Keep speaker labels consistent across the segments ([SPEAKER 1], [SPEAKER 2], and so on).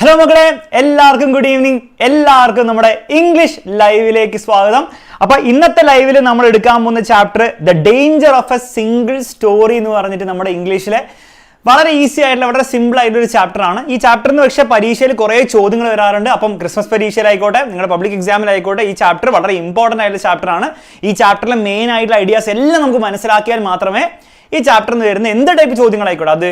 [SPEAKER 1] Hello മക്കളെ, എല്ലാവർക്കും good evening. എല്ലാവർക്കും നമ്മുടെ ഇംഗ്ലീഷ് ലൈവിലേക്ക് സ്വാഗതം. അപ്പോൾ ഇന്നത്തെ ലൈവിൽ നമ്മൾ എടുക്കാൻ പോകുന്ന chapter the danger of A single story എന്ന് പറഞ്ഞിട്ട് നമ്മുടെ ഇംഗ്ലീഷിലെ വളരെ ഈസി ആയിട്ടുള്ള വളരെ സിമ്പിൾ ആയിട്ടൊരു ചാപ്റ്റർ ആണ്. ഈ ചാപ്റ്ററിന് പക്ഷേ പരീക്ഷയിൽ കുറേ ചോദ്യങ്ങൾ വരാറുണ്ട്. അപ്പം ക്രിസ്മസ് പരീക്ഷയിലായിക്കോട്ടെ, നിങ്ങളുടെ പബ്ലിക് എക്സാമിലായിക്കോട്ടെ, ഈ ചാപ്റ്റർ വളരെ ഇമ്പോർട്ടൻ്റ് ആയിട്ടുള്ള ചാപ്റ്റർ ആണ്. ഈ ചാപ്റ്ററിലെ മെയിൻ ആയിട്ടുള്ള ഐഡിയാസ് എല്ലാം നമുക്ക് മനസ്സിലാക്കിയാൽ മാത്രമേ ഈ ചാപ്റ്ററിൽ നിന്ന് വരുന്ന എന്ത് ടൈപ്പ് ചോദ്യങ്ങളായിക്കോട്ടെ, അത്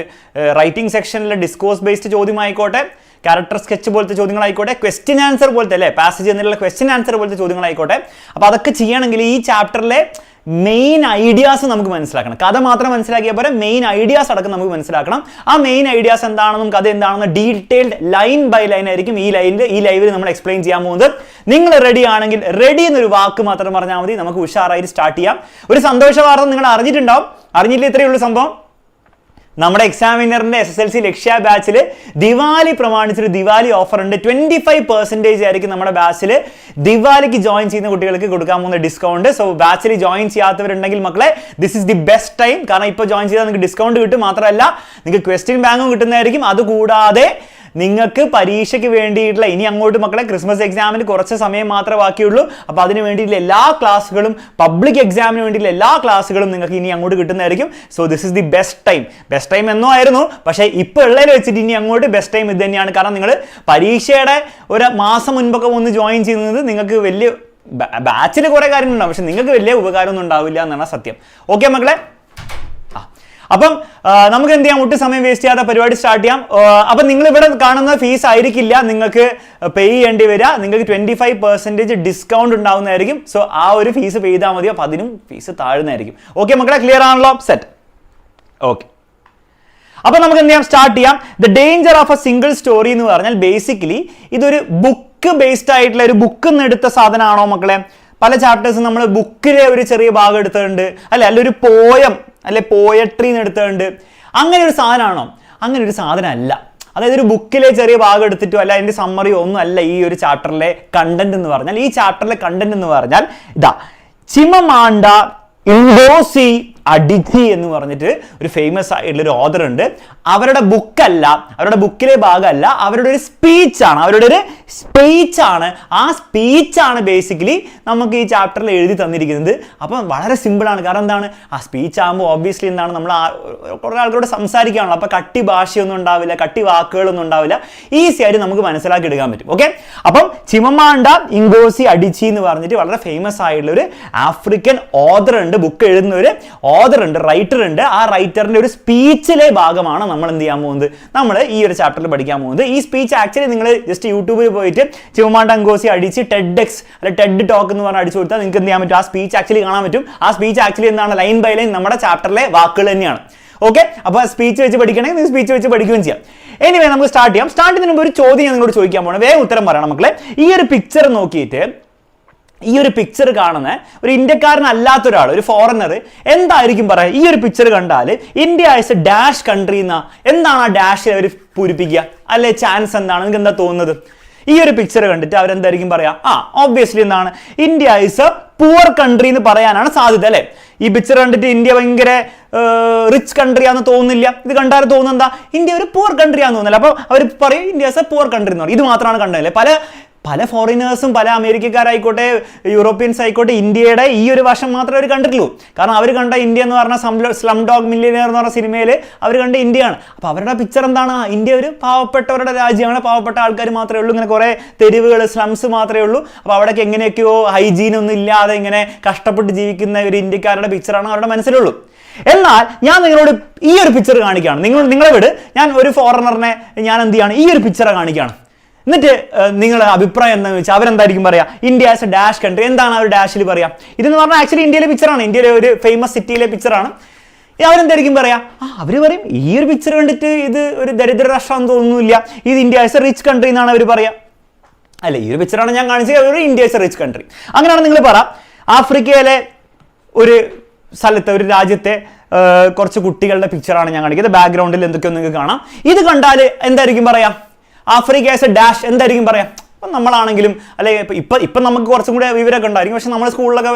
[SPEAKER 1] റൈറ്റിംഗ് സെക്ഷനിലെ ഡിസ്കോഴ്സ് ബേസ്ഡ് ചോദ്യമായിക്കോട്ടെ, ക്യാരക്ടർ സ്കെച്ച് പോലത്തെ ചോദ്യങ്ങളായിക്കോട്ടെ, ക്വസ്റ്റ്യൻ ആൻസർ പോലത്തെ അല്ലേ പാസേജ് എന്നുള്ള ക്വസ്റ്റ്യൻ ആൻസർ പോലത്തെ ചോദ്യങ്ങളായിക്കോട്ടെ. അപ്പോൾ അതൊക്കെ ചെയ്യണമെങ്കിൽ ഈ ചാപ്റ്ററിലെ മെയിൻ ഐഡിയാസ് നമുക്ക് മനസ്സിലാക്കണം. കഥ മാത്രം മനസ്സിലാക്കിയ പോലെ മെയിൻ ഐഡിയാസ് അടക്കം നമുക്ക് മനസ്സിലാക്കണം. ആ മെയിൻ ഐഡിയാസ് എന്താണെന്നും കഥ എന്താണെന്നും ഡീറ്റെയിൽഡ് ലൈൻ ബൈ ലൈൻ ആയിരിക്കും ഈ ലൈവിൽ നമ്മൾ എക്സ്പ്ലെയിൻ ചെയ്യാൻ പോകുന്നത്. നിങ്ങൾ റെഡി ആണെങ്കിൽ റെഡി എന്നൊരു വാക്ക് മാത്രം പറഞ്ഞാൽ മതി, നമുക്ക് ഉഷാറായിട്ട് സ്റ്റാർട്ട് ചെയ്യാം. ഒരു സന്തോഷ വാർത്ത നിങ്ങൾ അറിഞ്ഞിട്ടുണ്ടാവും. അറിഞ്ഞില്ല ഇത്രയേ ഉള്ളൂ സംഭവം. നമ്മുടെ എക്സാമിനറിന്റെ SSLC ലക്ഷ്യ ബാച്ചിൽ ദിവാലി പ്രമാണിച്ചൊരു ദിവാലി ഓഫർ ഉണ്ട്. 25% ആയിരിക്കും നമ്മുടെ ബാച്ചിൽ ദിവാലിക്ക് ജോയിൻ ചെയ്യുന്ന കുട്ടികൾക്ക് കൊടുക്കാൻ പോകുന്ന ഡിസ്കൗണ്ട്. സോ ബാച്ചിൽ ജോയിൻ ചെയ്യാത്തവരുണ്ടെങ്കിൽ മക്കളെ, this is the best time. കാരണം ഇപ്പോൾ ജോയിൻ ചെയ്താൽ നിങ്ങൾക്ക് ഡിസ്കൗണ്ട് കിട്ടും. മാത്രമല്ല നിങ്ങൾക്ക് ക്വസ്റ്റ്യൻ ബാങ്കും കിട്ടുന്നതായിരിക്കും. അതുകൂടാതെ നിങ്ങൾക്ക് പരീക്ഷയ്ക്ക് വേണ്ടിയിട്ടുള്ള ഇനി അങ്ങോട്ട് മക്കളെ ക്രിസ്മസ് എക്സാമിന് കുറച്ച് സമയം മാത്രമേ ബാക്കിയുള്ളൂ. അപ്പോൾ അതിന് വേണ്ടിയിട്ടുള്ള എല്ലാ ക്ലാസ്സുകളും, പബ്ലിക് എക്സാമിന് വേണ്ടിയിട്ടുള്ള എല്ലാ ക്ലാസ്സുകളും നിങ്ങൾക്ക് ഇനി അങ്ങോട്ട് കിട്ടുന്നതായിരിക്കും. So this is the best time. Best time എന്നോ ആയിരുന്നു, പക്ഷേ ഇപ്പോൾ ഉള്ളതിൽ വെച്ചിട്ട് ഇനി അങ്ങോട്ട് ബെസ്റ്റ് ടൈം ഇത് തന്നെയാണ്. കാരണം നിങ്ങൾ പരീക്ഷയുടെ ഒരു മാസം മുൻപൊക്കെ ഒന്ന് ജോയിൻ ചെയ്യുന്നത് നിങ്ങൾക്ക് വലിയ ബാച്ചിൽ കുറേ കാര്യങ്ങളുണ്ടാവും, പക്ഷെ നിങ്ങൾക്ക് വലിയ ഉപകാരമൊന്നും ഉണ്ടാവില്ല എന്നാണ് സത്യം. ഓക്കെ മക്കളെ, അപ്പം നമുക്ക് എന്ത് ചെയ്യാം, ഒട്ടും സമയം വേസ്റ്റ് ചെയ്യാതെ പരിപാടി സ്റ്റാർട്ട് ചെയ്യാം. അപ്പം നിങ്ങൾ ഇവിടെ കാണുന്ന ഫീസ് ആയിരിക്കില്ല നിങ്ങൾക്ക് പേ ചെയ്യേണ്ടി വരിക. നിങ്ങൾക്ക് 25% ഡിസ്കൗണ്ട് ഉണ്ടാവുന്നതായിരിക്കും. സോ ആ ഒരു ഫീസ് പേ ചെയ്താൽ മതി. അപ്പം അതിനും ഫീസ് താഴുന്നതായിരിക്കും. ഓക്കെ മക്കളെ, ക്ലിയർ ആണല്ലോ? സെറ്റ്. ഓക്കെ, അപ്പം നമുക്ക് എന്ത് ചെയ്യാം, സ്റ്റാർട്ട് ചെയ്യാം. The danger of A single story എന്ന് പറഞ്ഞാൽ ബേസിക്കലി ഇതൊരു ബുക്ക് ബേസ്ഡ് ആയിട്ടുള്ള ഒരു ബുക്കിൽ നിന്ന് എടുത്ത സാധനമാണോ മക്കളെ? പല ചാപ്റ്റേഴ്സും നമ്മൾ ബുക്കിലെ ഒരു ചെറിയ ഭാഗം എടുത്തിട്ടുണ്ട്, അല്ല ഒരു പോയം അല്ലെ പോയട്രിന്ന് എടുത്തിട്ടുണ്ട്. അങ്ങനെ ഒരു സാധനമാണോ? അങ്ങനെ ഒരു സാധനം അല്ല. അതായത് ഒരു ബുക്കിലെ ചെറിയ ഭാഗം എടുത്തിട്ടോ അല്ല അതിന്റെ സമ്മറിയോ ഒന്നും അല്ല ഈ ഒരു ചാപ്റ്ററിലെ കണ്ടന്റ് എന്ന് പറഞ്ഞാൽ. ഈ ചാപ്റ്ററിലെ കണ്ടന്റ് എന്ന് പറഞ്ഞാൽ ഇതാ, ചിമമാണ്ട ഇൻഗോസി അഡിജി എന്ന് പറഞ്ഞിട്ട് ഒരു ഫേമസ് ആയിട്ടുള്ള ഒരു ഓഥർ ഉണ്ട്. അവരുടെ ബുക്കല്ല, അവരുടെ ബുക്കിലെ ഭാഗമല്ല, അവരുടെ ഒരു സ്പീച്ചാണ്. അവരുടെ ഒരു സ്പീച്ചാണ്. ആ സ്പീച്ചാണ് ബേസിക്കലി നമുക്ക് ഈ ചാപ്റ്ററിൽ എഴുതി തന്നിരിക്കുന്നത്. അപ്പം വളരെ സിമ്പിളാണ്. കാരണം എന്താണ്, ആ സ്പീച്ച് ആകുമ്പോൾ ഓബ്വിയസ്ലി എന്താണ്, നമ്മൾ കുറേ ആൾക്കാരോട് സംസാരിക്കുകയാണല്ലോ. അപ്പം കട്ടി ഭാഷയൊന്നും ഉണ്ടാവില്ല, കട്ടി വാക്കുകളൊന്നും ഉണ്ടാവില്ല. ഈസി ആയിട്ട് നമുക്ക് മനസ്സിലാക്കി എടുക്കാൻ പറ്റും. ഓക്കെ, അപ്പം ചിമമാണ്ട ഇൻഗോസി അഡിജി എന്ന് പറഞ്ഞിട്ട് വളരെ ഫേമസ് ആയിട്ടുള്ള ഒരു ആഫ്രിക്കൻ ഓഥർ ഉണ്ട്. ബുക്ക് എഴുതുന്ന ഒരു ഓഥർ ഉണ്ട്, റൈറ്റർ ഉണ്ട്. ആ റൈറ്ററിന്റെ ഒരു സ്പീച്ചിലെ ഭാഗമാണ് നമ്മൾ എന്ത് ചെയ്യാൻ പോകുന്നത്, നമ്മൾ ഈ ഒരു ചാപ്റ്ററിൽ പഠിക്കാൻ പോകുന്നത്. ഈ സ്പീച്ച് ആക്ച്വലി നിങ്ങൾ ജസ്റ്റ് യൂട്യൂബിൽ പോയിട്ട് ചിമമാണ്ട ഇൻഗോസി അടിച്ച് TEDx അല്ലെ ടെഡ് ടോക്ക് എന്ന് പറഞ്ഞാൽ അടിച്ചു കൊടുത്താൽ നിങ്ങൾക്ക് എന്ത് ചെയ്യാൻ പറ്റും, ആ സ്പീച്ച് ആക്ച്വലി കാണാൻ പറ്റും. ആ സ്പീച്ച് ആക്ച്വലി എന്താണ്, ലൈൻ ബൈ ലൈൻ നമ്മുടെ ചാപ്റ്ററിലെ വാക്കുകൾ തന്നെയാണ്. ഓക്കെ, അപ്പോൾ സ്പീച്ച് വെച്ച് പഠിക്കണമെങ്കിൽ നിങ്ങൾ സ്പീച്ച് വെച്ച് പഠിക്കുകയും ചെയ്യാം. എനിവേ നമുക്ക് സ്റ്റാർട്ട് ചെയ്യാം. സ്റ്റാർട്ട് ചെയ്യുന്നതിന് മുമ്പ് ഒരു ചോദ്യം ഞാൻ നിങ്ങളോട് ചോദിക്കാൻ പോകണം. വേഗം ഉത്തരം പറയണം മക്കളെ. ഈ ഒരു പിക്ചർ നോക്കിയിട്ട്, ഈ ഒരു പിക്ചർ കാണുന്ന ഒരു ഇന്ത്യക്കാരനല്ലാത്ത ഒരാൾ, ഒരു ഫോറിനർ എന്തായിരിക്കും പറയുക? ഈ ഒരു പിക്ചർ കണ്ടാൽ India is A dash country എന്നാ, എന്താണ് ആ ഡാഷ് അവർ പൂരിപ്പിക്കുക? അല്ലെ ചാൻസ് എന്താണ്? നിങ്ങൾക്ക് എന്താ തോന്നുന്നത്? ഈ ഒരു പിക്ചർ കണ്ടിട്ട് അവരെന്തായിരിക്കും പറയാ? ഓബ്വിയസ്ലി എന്താണ്, India is A poor country എന്ന് പറയാനാണ് സാധ്യത അല്ലെ? ഈ പിക്ചർ കണ്ടിട്ട് ഇന്ത്യ ഭയങ്കര റിച്ച് കൺട്രി ആണെന്ന് തോന്നുന്നില്ല. ഇത് കണ്ടാൽ തോന്നുന്നത് എന്താ, ഇന്ത്യ ഒരു പുവർ കൺട്രി ആണെന്ന് തോന്നുന്നില്ല. അപ്പോൾ അവർ പറയും India is A poor country എന്ന് പറയും. ഇത് മാത്രമാണ് കണ്ടതല്ലേ? പല ഫോറിനേഴ്സും, പല അമേരിക്കക്കാരായിക്കോട്ടെ, യൂറോപ്യൻസ് ആയിക്കോട്ടെ, ഇന്ത്യയുടെ ഈ ഒരു വശം മാത്രമേ അവർ കണ്ടിട്ടുള്ളൂ. കാരണം അവർ കണ്ട ഇന്ത്യ എന്ന് പറഞ്ഞാൽ സ്ലം ഡോഗ് മില്ലിയനെയർ എന്ന് പറഞ്ഞ സിനിമയിൽ അവർ കണ്ട ഇന്ത്യയാണ്. അപ്പോൾ അവരുടെ പിക്ചർ എന്താണ്, ഇന്ത്യ ഒരു പാവപ്പെട്ടവരുടെ രാജ്യമാണ്, പാവപ്പെട്ട ആൾക്കാർ മാത്രമേ ഉള്ളൂ, ഇങ്ങനെ കുറേ തെരുവുകൾ, സ്ലംസ് മാത്രമേ ഉള്ളൂ. അപ്പോൾ അവിടേക്ക് എങ്ങനെയൊക്കെയോ ഹൈജീനൊന്നും ഇല്ലാതെ ഇങ്ങനെ കഷ്ടപ്പെട്ട് ജീവിക്കുന്ന ഒരു ഇന്ത്യക്കാരുടെ പിക്ചറാണ് അവരുടെ മനസ്സിലുള്ളൂ. എന്നാൽ ഞാൻ നിങ്ങളോട് ഈ ഒരു പിക്ചർ കാണിക്കുകയാണ്. നിങ്ങളെ വിട്, ഞാൻ ഒരു ഫോറിനറിനെ ഞാൻ എന്ത് ചെയ്യാണ്, ഈ ഒരു പിക്ചറെ കാണിക്കുകയാണ്. എന്നിട്ട് നിങ്ങളുടെ അഭിപ്രായം എന്താണെന്ന് വെച്ചാൽ അവരെന്തായിരിക്കും പറയാ, India as A dash country. എന്താണ് അവർ ഡാഷിൽ പറയാ? ഇതെന്ന് പറഞ്ഞാൽ ആക്ച്വലി ഇന്ത്യയിലെ പിക്ചറാണ്, ഇന്ത്യയിലെ ഒരു ഫേമസ് സിറ്റിയിലെ പിക്ചറാണ്. അവരെന്തായിരിക്കും പറയാ? അവർ പറയും ഈ ഒരു പിക്ചർ കണ്ടിട്ട് ഇത് ഒരു ദരിദ്ര രാഷ്ട്രം തോന്നുന്നില്ല, ഇത് India as a rich country എന്നാണ് അവർ പറയാ. അല്ല, ഈ ഒരു പിക്ചറാണ് ഞാൻ കാണിച്ചത്, India as a rich country. അങ്ങനെയാണ് നിങ്ങൾ പറ. ആഫ്രിക്കയിലെ ഒരു സ്ഥലത്തെ, ഒരു രാജ്യത്തെ കുറച്ച് കുട്ടികളുടെ പിക്ചറാണ് ഞാൻ കാണിക്കുന്നത്. ബാക്ക്ഗ്രൗണ്ടിൽ എന്തൊക്കെയോ നിങ്ങൾക്ക് കാണാം. ഇത് കണ്ടാൽ എന്തായിരിക്കും പറയാ? ആഫ്രിക്ക ആസ് എ ഡാഷ് എന്തായിരിക്കും പറയാം? അപ്പം നമ്മളാണെങ്കിലും അല്ലെ ഇപ്പം നമുക്ക് കുറച്ചും കൂടെ വിവരമൊക്കെ ഉണ്ടായിരിക്കും. പക്ഷെ നമ്മൾ സ്കൂളിലൊക്കെ,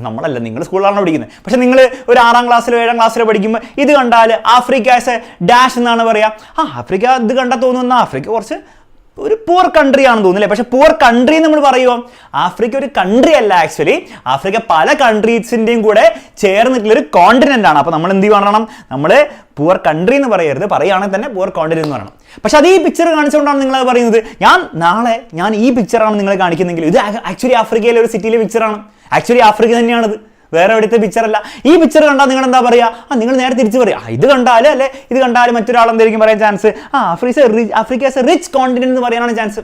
[SPEAKER 1] നമ്മളല്ല, നിങ്ങൾ സ്കൂളിലാണ് പഠിക്കുന്നത്. പക്ഷെ നിങ്ങൾ ഒരു 6ാം ക്ലാസ്സിലോ 7ാം ക്ലാസ്സിലോ പഠിക്കുമ്പോൾ ഇത് കണ്ടാൽ ആഫ്രിക്ക ആസ് എ ഡാഷ് എന്നാണ് പറയുക. ആഫ്രിക്ക ഇത് കണ്ടാൽ തോന്നുന്ന ആഫ്രിക്ക കുറച്ച് ഒരു പൂർ കൺട്രി ആണെന്ന് തോന്നുന്നില്ലേ? പക്ഷെ പൂർ കൺട്രി നമ്മൾ പറയുമോ? ആഫ്രിക്ക ഒരു കൺട്രി അല്ല, ആക്ച്വലി ആഫ്രിക്ക പല കൺട്രീസിൻ്റെയും കൂടെ ചേർന്നിട്ടുള്ള ഒരു കോണ്ടിനെന്റ് ആണ്. അപ്പോൾ നമ്മൾ എന്ത് പറയണം? നമ്മൾ പൂർ കൺട്രി എന്ന് പറയരുത്, പറയുകയാണെങ്കിൽ തന്നെ പൂർ കോണ്ടിനെന്റ് എന്ന് പറയണം. പക്ഷെ അത് ഈ പിക്ചർ കാണിച്ചുകൊണ്ടാണ് നിങ്ങൾ പറയുന്നത്. ഞാൻ ഈ പിക്ചറാണ് നിങ്ങൾ കാണിക്കുന്നെങ്കിൽ ഇത് ആക്ച്വലി ആഫ്രിക്കയിലെ ഒരു സിറ്റിയിലെ പിക്ചറാണ്. ആക്ച്വലി ആഫ്രിക്ക തന്നെയാണത്, വേറെ എവിടുത്തെ പിക്ചർ അല്ല. ഈ പിക്ചർ കണ്ടാൽ നിങ്ങൾ എന്താ പറയുക? നിങ്ങൾ നേരെ തിരിച്ച് പറയുക, ഇത് കണ്ടാൽ അല്ലെ ഇത് കണ്ടാൽ മറ്റൊരാൾ എന്തായിരിക്കും പറയാൻ chance? Africa as a rich continent എന്ന് പറയാനാണ് ചാൻസ്.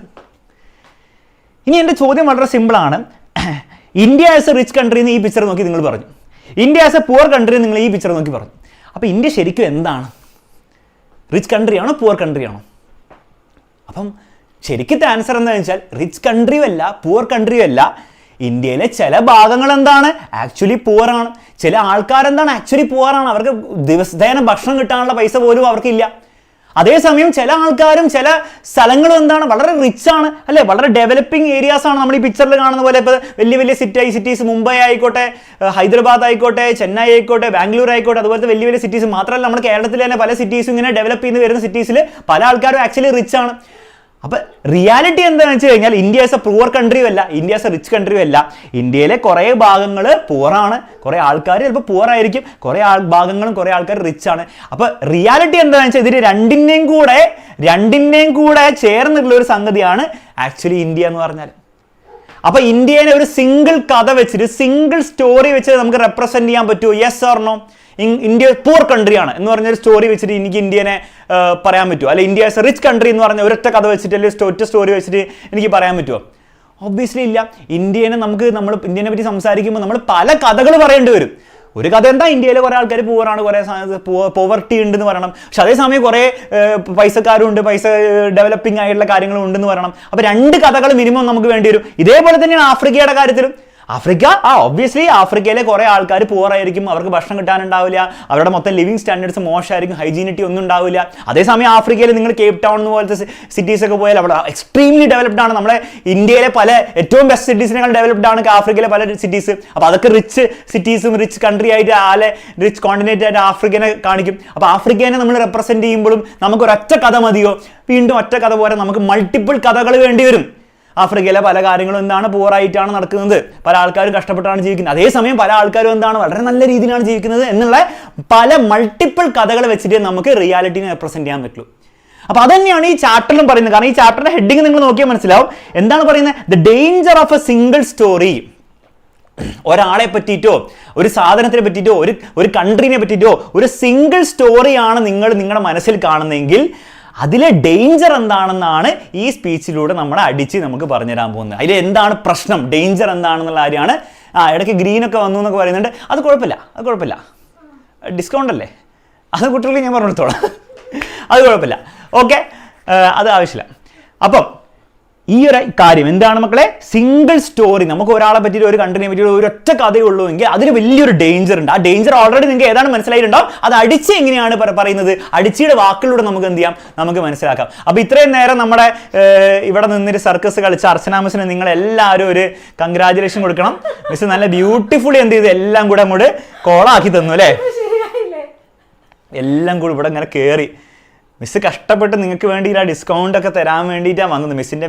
[SPEAKER 1] ഇനി എൻ്റെ ചോദ്യം വളരെ സിമ്പിളാണ്. India as a rich country എന്ന് ഈ പിക്ചർ നോക്കി നിങ്ങൾ പറഞ്ഞു, India as a poor country നിങ്ങൾ ഈ പിക്ചർ നോക്കി പറഞ്ഞു. അപ്പോൾ ഇന്ത്യ ശരിക്കും എന്താണ്? റിച്ച് കൺട്രിയാണോ പുവർ കൺട്രിയാണോ? അപ്പം ശരിക്കത്തെ ആൻസർ എന്താണെന്ന് വെച്ചാൽ റിച്ച് കൺട്രിയും അല്ല പുവർ കൺട്രിയും അല്ല. ഇന്ത്യയിലെ ചില ഭാഗങ്ങൾ എന്താണ്? ആക്ച്വലി പുവറാണ്. ചില ആൾക്കാരെന്താണ്? ആക്ച്വലി പുവറാണ്. അവർക്ക് ദിവസേന ഭക്ഷണം കിട്ടാനുള്ള പൈസ പോലും അവർക്കില്ല. അതേസമയം ചില ആൾക്കാരും ചില സ്ഥലങ്ങളും എന്താണ്? വളരെ റിച്ച് ആണ് അല്ലെ, വളരെ ഡെവലപ്പിംഗ് ഏരിയാസ് ആണ്. നമ്മൾ ഈ പിക്ചറിൽ കാണുന്ന പോലെ ഇപ്പോൾ വലിയ വലിയ സിറ്റീസ്, മുംബൈ ആയിക്കോട്ടെ, ഹൈദരാബാദ് ആയിക്കോട്ടെ, ചെന്നൈ ആയിക്കോട്ടെ, ബാംഗ്ലൂർ ആയിക്കോട്ടെ, അതുപോലത്തെ വലിയ വലിയ സിറ്റീസ് മാത്രമല്ല, നമ്മുടെ കേരളത്തിൽ തന്നെ പല സിറ്റീസും ഇങ്ങനെ ഡെവലപ്പ് ചെയ്ത് വരുന്ന സിറ്റീസിൽ പല ആൾക്കാരും ആക്ച്വലി റിച്ച് ആണ്. അപ്പം റിയാലിറ്റി എന്താണെന്ന് വെച്ച് കഴിഞ്ഞാൽ ഇന്ത്യ ആസ് എ പുവർ കൺട്രിയും അല്ല, ഇന്ത്യ ആസ് എ റിച്ച് കൺട്രിയും അല്ല. ഇന്ത്യയിലെ കുറേ ഭാഗങ്ങൾ പുവറാണ്, കുറേ ആൾക്കാർ ചിലപ്പോൾ പുവർ ആയിരിക്കും, കുറേ ഭാഗങ്ങളും കുറേ ആൾക്കാർ റിച്ച് ആണ്. അപ്പോൾ റിയാലിറ്റി എന്താണെന്ന് വെച്ചാൽ ഇതിന് രണ്ടിൻ്റെയും കൂടെ ചേർന്നിട്ടുള്ള ഒരു സംഗതിയാണ് ആക്ച്വലി ഇന്ത്യ എന്ന് പറഞ്ഞാൽ. അപ്പോൾ ഇന്ത്യനെ ഒരു സിംഗിൾ കഥ വെച്ചിട്ട്, സിംഗിൾ സ്റ്റോറി വെച്ച് നമുക്ക് റെപ്രസെന്റ് ചെയ്യാൻ പറ്റുമോ? Yes or no? India poor കൺട്രിയാണ് എന്ന് പറഞ്ഞൊരു സ്റ്റോറി വെച്ചിട്ട് എനിക്ക് ഇന്ത്യനെ പറയാൻ പറ്റുമോ? അല്ലെ India as a rich country എന്ന് പറഞ്ഞ ഒരൊറ്റ കഥ വെച്ചിട്ട് അല്ലെങ്കിൽ ഒറ്റ സ്റ്റോറി വെച്ചിട്ട് എനിക്ക് പറയാൻ പറ്റുമോ? ഒബ്വിയസ്ലി ഇല്ല. നമ്മൾ ഇന്ത്യനെ പറ്റി സംസാരിക്കുമ്പോൾ നമ്മൾ പല കഥകൾ പറയേണ്ടി വരും. ഒരു കഥ എന്താ? ഇന്ത്യയിലെ കുറേ ആൾക്കാർ പൂവറാണ്, കുറേ പോവർട്ടി ഉണ്ടെന്ന് പറയണം. പക്ഷെ അതേസമയം കുറേ പൈസക്കാരുണ്ട്, പൈസ ഡെവലപ്പിംഗ് ആയിട്ടുള്ള കാര്യങ്ങളും ഉണ്ടെന്ന് പറയണം. അപ്പോൾ രണ്ട് കഥകൾ മിനിമം നമുക്ക് വേണ്ടി വരും. ഇതേപോലെ തന്നെയാണ് ആഫ്രിക്കയുടെ കാര്യത്തിലും. ഒബ്വിയസ്ലി ആഫ്രിക്കയിലെ കുറേ ആൾക്കാർ പുവറായിരിക്കും, അവർക്ക് ഭക്ഷണം കിട്ടാനുണ്ടാവില്ല, അവരുടെ മൊത്തം ലിവിങ് സ്റ്റാൻഡേർഡ്സ് മോശമായിരിക്കും, ഹൈജീനിറ്റി ഒന്നും ഉണ്ടാവില്ല. അതേസമയം ആഫ്രിക്കയിൽ നിങ്ങൾ കേപ്പ് ടൗൺ പോലത്തെ സിറ്റീസ് ഒക്കെ പോയാൽ അവിടെ എക്സ്ട്രീംലി ഡെവലപ്ഡ് ആണ്. നമ്മുടെ ഇന്ത്യയിലെ പല ഏറ്റവും ബെസ്റ്റ് സിറ്റീസിനേക്കാൾ ഡെവലപ്ഡ് ആണ് ആഫ്രിക്കയിലെ പല സിറ്റീസ്. അപ്പോൾ അതൊക്കെ റിച്ച് സിറ്റീസും റിച്ച് കൺട്രി ആയിട്ട് റിച്ച് കോണ്ടിനെന്റ് ആയിട്ട് ആഫ്രിക്കനെ കാണിക്കും. അപ്പോൾ ആഫ്രിക്കനെ നമ്മൾ റെപ്രസെന്റ് ചെയ്യുമ്പോഴും നമുക്ക് ഒരൊറ്റ കഥ മതിയോ? വീണ്ടും ഒറ്റ കഥ പോലെ നമുക്ക് മൾട്ടിപ്പിൾ കഥകൾ വേണ്ടി വരും. ആഫ്രിക്കയിലെ പല കാര്യങ്ങളും എന്താണ്? പൂറായിട്ടാണ് നടക്കുന്നത്, പല ആൾക്കാരും കഷ്ടപ്പെട്ടാണ് ജീവിക്കുന്നത്. അതേസമയം പല ആൾക്കാരും എന്താണ്? വളരെ നല്ല രീതിയിലാണ് ജീവിക്കുന്നത് എന്നുള്ള പല മൾട്ടിപ്പിൾ കഥകൾ വെച്ചിട്ട് നമുക്ക് റിയാലിറ്റിനെ റെപ്രസെന്റ് ചെയ്യാൻ പറ്റുള്ളൂ. അപ്പോൾ അതന്നെയാണ് ഈ ചാപ്റ്ററിലും പറയുന്നത്. കാരണം ഈ ചാപ്റ്ററിന്റെ ഹെഡിങ് നിങ്ങൾ നോക്കിയാൽ മനസ്സിലാവും. എന്താണ് പറയുന്നത്? The danger of A single story. ഒരാളെ പറ്റിയിട്ടോ ഒരു സാധനത്തിനെ പറ്റിയിട്ടോ ഒരു കൺട്രീനെ പറ്റിയിട്ടോ ഒരു സിംഗിൾ സ്റ്റോറിയാണ് നിങ്ങളുടെ മനസ്സിൽ കാണുന്നതെങ്കിൽ അതിലെ ഡേഞ്ചർ എന്താണെന്നാണ് ഈ സ്പീച്ചിലൂടെ നമ്മളെ അടിച്ച് നമുക്ക് പറഞ്ഞുതരാൻ പോകുന്നത്. അതിൽ എന്താണ് പ്രശ്നം, ഡേഞ്ചർ എന്താണെന്നുള്ള കാര്യമാണ്. ഇടയ്ക്ക് ഗ്രീനൊക്കെ വന്നു എന്നൊക്കെ പറയുന്നുണ്ട്. അത് കുഴപ്പമില്ല, ഡിസ്കൗണ്ട് അല്ലേ, അത് കുട്ടികൾക്ക് ഞാൻ പറഞ്ഞു കൊടുത്തോളാം, അത് കുഴപ്പമില്ല. ഓക്കെ, അത് ആവശ്യമില്ല. അപ്പം ഈ ഒരു കാര്യം എന്താണ് മക്കളെ? Single story. നമുക്ക് ഒരാളെ പറ്റിയിട്ട് ഒരു കൺട്രീനെ പറ്റിയിട്ട് ഒരൊറ്റ കഥയേ ഉള്ളൂ എങ്കിൽ അതിന് വലിയൊരു ഡേഞ്ചർ ഉണ്ട്. ആ ഡേഞ്ചർ ഓൾറെഡി നിങ്ങൾക്ക് ഏതാണ് മനസ്സിലായിട്ടുണ്ടാവും. അത് അടിച്ച് എങ്ങനെയാണ് പറയുന്നത്? അടിച്ചിയുടെ വാക്കിലൂടെ നമുക്ക് എന്ത് ചെയ്യാം? നമുക്ക് മനസ്സിലാക്കാം. അപ്പോൾ ഇത്രയും നേരം നമ്മുടെ ഇവിടെ നിന്നൊരു സർക്കസ് കളിച്ച അർച്ചന മിസ്സിന് നിങ്ങൾ എല്ലാവരും ഒരു കൺഗ്രാജുലേഷൻ കൊടുക്കണം. മിസ് നല്ല ബ്യൂട്ടിഫുള്ളി എന്ത് ചെയ്ത് എല്ലാം കൂടെ അങ്ങോട്ട് കോളാക്കി തന്നു അല്ലേ? എല്ലാം കൂടി ഇവിടെ ഇങ്ങനെ കയറി മിസ് കഷ്ടപ്പെട്ട് നിങ്ങൾക്ക് വേണ്ടി ആ ഡിസ്കൗണ്ട് ഒക്കെ തരാൻ വേണ്ടിയിട്ടാണ് വന്നത്. മിസ്സിൻ്റെ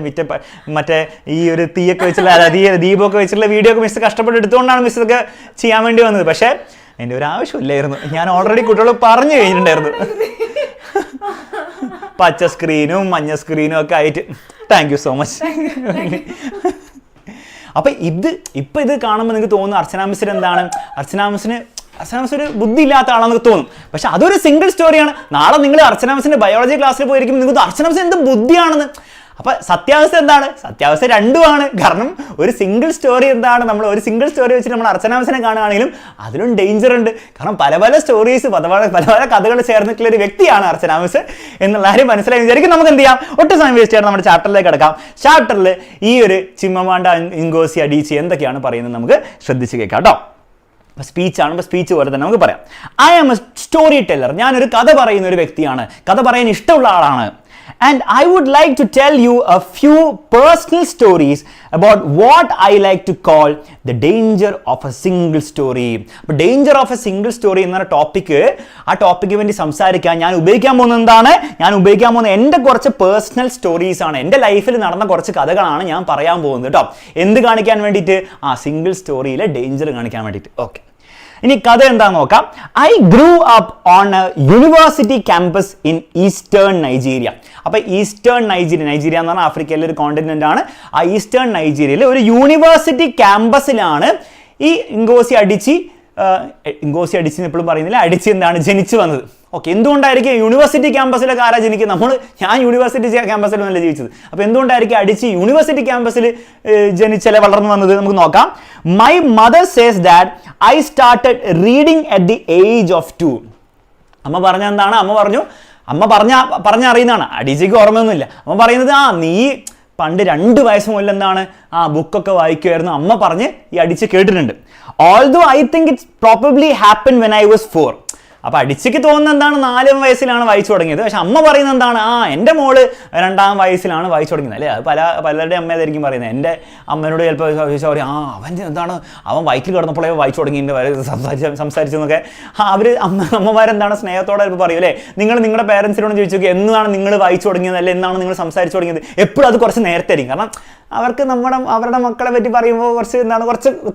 [SPEAKER 1] മറ്റേ ഈ ഒരു തീയൊക്കെ വെച്ചുള്ള ദീപമൊക്കെ വെച്ചിട്ടുള്ള വീഡിയോ ഒക്കെ മിസ് കഷ്ടപ്പെട്ട് എടുത്തുകൊണ്ടാണ് മിസ് ഇതൊക്കെ ചെയ്യാൻ വേണ്ടി വന്നത്. പക്ഷേ എൻ്റെ ഒരു ആവശ്യമില്ലായിരുന്നു. ഞാൻ ഓൾറെഡി കുട്ടികൾ പറഞ്ഞു കഴിഞ്ഞിട്ടുണ്ടായിരുന്നു. പച്ച സ്ക്രീനും മഞ്ഞ സ്ക്രീനും ഒക്കെ ആയിട്ട്. Thank you so much. അപ്പം ഇത് കാണുമ്പോൾ നിങ്ങൾക്ക് തോന്നുന്നു അർച്ചന മിസ്സിന് എന്താണ്? അർച്ചന മിസ്സിന് ഒരു ബുദ്ധി ഇല്ലാത്ത ആളാണെന്നൊക്കെ തോന്നും. പക്ഷെ അതൊരു സിംഗിൾ സ്റ്റോറിയാണ്. നാളെ നിങ്ങൾ അർച്ചന മിസ്സിന്റെ ബയോളജി ക്ലാസ്സിൽ പോയിരിക്കും, നിങ്ങൾക്ക് അർച്ചന മിസ്സിന് എന്ത് ബുദ്ധിയാണെന്ന്. അപ്പൊ സത്യാവസ്ഥ എന്താണ്? സത്യാവസ്ഥ രണ്ടുമാണ്. കാരണം ഒരു സിംഗിൾ സ്റ്റോറി എന്താണ്? നമ്മൾ ഒരു സിംഗിൾ സ്റ്റോറി വെച്ചിട്ട് നമ്മൾ അർച്ചന മിസ്സിനെ കാണുകയാണെങ്കിലും അതിലും ഡേഞ്ചർ ഉണ്ട്. കാരണം പല സ്റ്റോറീസ് പല കഥകൾ ചേർന്നിട്ടുള്ള ഒരു വ്യക്തിയാണ് അർച്ചന മിസ് എന്നുള്ള കാര്യം മനസ്സിലായി വിചാരിക്കും. നമുക്ക് എന്ത് ചെയ്യാം? ഒട്ടും സമയം വേസ്റ്റ് ചെയ്യാൻ നമ്മുടെ ചാപ്റ്ററിലേക്ക് കിടക്കാം. ചാപ്റ്ററിൽ ഈ ഒരു ചിമ്മമാണ്ട ഇങ്കോസി അഡീച്ചി എന്തൊക്കെയാണ് പറയുന്നത് നമുക്ക് ശ്രദ്ധിച്ച് കേൾക്കാം കേട്ടോ. സ്പീച്ചാണ്. ഇപ്പോൾ സ്പീച്ച് പോലെ തന്നെ നമുക്ക് പറയാം. I am a story teller. ഞാനൊരു കഥ പറയുന്ന ഒരു വ്യക്തിയാണ്, കഥ പറയാൻ ഇഷ്ടമുള്ള ആളാണ്. And I would like to tell you a few personal stories about what I like to call the danger of a single story. അപ്പോൾ danger of a single story എന്ന ടോപ്പിക്ക്, ആ ടോപ്പിക്ക് വേണ്ടി സംസാരിക്കാൻ ഞാൻ ഉപയോഗിക്കാൻ പോകുന്നത് എന്താണ്? ഞാൻ ഉപയോഗിക്കാൻ പോകുന്ന എൻ്റെ കുറച്ച് പേഴ്സണൽ സ്റ്റോറീസ് ആണ്. എൻ്റെ ലൈഫിൽ നടന്ന കുറച്ച് കഥകളാണ് ഞാൻ പറയാൻ പോകുന്നത് കേട്ടോ. എന്ത് കാണിക്കാൻ വേണ്ടിയിട്ട്? ആ സിംഗിൾ സ്റ്റോറിയിലെ ഡേഞ്ചർ കാണിക്കാൻ വേണ്ടിയിട്ട്. ഓക്കെ, ഇനി കഥ എന്താണെന്ന് നോക്കാം. I grew up on A university campus in eastern Nigeria. അപ്പോൾ ഈസ്റ്റേൺ നൈജീരിയ എന്ന് പറഞ്ഞാൽ ആഫ്രിക്കയിലെ ഒരു കോണ്ടിനെന്റ് ആണ്. ആ ഈസ്റ്റേൺ നൈജീരിയയിലെ ഒരു യൂണിവേഴ്സിറ്റി ക്യാമ്പസിലാണ് ഈ ഇങ്കോസി അടിച്ച് എപ്പോഴും പറയുന്നില്ല, അടിച്ച് എന്താണ് ജനിച്ചു വന്നത്. ഓക്കെ, എന്തുകൊണ്ടായിരിക്കും യൂണിവേഴ്സിറ്റി ക്യാമ്പസിലൊക്കെ ആരാ ജനിക്കുന്നത്? ഞാൻ യൂണിവേഴ്സിറ്റി ക്യാമ്പസിലൊന്നല്ല ജീവിച്ചത്. അപ്പോൾ എന്തുകൊണ്ടായിരിക്കും അടിച്ച് യൂണിവേഴ്സിറ്റി ക്യാമ്പസിൽ ജനിച്ചല്ലേ വളർന്നു വന്നത്? നമുക്ക് നോക്കാം. My mother says that I started reading at the age of 2. അമ്മ പറഞ്ഞ എന്താണ്? അമ്മ പറഞ്ഞറിയുന്നതാണ്, അടിച്ചയ്ക്ക് ഓർമ്മയൊന്നുമില്ല. അമ്മ പറയുന്നത് നീ പണ്ട് 2 വയസ്സ് മുതൽ എന്താണ് ബുക്കൊക്കെ വായിക്കുമായിരുന്നു. അമ്മ പറഞ്ഞ് ഈ അടിച്ച് കേട്ടിട്ടുണ്ട്. Although I think it's probably happen when I was 4. അപ്പോൾ അടിച്ചയ്ക്ക് തോന്നുന്നത് എന്താണ് 4 വയസ്സിലാണ് വായിച്ചു തുടങ്ങിയത്. പക്ഷെ അമ്മ പറയുന്നത് എന്താണ്? എൻ്റെ മോള് 2-ാം വയസ്സിലാണ് വായിച്ചു തുടങ്ങിയത്. അല്ലേ? അത് പലരുടെ അമ്മയായിരിക്കും പറയുന്നത്. എൻ്റെ അമ്മയോട് ചിലപ്പോൾ ചോദിച്ചാൽ പറയും, അവൻ എന്താണ് അവൻ വയറ്റിൽ കിടന്നപ്പോഴേ വായിച്ചു തുടങ്ങിയിട്ട് സംസാരിച്ചെന്നൊക്കെ. അമ്മമാരെന്താണ് സ്നേഹത്തോടെ ചിലപ്പോൾ പറയും അല്ലേ? നിങ്ങളുടെ പേരൻസിനോട് ചോദിച്ചു നോക്കി, എന്നാണ് നിങ്ങൾ വായിച്ചു തുടങ്ങിയത്, അല്ലെ എന്നാണ് നിങ്ങൾ സംസാരിച്ചു തുടങ്ങിയത്? എപ്പോഴും അത് കുറച്ച് നേരത്തെ ആയിരിക്കും. കാരണം അവർക്ക് അവരുടെ മക്കളെ പറ്റി പറയുമ്പോൾ കുറച്ച്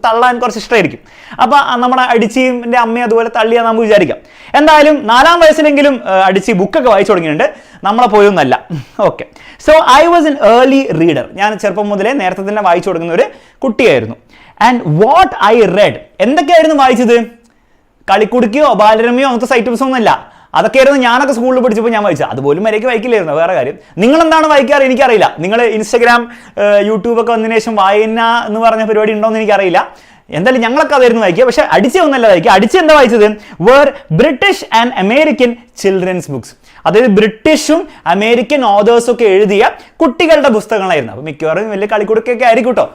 [SPEAKER 1] തള്ളാൻ കുറച്ച് ഇഷ്ടമായിരിക്കും. അപ്പോൾ നമ്മുടെ അടിച്ചിൻ്റെ അമ്മയെ അതുപോലെ തള്ളിയാൽ നമുക്ക് വിചാരിക്കാം. എന്തായാലും 4-ാം വയസ്സിലെങ്കിലും അടിച്ച് ബുക്കൊക്കെ വായിച്ചു തുടങ്ങിയിട്ടുണ്ട്. നമ്മളെ പോയൊന്നല്ല. Okay, so I was an early reader. ഞാൻ ചെറുപ്പം മുതലേ നേരത്തെ തന്നെ വായിച്ചു തുടങ്ങുന്ന ഒരു കുട്ടിയായിരുന്നു. ആൻഡ് വാട്ട് ഐ റെഡ്, എന്തൊക്കെയായിരുന്നു വായിച്ചത്? കളിക്കുടുക്കിയോ ബാലരമയോ അങ്ങനത്തെ ഐറ്റംസ് ഒന്നുമല്ല. അതൊക്കെയായിരുന്നു ഞാനൊക്കെ സ്കൂളിൽ പഠിച്ചപ്പോൾ ഞാൻ വായിച്ചത്. അതുപോലും വരെയൊക്കെ വായിക്കില്ലായിരുന്നു, വേറെ കാര്യം. നിങ്ങളെന്താണ് വായിക്കാറ് എനിക്കറിയില്ല. നിങ്ങൾ ഇൻസ്റ്റഗ്രാം യൂട്യൂബൊക്കെ വന്നതിന് ശേഷം വായന എന്ന് പറഞ്ഞ പരിപാടി ഉണ്ടോയെന്ന് എനിക്കറിയില്ല. എന്തായാലും ഞങ്ങളൊക്കെ അതായിരുന്നു വായിക്കുക. പക്ഷെ അടിച്ച ഒന്നല്ല വായിക്കുക. അടിച്ച് എന്താ വായിച്ചത്? Where British and American children's books. അതായത് ബ്രിട്ടീഷും അമേരിക്കൻ ഓതേഴ്സും ഒക്കെ എഴുതിയ കുട്ടികളുടെ പുസ്തകങ്ങളായിരുന്നു. അപ്പോൾ മിക്കവാറും വലിയ കളിക്കുടുക്കൊക്കെ ആയിരിക്കും കേട്ടോ,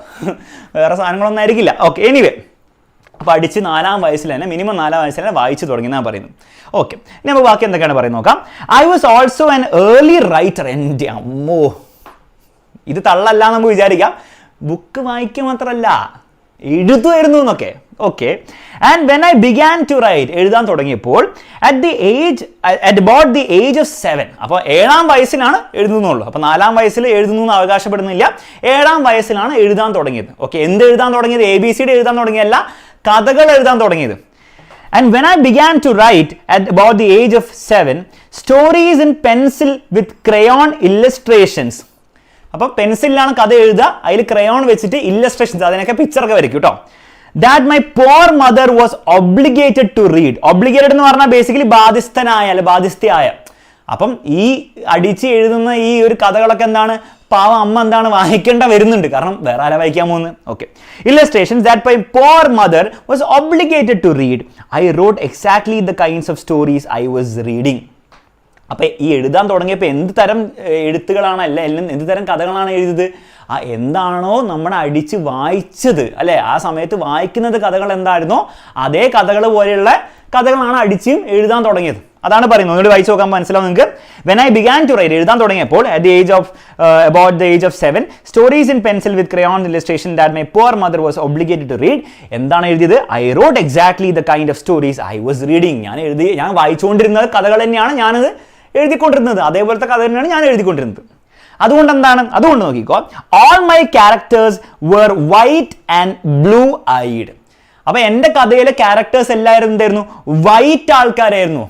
[SPEAKER 1] വേറെ സാധനങ്ങളൊന്നും ആയിരിക്കില്ല. ഓക്കെ, എനിവേ, അപ്പോൾ അടിച്ച് 4-ാം വയസ്സിൽ തന്നെ, മിനിമം 4-ാം വയസ്സിൽ തന്നെ വായിച്ചു തുടങ്ങി എന്നാണ് പറയുന്നത്. ഓക്കെ, ഇനി നമുക്ക് ബാക്കി എന്തൊക്കെയാണ് പറയുന്നത് നോക്കാം. I was also an early writer. എൻ്റെ അമ്മോ, ഇത് തള്ളല്ല നമുക്ക് വിചാരിക്കാം. ബുക്ക് വായിക്കുക മാത്രമല്ല, എഴുതുമായിരുന്നു എന്നൊക്കെ. Okay, and when I began to write, എഴുതാൻ തുടങ്ങിയപ്പോൾ at about the age of 7. അപ്പോൾ 7-ാം വയസ്സിലാണ് എഴുതുന്നുള്ളൂ. അപ്പോൾ 4-ാം വയസ്സിൽ എഴുതുന്നു എന്ന് അവകാശപ്പെടുന്നില്ല. 7-ാം വയസ്സിലാണ് എഴുതാൻ തുടങ്ങിയത്. ഓക്കെ, എന്ത് എഴുതാൻ തുടങ്ങിയത്? ABCD എഴുതാൻ തുടങ്ങിയല്ല, കഥകൾ എഴുതാൻ തുടങ്ങിയത്. And when I began to write at about the age of 7, stories in pencil with crayon illustrations. അപ്പോൾ പെൻസിലാണ് കഥ എഴുതുക, അതിൽ ക്രയോൺ വെച്ചിട്ട് ഇല്ലസ്ട്രേഷൻസ്, അതിനൊക്കെ പിക്ചറൊക്കെ വരയ്ക്കും കേട്ടോ. That my poor mother was obligated to read. Obligated എന്ന് പറഞ്ഞാൽ ബേസിക്കലി ബാധ്യസ്ഥയായ. അപ്പം ഈ അടിച്ച് എഴുതുന്ന ഈ ഒരു കഥകളൊക്കെ എന്താണ്, പാവം അമ്മ എന്താണ് വായിക്കേണ്ട വരുന്നുണ്ട്. കാരണം വേറെ ആരാ വായിക്കാൻ പോകുന്നത്? Okay, illustrations that my poor mother was obligated to read. I wrote exactly the kinds of stories I was reading. അപ്പോൾ ഈ എഴുതാൻ തുടങ്ങിയപ്പോൾ എന്ത് തരം എഴുത്തുകളാണ്, എന്ത് തരം കഥകളാണ് എഴുതിയത്? എന്താണോ നമ്മുടെ അടിച്ച് വായിച്ചത് അല്ലേ, ആ സമയത്ത് വായിക്കുന്നത് കഥകൾ എന്തായിരുന്നോ അതേ കഥകൾ പോലെയുള്ള കഥകളാണ് അടിച്ചും എഴുതാൻ തുടങ്ങിയത്. അതാണ് പറയുന്നത്. ഒന്നുകൂടി വായിച്ചു നോക്കാൻ മനസ്സിലാവും നിങ്ങൾക്ക്. When I began to write, എഴുതാൻ തുടങ്ങിയപ്പോൾ at the age of about the age of 7, stories in pencil with crayon illustration that my poor mother was obligated to read. എന്താണ് എഴുതിയത്? I wrote exactly the kind of stories I was reading. ഞാൻ വായിച്ചുകൊണ്ടിരുന്നത് കഥകൾ തന്നെയാണ് ഞാനത് എഴുതിക്കൊണ്ടിരുന്നത്. അതേപോലത്തെ കഥ തന്നെയാണ് ഞാൻ എഴുതിക്കൊണ്ടിരുന്നത്. അതുകൊണ്ട് നോക്കിക്കോ, all my characters were white and blue eyed. അപ്പോൾ എൻ്റെ കഥയിലെ ക്യാരക്ടേഴ്സ് എല്ലാവരും എന്തായിരുന്നു? വൈറ്റ് ആൾക്കാരായിരുന്നു.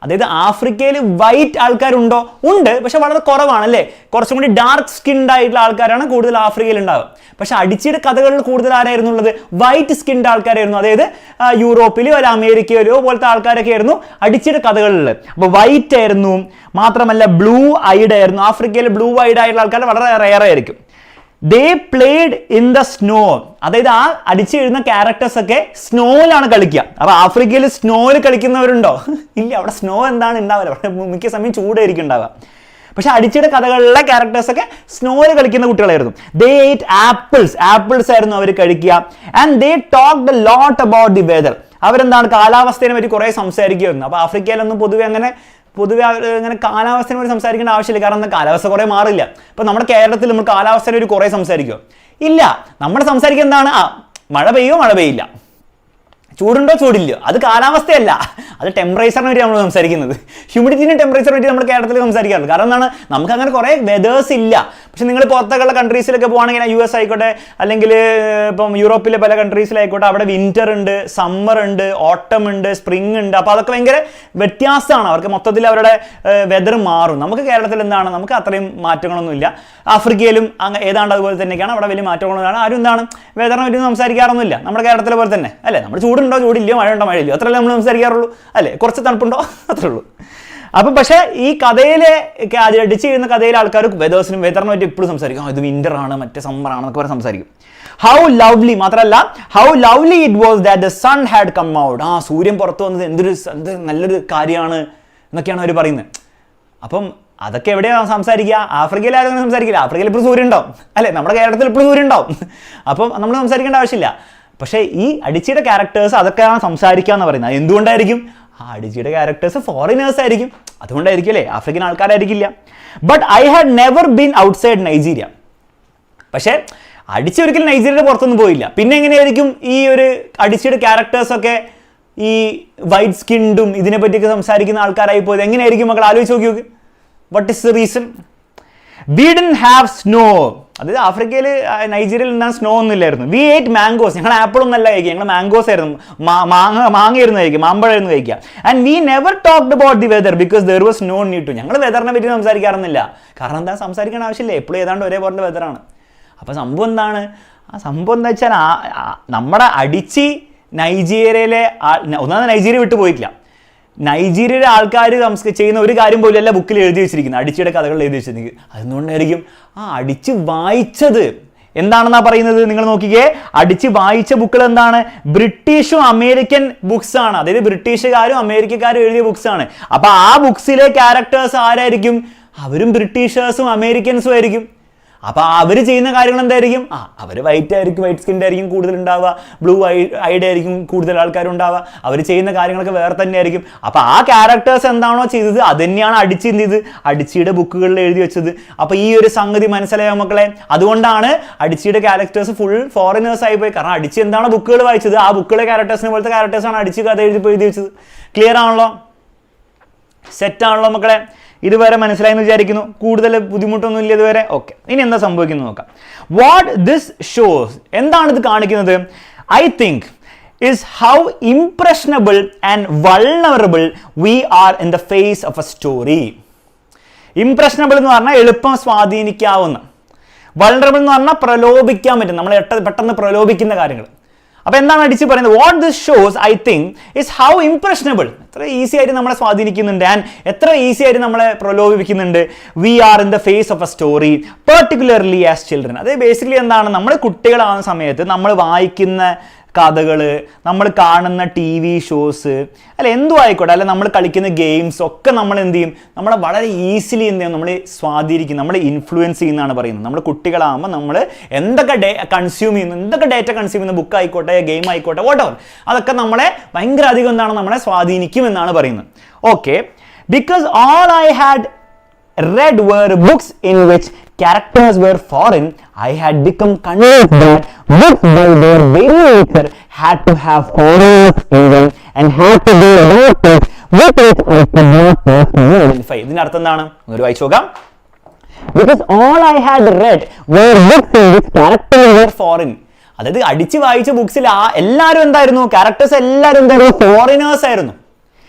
[SPEAKER 1] അതായത് ആഫ്രിക്കയിൽ വൈറ്റ് ആൾക്കാരുണ്ടോ? ഉണ്ട്, പക്ഷെ വളരെ കുറവാണ് അല്ലേ. കുറച്ചും കൂടി ഡാർക്ക് സ്കിൻഡ് ആയിട്ടുള്ള ആൾക്കാരാണ് കൂടുതൽ ആഫ്രിക്കയിൽ ഉണ്ടാവുക. പക്ഷെ അടിച്ചിയുടെ കഥകളിൽ കൂടുതൽ ആരായിരുന്നു ഉള്ളത്? വൈറ്റ് സ്കിൻഡ് ആൾക്കാരായിരുന്നു. അതായത് യൂറോപ്പിലോ അല്ല അമേരിക്കയിലോ പോലത്തെ ആൾക്കാരൊക്കെ ആയിരുന്നു അടിച്ചിയുടെ കഥകളിൽ. അപ്പോൾ വൈറ്റ് ആയിരുന്നു, മാത്രമല്ല ബ്ലൂ ഐഡ് ആയിരുന്നു. ആഫ്രിക്കയിൽ ബ്ലൂ ഐഡ് ആയിട്ടുള്ള ആൾക്കാർ വളരെ റെയർ ആയിരിക്കും. ദേ പ്ലേഡ് ഇൻ ദ സ്നോ. അതായത് ആ അടിച്ചു എഴുതുന്ന ക്യാരക്ടേഴ്സ് ഒക്കെ സ്നോയിലാണ് കളിക്കുക. അപ്പൊ ആഫ്രിക്കയിൽ സ്നോയിൽ കളിക്കുന്നവരുണ്ടോ? ഇല്ല, അവിടെ സ്നോ എന്താണ് ഉണ്ടാവില്ല. അവിടെ മിക്ക സമയം ചൂടായിരിക്കും ഉണ്ടാവുക. പക്ഷെ അടിച്ചിയുടെ കഥകളിലെ ക്യാരക്ടേഴ്സ് ഒക്കെ സ്നോയിൽ കളിക്കുന്ന കുട്ടികളായിരുന്നു. ദേ ഏറ്റ് ആപ്പിൾസ് ആയിരുന്നു അവർ കഴിക്കുക. And they talked a lot about the whether. അവരെന്താണ് കാലാവസ്ഥയെ പറ്റി കുറെ സംസാരിക്കുമായിരുന്നു. അപ്പൊ ആഫ്രിക്കയിലൊന്നും പൊതുവെ അങ്ങനെ പൊതുവെ ഇങ്ങനെ കാലാവസ്ഥയെ പറ്റി സംസാരിക്കേണ്ട ആവശ്യമില്ല. കാരണം എന്താ, കാലാവസ്ഥ കുറേ മാറില്ല. ഇപ്പം നമ്മുടെ കേരളത്തിൽ നമ്മൾ കാലാവസ്ഥയെ ഒരു കുറേ സംസാരിക്കുമോ? ഇല്ല. നമ്മൾ സംസാരിക്കുക എന്താണ്, മഴ പെയ്യോ മഴ പെയ്യില്ല, ചൂടുണ്ടോ ചൂടില്ല. അത് കാലാവസ്ഥയല്ല, അത് ടെമ്പറേച്ചറിനെ പറ്റി നമ്മൾ സംസാരിക്കുന്നത്. ഹ്യൂമിഡിറ്റിൻ്റെ ടെമ്പറേച്ചറിനെ പറ്റി നമ്മൾ കേരളത്തിൽ സംസാരിക്കാറുണ്ട്. കാരണം എന്താണ്, നമുക്ക് അങ്ങനെ കുറേ വെതേഴ്സ് ഇല്ല. പക്ഷെ നിങ്ങൾ പുറത്തേക്കുള്ള കൺട്രീസിലൊക്കെ പോകുകയാണെങ്കിൽ US ആയിക്കോട്ടെ, അല്ലെങ്കിൽ ഇപ്പം യൂറോപ്പിലെ പല കൺട്രീസിലായിക്കോട്ടെ, അവിടെ വിൻ്റർ ഉണ്ട്, സമ്മർ ഉണ്ട്, ഓട്ടം ഉണ്ട്, സ്പ്രിംഗ് ഉണ്ട്. അപ്പോൾ അതൊക്കെ ഭയങ്കര വ്യത്യാസമാണ്. അവർക്ക് മൊത്തത്തിൽ അവരുടെ വെതർ മാറും. നമുക്ക് കേരളത്തിൽ എന്താണ്, നമുക്ക് അത്രയും മാറ്റങ്ങളൊന്നുമില്ല. ആഫ്രിക്കയിലും ഏതാണ്ട് അതുപോലെ തന്നെയൊക്കെയാണ്. അവിടെ വലിയ മാറ്റങ്ങളൊന്നുമില്ല. ആരും എന്താണ് വെതറിനെ പറ്റി സംസാരിക്കാറൊന്നുമില്ല. നമ്മുടെ കേരളത്തിലെ പോലെ തന്നെ അല്ലേ. നമ്മൾ ചൂടുണ്ടോ ചൂടില്ലയോ, മഴയുണ്ടോ മഴയില്ലയോ, അത്രയല്ലേ നമ്മൾ സംസാരിക്കാറുള്ളൂ അല്ലേ. കുറച്ച് തണുപ്പുണ്ടോ, അത്രേ ഉള്ളൂ. അപ്പം പക്ഷേ ഈ കഥയിലെ അടിച്ച് ചെയ്യുന്ന കഥയിലെ ആൾക്കാർ വെതേഴ്സിനും വെതറിനെ പറ്റി എപ്പോഴും സംസാരിക്കും. ഇത് വിൻ്റർ ആണ്, മറ്റേ സമ്മർ ആണെന്നൊക്കെ പറഞ്ഞ് സംസാരിക്കും. ഹൗ ലവ്ലി മാത്രമല്ല, how lovely it was that the sun had come out. സൂര്യൻ പുറത്ത് വന്നത് എന്ത് നല്ലൊരു കാര്യമാണ് എന്നൊക്കെയാണ് അവർ പറയുന്നത്. അപ്പം അതൊക്കെ എവിടെയാണ് സംസാരിക്കുക? ആഫ്രിക്കയിൽ ആരും അങ്ങനെ സംസാരിക്കില്ല. ആഫ്രിക്കയിൽ ഇപ്പോൾ സൂര്യൻ ഉണ്ടാവും അല്ലേ, നമ്മുടെ കേരളത്തിൽ ഇപ്പോൾ സൂര്യൻ ഉണ്ടാവും. അപ്പം നമ്മൾ സംസാരിക്കേണ്ട ആവശ്യമില്ല. പക്ഷേ ഈ അടിച്ചിയുടെ ക്യാരക്ടേഴ്സ് അതൊക്കെയാണ് സംസാരിക്കുക എന്ന് പറയുന്നത്. എന്തുകൊണ്ടായിരിക്കും? അടിച്ചിയുടെ ക്യാരക്ടേഴ്സ് ഫോറിനേഴ്സ് ആയിരിക്കും, അതുകൊണ്ടായിരിക്കും അല്ലേ, ആഫ്രിക്കൻ ആൾക്കാരായിരിക്കില്ല. But I had never been outside Nigeria. പക്ഷേ അടിച്ച് ഒരിക്കലും നൈജീരിയയുടെ പുറത്തൊന്നും പോയില്ല. പിന്നെ എങ്ങനെയായിരിക്കും ഈ ഒരു അടിച്ചിയുടെ ക്യാരക്ടേഴ്സൊക്കെ ഈ വൈറ്റ് സ്കിൻഡും ഇതിനെപ്പറ്റിയൊക്കെ സംസാരിക്കുന്ന ആൾക്കാരായി പോയത്? എങ്ങനെയായിരിക്കും മക്കൾ ആലോചിച്ച് നോക്കി. What is the reason? We didn't have snow. അതായത് ആഫ്രിക്കയിൽ നൈജീരിയയിൽ എന്താണ് സ്നോ ഒന്നും ഇല്ലായിരുന്നു. വി ഏറ്റ് മാംഗോസ്. ഞങ്ങൾ ആപ്പിളൊന്നും അല്ല കഴിക്കുക, ഞങ്ങൾ മാംഗോസ് ആയിരുന്നു, മാങ്ങയായിരുന്നു കഴിക്കുക, മാമ്പഴമായിരുന്നു കഴിക്കുക. And we never talked about the weather because there was no need to. ഞങ്ങൾ വെദറിനെ പറ്റി സംസാരിക്കാറൊന്നുമില്ല. കാരണം എന്താ, സംസാരിക്കാൻ ആവശ്യമില്ല, എപ്പോഴും ഏതാണ്ട് ഒരേപോലെ വെദറാണ്. അപ്പോൾ സംഭവം എന്താണ്? സംഭവം എന്താ വെച്ചാൽ നമ്മുടെ അടിച്ച് നൈജീരിയയിലെ ഒന്നാമത് നൈജീരിയ വിട്ടു പോയിട്ടില്ല. നൈജീരിയയിലെ ആൾക്കാർ ചെയ്യുന്ന ഒരു കാര്യം പോലും അല്ല ബുക്കിൽ എഴുതി വെച്ചിരിക്കുന്നത്, അടിച്ചിയുടെ കഥകളിൽ എഴുതി വെച്ചിരിക്കുന്നത്. അതുകൊണ്ടായിരിക്കും അടിച്ച് വായിച്ചത് എന്താണെന്നാ പറയുന്നത്. നിങ്ങൾ നോക്കിക്കേ, അടിച്ച് വായിച്ച ബുക്കുകൾ എന്താണ്? ബ്രിട്ടീഷും അമേരിക്കൻ ബുക്സ് ആണ്. അതായത് ബ്രിട്ടീഷുകാരും അമേരിക്കക്കാരും എഴുതിയ ബുക്സ് ആണ്. അപ്പൊ ആ ബുക്സിലെ ക്യാരക്ടേഴ്സ് ആരായിരിക്കും? അവരും ബ്രിട്ടീഷേഴ്സും അമേരിക്കൻസും ആയിരിക്കും. അപ്പോൾ അവർ ചെയ്യുന്ന കാര്യങ്ങൾ എന്തായിരിക്കും? അവർ വൈറ്റ് ആയിരിക്കും, വൈറ്റ് സ്കിൻ്റെ ആയിരിക്കും കൂടുതൽ ഉണ്ടാവുക, ബ്ലൂ ഐഡ് ആയിരിക്കും കൂടുതൽ ആൾക്കാരുണ്ടാവുക. അവർ ചെയ്യുന്ന കാര്യങ്ങളൊക്കെ വേറെ തന്നെ ആയിരിക്കും. അപ്പോൾ ആ ക്യാരക്ടേഴ്സ് എന്താണോ ചെയ്തത് അത് തന്നെയാണ് അടിച്ച് എന്ത് ചെയ്ത് അടിച്ചിയുടെ ബുക്കുകളിൽ എഴുതി വെച്ചത്. അപ്പോൾ ഈ ഒരു സംഗതി മനസ്സിലായോ മക്കളെ? അതുകൊണ്ടാണ് അടിച്ചിയുടെ ക്യാരക്ടേഴ്സ് ഫുൾ ഫോറിനേഴ്സ് ആയി പോയി. കാരണം അടിച്ച് എന്താണോ ബുക്കുകൾ വായിച്ചത് ആ ബുക്കുകളെ ക്യാരക്ടേഴ്സിനെ പോലത്തെ ക്യാരക്ടേഴ്സാണ് അടിച്ച് കഥ എഴുതി വെച്ചത്. ക്ലിയർ ആണല്ലോ? സെറ്റാണല്ലോ മക്കളെ? ഇതുവരെ മനസ്സിലായെന്ന് വിചാരിക്കുന്നു. കൂടുതൽ ബുദ്ധിമുട്ടൊന്നും ഇല്ല ഇതുവരെ. ഓക്കെ, ഇനി എന്താ സംഭവിക്കുന്നത് നോക്കാം. വാട്ട് ദിസ് ഷോസ്, എന്താണ് ഇത് കാണിക്കുന്നത്? I think is how impressionable and vulnerable we are in the face of a story. Impressionable എന്ന് പറഞ്ഞാൽ എളുപ്പം സ്വാധീനിക്കാവുന്ന, vulnerable എന്ന് പറഞ്ഞാൽ പ്രലോഭിക്കാൻ പറ്റും, നമ്മൾ പെട്ടെന്ന് പ്രലോഭിക്കുന്ന കാര്യങ്ങൾ. അപ്പോൾ എന്താണ് അടിച്ച് പറയുന്നത്? What this shows I think is how impressionable, എത്ര ഈസി ആയിട്ട് നമ്മളെ സ്വാധീനിക്കുന്നുണ്ട് ആൻഡ് എത്ര ഈസി ആയിട്ട് നമ്മളെ പ്രലോഭിപ്പിക്കുന്നുണ്ട്. We are in the face of a story particularly as children. അത് ബേസിക്കലി എന്താണ്, നമ്മൾ കുട്ടികളാവുന്ന സമയത്ത് നമ്മൾ വായിക്കുന്ന കഥകൾ, നമ്മൾ കാണുന്ന TV ഷോസ് അല്ല എന്തും ആയിക്കോട്ടെ, അല്ല നമ്മൾ കളിക്കുന്ന ഗെയിംസ് ഒക്കെ നമ്മൾ എന്ത് ചെയ്യും, നമ്മളെ വളരെ ഈസിലി എന്ത് ചെയ്യും, നമ്മൾ സ്വാധീനിക്കും, നമ്മൾ ഇൻഫ്ലുവൻസ് ചെയ്യുന്നതാണ് പറയുന്നത്. നമ്മൾ കുട്ടികളാകുമ്പോൾ നമ്മൾ എന്തൊക്കെ കൺസ്യൂം ചെയ്യുന്നു, എന്തൊക്കെ ഡേറ്റ കൺസ്യൂം ചെയ്യുന്ന ബുക്ക് ആയിക്കോട്ടെ, ഗെയിം ആയിക്കോട്ടെ, വാട്ടെവർ, അതൊക്കെ നമ്മളെ ഭയങ്കര അധികം എന്താണ് നമ്മളെ സ്വാധീനിക്കും എന്നാണ് പറയുന്നത്. Okay, because all I had read were books in which characters were foreign, I had become convinced that books by their very nature had to have foreigners in them and had to be adapted with which I could not personally identify. ഇതിന്റെ അർത്ഥം എന്താണ്? ഒരു വായിച്ചു നോക്കാം. Because all I had read were books in which characters were foreign. അതായത് അടിച്ച് വായിച്ച ബുക്സിൽ എല്ലാവരും എന്തായിരുന്നു? ക്യാരക്ടേഴ്സ് എല്ലാവരും എന്തായിരുന്നു? ഫോറിനേഴ്സ് ആയിരുന്നു.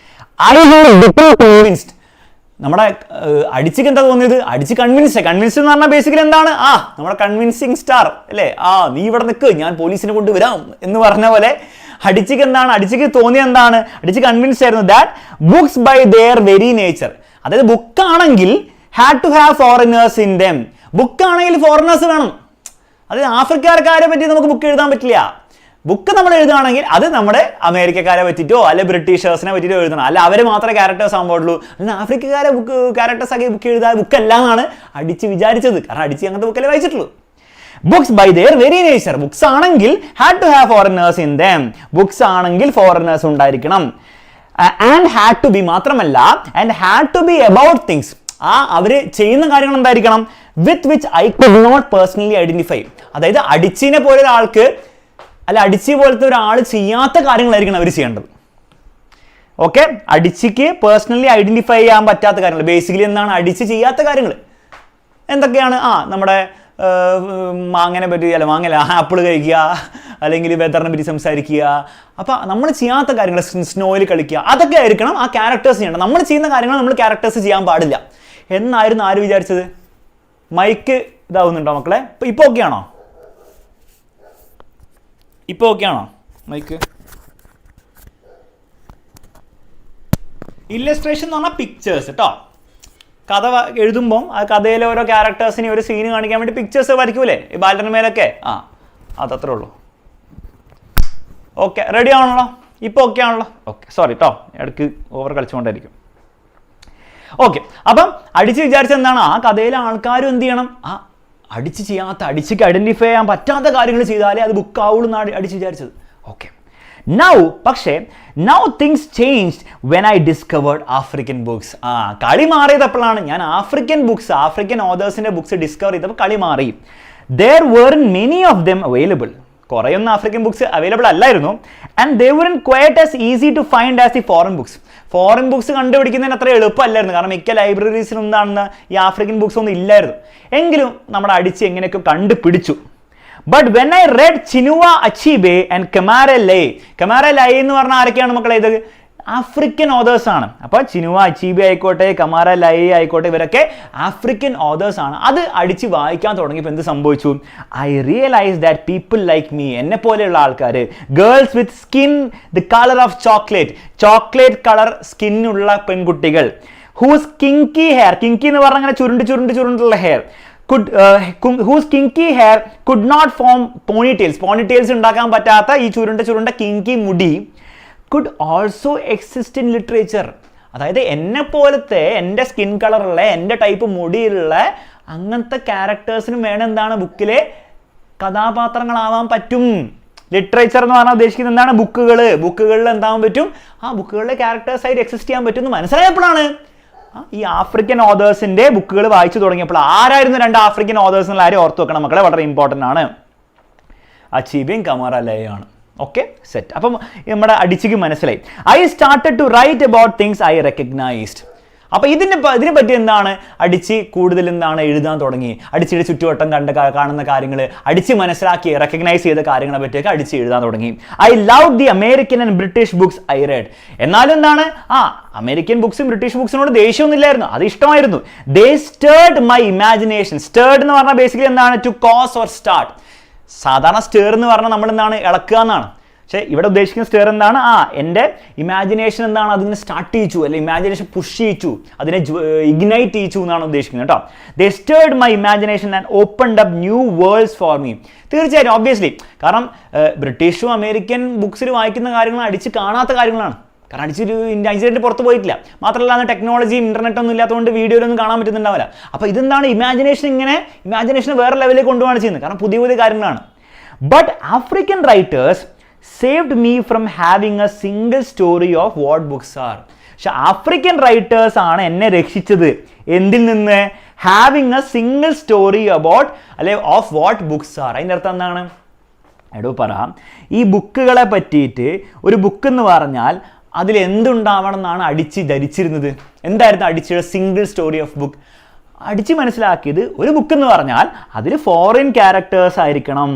[SPEAKER 1] I had become convinced. നമ്മുടെ അടിച്ചിക്ക് എന്താ തോന്നിയത്? അടിച്ച് കൺവിൻസ് എന്ന് പറഞ്ഞാൽ ബേസിക്കലി എന്താണ്? നമ്മുടെ കൺവിൻസിങ് സ്റ്റാർ അല്ലേ, നീ ഇവിടെ നിൽക്ക്, ഞാൻ പോലീസിനെ കൊണ്ടുവരാം എന്ന് പറഞ്ഞ പോലെ അടിച്ചിക്ക് എന്താണ്, അടിച്ചിക്ക് തോന്നിയത് എന്താണ്? അടിച്ച് കൺവിൻസ് ആയിരുന്നു that books by their very nature, അതായത് ബുക്കാണെങ്കിൽ had to have foreigners in them, ബുക്കാണെങ്കിൽ ഫോറിനേഴ്സ് വേണം. അതായത് ആഫ്രിക്കക്കാരെ പറ്റി നമുക്ക് ബുക്ക് എഴുതാൻ പറ്റില്ല. ബുക്ക് നമ്മൾ എഴുതുകയാണെങ്കിൽ അത് നമ്മുടെ അമേരിക്കക്കാരെ പറ്റിയിട്ടോ അല്ലെ ബ്രിട്ടീഷേഴ്സിനെ പറ്റിയിട്ടോ എഴുതണം, അല്ല അവരെ മാത്രമേ ക്യാരക്ടേഴ്സ് ആകാൻ പാടുള്ളൂ. അല്ല ആഫ്രിക്കക്കാരെ ക്യാരക്ടേഴ്സ് ആക്കി ബുക്ക് എഴുതാൻ ബുക്കല്ലാന്നാണ് അടിച്ച് വിചാരിച്ചത്. കാരണം അടിച്ച് അങ്ങനത്തെ ബുക്കല്ലേ വായിച്ചിട്ടുള്ളൂ. Books by their very nature, books ആണെങ്കിൽ had to have foreigners in them, books ആണെങ്കിൽ ഫോറിനേഴ്സ് ഉണ്ടായിരിക്കണം. ആൻഡ് ഹാഡ് ടു ബി മാത്രമല്ല and had to be about things, ആ അവർ ചെയ്യുന്ന കാര്യങ്ങൾ എന്തായിരിക്കണം, with which I could not personally identify. അതായത് അടിച്ചിനെ പോലെ ഒരാൾക്ക് അല്ല അടിച്ചി പോലത്തെ ഒരാൾ ചെയ്യാത്ത കാര്യങ്ങളായിരിക്കണം അവർ ചെയ്യേണ്ടത്. ഓക്കെ, അടിച്ചിക്ക് പേഴ്സണലി ഐഡന്റിഫൈ ചെയ്യാൻ പറ്റാത്ത കാര്യങ്ങൾ, ബേസിക്കലി എന്താണ് അടിച്ച് ചെയ്യാത്ത കാര്യങ്ങൾ എന്തൊക്കെയാണ്? നമ്മുടെ മാങ്ങനെ പറ്റി, അല്ല മാങ്ങല ആപ്പിൾ കഴിക്കുക, അല്ലെങ്കിൽ വെതറിനെ പറ്റി സംസാരിക്കുക. അപ്പം നമ്മൾ ചെയ്യാത്ത കാര്യങ്ങൾ, സ്നോയിൽ കളിക്കുക, അതൊക്കെ ആയിരിക്കണം ആ ക്യാരക്ടേഴ്സ് ചെയ്യേണ്ടത്. നമ്മൾ ചെയ്യുന്ന കാര്യങ്ങൾ നമ്മൾ ക്യാരക്ടേഴ്സ് ചെയ്യാൻ പാടില്ല എന്നായിരുന്നു ആര് വിചാരിച്ചത്? മൈക്ക് ഇതാവുന്നുണ്ടോ മക്കളെ? ഇപ്പോൾ ഓക്കെ ആണോ? ഇപ്പോൾ ഓക്കെ ആണോ മൈക്ക്? ഇല്ലസ്ട്രേഷൻ എന്ന് പറഞ്ഞാൽ പിക്ചേഴ്സ് കേട്ടോ. കഥ എഴുതുമ്പം ആ കഥയിലെ ഓരോ ക്യാരക്ടേഴ്സിനെ ഒരു സീന് കാണിക്കാൻ വേണ്ടി പിക്ചേഴ്സ് വരയ്ക്കൂലേ ഈ ബാലറിന് മേലൊക്കെ? അതത്രേ ഉള്ളൂ. ഓക്കെ, റെഡി ആണല്ലോ? ഇപ്പോൾ ഓക്കെ ആണല്ലോ? ഓക്കെ, സോറി കേട്ടോ, ഇടയ്ക്ക് ഓവർ കളിച്ചുകൊണ്ടായിരിക്കും. ഓക്കെ, അപ്പം അടിച്ച് വിചാരിച്ച എന്താണ്, ആ കഥയിലെ ആൾക്കാരും എന്ത് ചെയ്യണം, ആ അടിച്ച് ചെയ്യാത്ത, അടിച്ചിക്ക് ഐഡന്റിഫൈ ചെയ്യാൻ പറ്റാത്ത കാര്യങ്ങൾ ചെയ്താലേ അത് ബുക്ക് ആവുള്ളൂ എന്നാണ് അടിച്ച് വിചാരിച്ചത്. ഓക്കെ, പക്ഷേ now things changed when I discovered African books. കളി മാറിയത് എപ്പോഴാണ്? ഞാൻ ആഫ്രിക്കൻ ബുക്സ്, ആഫ്രിക്കൻ ഓതേഴ്സിന്റെ ബുക്സ് ഡിസ്കവർ ചെയ്തപ്പോൾ കളി മാറി. There weren't many of them available. കുറേയൊന്നും ആഫ്രിക്കൻ ബുക്സ് അവൈലബിൾ അല്ലായിരുന്നു. And they weren't quite as easy to find as the foreign books. Foreign books കണ്ടുപിടിക്കുന്നതിന് അത്ര എളുപ്പമല്ലായിരുന്നു, കാരണം മിക്ക ലൈബ്രറീസിലും എന്താണെന്ന് ഈ ആഫ്രിക്കൻ ബുക്സ് ഒന്നും ഇല്ലായിരുന്നു. എങ്കിലും നമ്മുടെ അടിച്ച് എങ്ങനെയൊക്കെ കണ്ടുപിടിച്ചു. But when I read Chinua Achebe and Camara Laye എന്ന് പറഞ്ഞാൽ ആരൊക്കെയാണ് മക്കളെ? ഇത് ആഫ്രിക്കൻ ഓതേഴ്സ് ആണ്. അപ്പോൾ ചിനുവ അച്ചീബെ ആയിക്കോട്ടെ, കമാര ലൈ ആയിക്കോട്ടെ, ഇവരൊക്കെ ആഫ്രിക്കൻ ഓതേഴ്സ് ആണ്. അത് അടിച്ച് വായിക്കാൻ തുടങ്ങിയപ്പോൾ എന്ത് സംഭവിച്ചു? I realise that people like me, എന്നെ പോലെയുള്ള ആൾക്കാർ, girls with skin the colour of chocolate colour സ്കിന്നുള്ള പെൺകുട്ടികൾ, ഹൂസ് കിങ്കി ഹെയർ, കിങ്കി എന്ന് പറഞ്ഞാൽ അങ്ങനെ ചുരുണ്ടുള്ള hair, whose kinky hair could not form ponytails ഉണ്ടാക്കാൻ പറ്റാത്ത ഈ ചുരുണ്ട കിങ്കി മുടി could also exist in literature. അതായത് എന്നെ പോലത്തെ, എൻ്റെ സ്കിൻ കളറുള്ള, എൻ്റെ ടൈപ്പ് മുടിയുള്ള അങ്ങനത്തെ ക്യാരക്ടേഴ്സിനും വേണം എന്താണ് ബുക്കിലെ കഥാപാത്രങ്ങളാവാൻ പറ്റും. ലിറ്ററേച്ചർ എന്ന് പറഞ്ഞാൽ ഉദ്ദേശിക്കുന്നത് എന്താണ്? ബുക്കുകളിൽ എന്താവാൻ പറ്റും? ആ ബുക്കുകളിലെ ക്യാരക്ടേഴ്സ് ആയിട്ട് എക്സിസ്റ്റ് ചെയ്യാൻ പറ്റും എന്ന് മനസ്സിലായപ്പോഴാണ് ഈ ആഫ്രിക്കൻ ഓതേഴ്സിന്റെ ബുക്കുകൾ വായിച്ചു തുടങ്ങിയപ്പോൾ. ആരായിരുന്നു രണ്ട് ആഫ്രിക്കൻ ഓതേഴ്സ് എന്നുള്ള ആരും ഓർത്ത് വെക്കണം മക്കളെ, വളരെ ഇമ്പോർട്ടൻ്റ് ആണ്. അച്ചീബയും കമാര ലയാണ്. Okay, set. അപ്പം നമ്മുടെ അടിച്ചിക്ക് മനസ്സിലായി. I started to write about things I recognised. അപ്പോൾ ഇതിനെ പറ്റി എന്താണ് അടിച്ച് കൂടുതൽ എന്താണ് എഴുതാൻ തുടങ്ങി. അടിച്ചിയുടെ ചുറ്റുവട്ടം കാണുന്ന കാര്യങ്ങൾ അടിച്ച് മനസ്സിലാക്കി റെക്കഗ്നൈസ് ചെയ്ത കാര്യങ്ങളെ പറ്റിയൊക്കെ അടിച്ച് എഴുതാൻ തുടങ്ങി. I love the American and British books I read. എന്നാലും എന്താണ്, അമേരിക്കൻ ബുക്സും ബ്രിട്ടീഷ് ബുക്സിനോട് ദേഷ്യമൊന്നും ഇല്ലായിരുന്നു, അത് ഇഷ്ടമായിരുന്നു. They stirred my imagination. Stirred എന്ന് പറഞ്ഞാൽ ബേസിക്കലി എന്താണ്? To cause or start. സാധാരണ സ്റ്റേർ എന്ന് പറഞ്ഞാൽ നമ്മൾ എന്താണ്, ഇളക്കുക എന്നാണ്. പക്ഷേ ഇവിടെ ഉദ്ദേശിക്കുന്ന സ്റ്റേർ എന്താണ്? എൻ്റെ ഇമാജിനേഷൻ എന്താണ്, അതിനെ സ്റ്റാർട്ട് ചെയ്യിച്ചു, അല്ലെങ്കിൽ ഇമാജിനേഷൻ പുഷ് ചെയ്യിച്ചു, അതിനെ ഇഗ്നൈറ്റ് ചെയ്യിച്ചു എന്നാണ് ഉദ്ദേശിക്കുന്നത് കേട്ടോ. They stirred my imagination and opened up new worlds for me. തീർച്ചയായും ഓബ്വിയസ്ലി, കാരണം ബ്രിട്ടീഷും അമേരിക്കൻ ബുക്സിൽ വായിക്കുന്ന കാര്യങ്ങൾ അടിച്ച് കാണാത്ത കാര്യങ്ങളാണ്. കാരണം അടിച്ചൊരു ഇന്ത്യൻ്റെ പുറത്ത് പോയിട്ടില്ല. മാത്രമല്ല അന്ന് ടെക്നോളജിയും ഇൻ്റർനെറ്റൊന്നും ഇല്ലാത്തതുകൊണ്ട് വീഡിയോയിലൊന്നും കാണാൻ പറ്റുന്നുണ്ടാവില്ല. അപ്പോൾ ഇതെന്താണ്, ഇമാജിനേഷൻ വേറെ ലെവലിലേക്ക് കൊണ്ടുപോകാണ് ചെയ്യുന്നത്, കാരണം പുതിയ കാര്യങ്ങളാണ്. But African writers saved me from having a single story of what books are. പക്ഷെ ആഫ്രിക്കൻ റൈറ്റേഴ്സ് ആണ് എന്നെ രക്ഷിച്ചത്. എന്തിൽ നിന്ന്? Having A single story about അല്ലെ ഓഫ് വാട്ട് ബുക്സ് ആർ. അതിൻ്റെ അർത്ഥം എന്താണ്? എടോ പറ, ഈ ബുക്കുകളെ പറ്റിയിട്ട് ഒരു ബുക്ക് എന്ന് പറഞ്ഞാൽ അതിൽ എന്തുണ്ടാവണം എന്നാണ് അടിച്ച് ധരിച്ചിരുന്നത്. എന്തായിരുന്നു അടിച്ചുള്ള സിംഗിൾ സ്റ്റോറി ഓഫ് ബുക്ക്? അടിച്ച് മനസ്സിലാക്കിയത് ഒരു ബുക്ക് എന്ന് പറഞ്ഞാൽ അതിൽ ഫോറിൻ ക്യാരക്ടേഴ്സ് ആയിരിക്കണം,